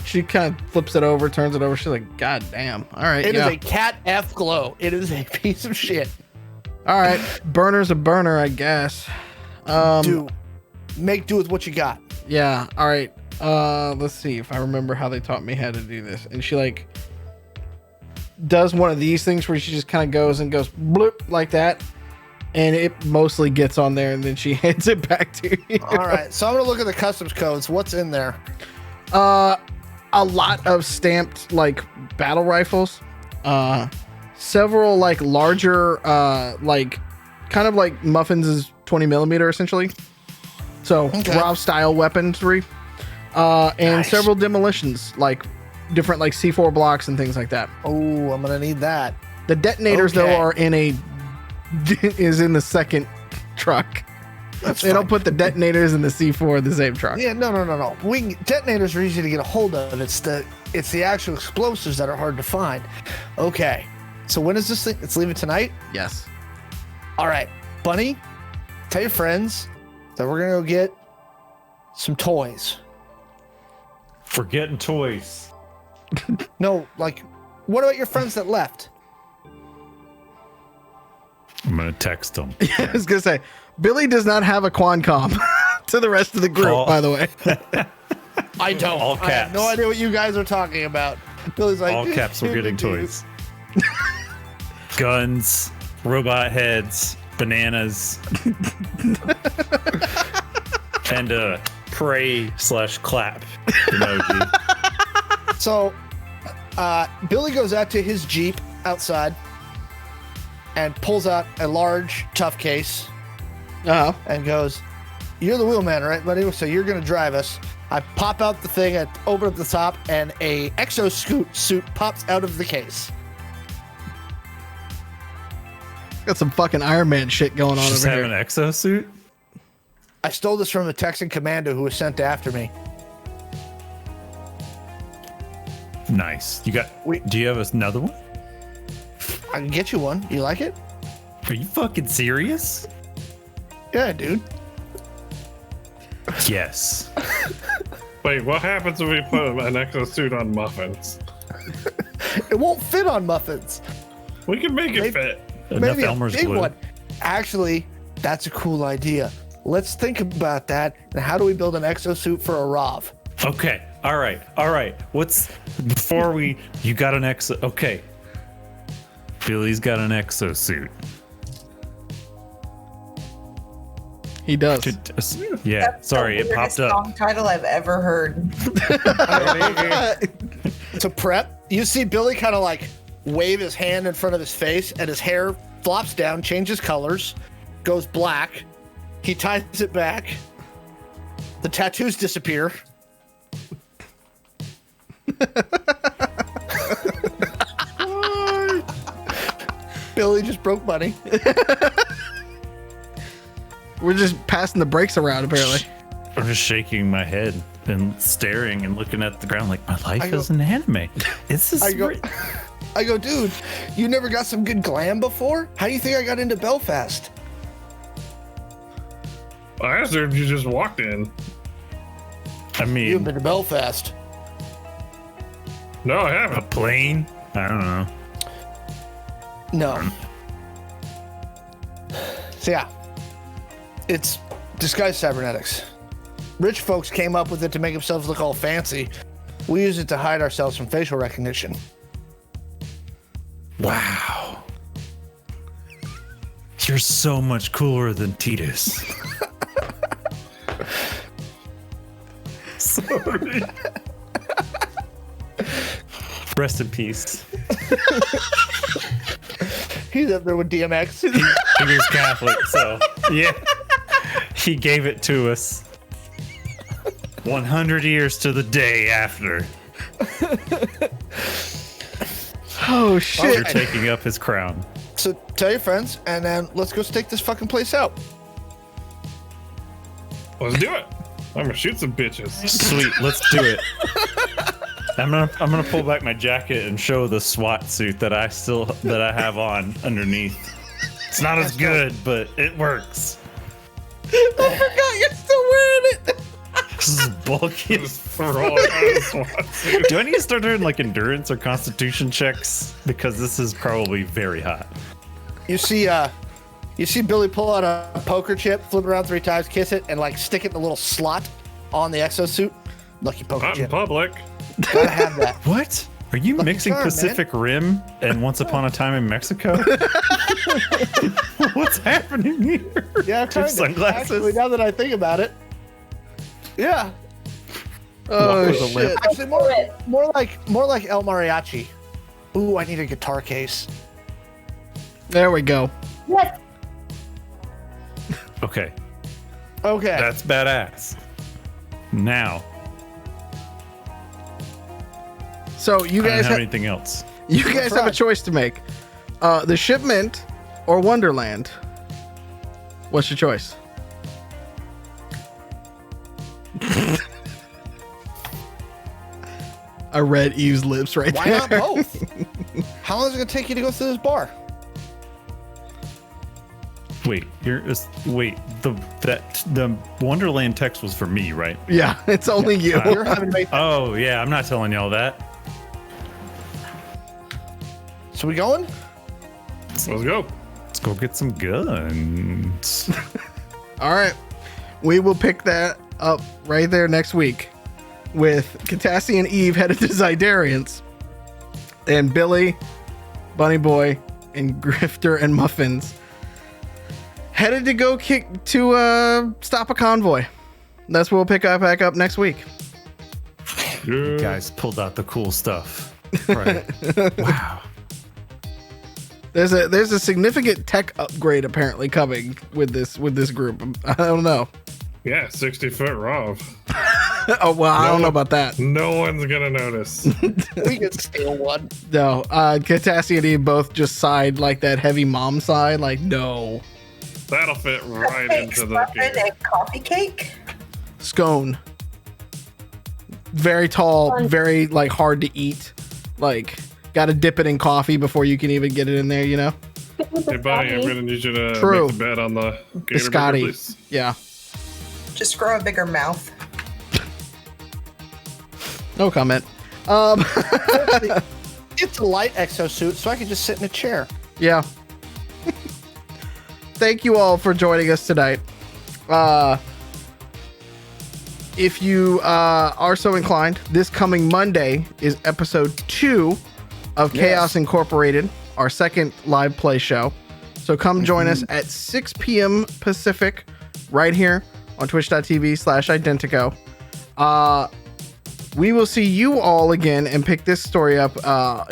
She kind of flips it over, turns it over. She's like, God damn. All right. It is yeah. a Cat F glow. It is a piece of shit. All right. Burner's a burner, I guess. Make do with what you got. Yeah. All right. Let's see if I remember how they taught me how to do this. And she like does one of these things where she just kind of goes bloop like that. And it mostly gets on there and then she hands it back to you. All right. So I'm going to look at the customs codes. What's in there? A lot of stamped like battle rifles. Several like larger, like kind of like Muffins' 20 millimeter essentially. So Okay. RAV style weaponry. And Nice. several demolitions, like different like C4 blocks and things like that. Oh, I'm going to need that. The detonators Okay. though are in the second truck. That's They don't fine. put the detonators and the C4 in the same truck. Yeah, no. Detonators are easy to get a hold of. It's the actual explosives that are hard to find. Okay. So when is this thing? It's leaving tonight? Yes. All right. Bunny, tell your friends that we're going to go get some toys. Forgetting toys. No, like, what about your friends that left? I'm gonna text them. I was gonna say, Billy does not have a Quancom to the rest of the group, Oh. by the way. I don't. All I have caps. no idea what you guys are talking about. Billy's like, All caps, we're getting toys. Guns, robot heads, bananas, and a pray/clap emoji. So, Billy goes out to his Jeep outside and pulls out a large, tough case Uh-huh. and goes, "You're the wheelman, right, buddy? So you're going to drive us." I pop out the thing, I open up the top, and a exosuit pops out of the case. Got some fucking Iron Man shit going on Just over have here. an exosuit. I stole this from a Texan commando who was sent after me. Nice. You got. Wait. Do you have another one? I can get you one. You like it? Are you fucking serious? Yeah, dude. Yes. Wait, what happens if we put an exosuit on muffins? It won't fit on muffins. We can make it fit. Enough Maybe a Elmer's big glue. one. Actually, that's a cool idea. Let's think about that. And how do we build an exosuit for a Rov? Okay. All right. You got an exo. Okay. Billy's got an exosuit. He does. Yeah. That's Sorry, the it popped weirdest up. song title I've ever heard. To prep, you see Billy kind of like wave his hand in front of his face, and his hair flops down, changes colors, goes black. He ties it back. The tattoos disappear. Billy just broke money. We're just passing the brakes around, apparently. I'm just shaking my head and staring and looking at the ground like my life I go- is an anime. This is I go, dude, you never got some good glam before? How do you think I got into Belfast? I assumed you just walked in. I mean, You've been to Belfast. No, I a haven't. plane? I don't know. No. So yeah, it's disguised cybernetics. Rich folks came up with it to make themselves look all fancy. We use it to hide ourselves from facial recognition. Wow. You're so much cooler than Titus. Sorry. Rest in peace. He's up there with DMX. He was Catholic, so yeah. He gave it to us 100 years to the day after. Oh You're shit! taking up his crown. So tell your friends, and then let's go stake this fucking place out. Let's do it. I'm gonna shoot some bitches. Sweet, let's do it. I'm gonna pull back my jacket and show the SWAT suit that I have on underneath. It's not as good, but it works. I forgot you're still wearing it. This is bulky. Just throw it out of the SWAT suit. Do I need to start doing like endurance or constitution checks? Because this is probably very hot. You see Billy pull out a poker chip, flip it around 3 times, kiss it, and like stick it in the little slot on the exosuit. Lucky poker Not in chip. public. Gotta have that. What? Are you Lucky mixing charm, Pacific Rim and Once Upon a Time in Mexico? What's happening here? Yeah, Do you have sunglasses? Actually, now that I think about it, yeah. Oh with a shit! limp. Actually, more like El Mariachi. Ooh, I need a guitar case. There we go. Yes. Okay, Okay. that's badass. Now, So you I don't guys have have anything else. a right. choice to make: the shipment or Wonderland. What's your choice? I read Eve's lips right Why there. not both? How long is it gonna take you to go through this bar? Wait, the Wonderland text was for me, right? Yeah, it's only you. You're having to make. Oh yeah, I'm not telling y'all that. So we going? Let's go. Let's go get some guns. All right, we will pick that up right there next week with Catassie and Eve headed to Zydarians, and Billy, Bunny Boy, and Grifter and Muffins headed to go stop a convoy. That's what we'll pick up back up next week. Yeah. Guys pulled out the cool stuff. Right. Wow. There's a significant tech upgrade apparently coming with this group. I don't know. Yeah, 60-foot ROV. Oh well, I don't know about that. No one's gonna notice. We can steal one. No, Catassie and Eve both just sighed like that heavy mom sigh. Like no, That'll fit right Cupcakes, into the muffin, gear. and coffee cake. scone. Very tall, very like hard to eat. Like got to dip it in coffee before you can even get it in there. You know. Hey, Bonnie, I'm gonna need you to True. make the bet on the gator Scotty. burger, please. Yeah. Just grow a bigger mouth. No comment. It's a light exosuit, so I can just sit in a chair. Yeah. Thank you all for joining us tonight. If you are so inclined, this coming Monday is episode 2 of Chaos Incorporated, our second live play show. So come join us at 6 p.m. Pacific right here on twitch.tv/Identico. We will see you all again and pick this story up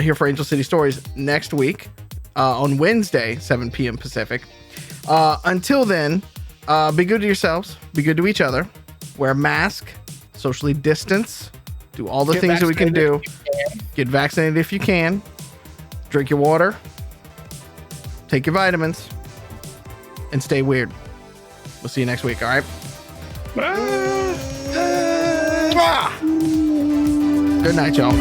here for Angel City Stories next week on Wednesday, 7 p.m. Pacific. Until then, be good to yourselves, be good to each other, wear a mask, socially distance, do all the things that we can do. Get vaccinated if you can. Drink your water. Take your vitamins. And stay weird. We'll see you next week, all right? Good night, y'all.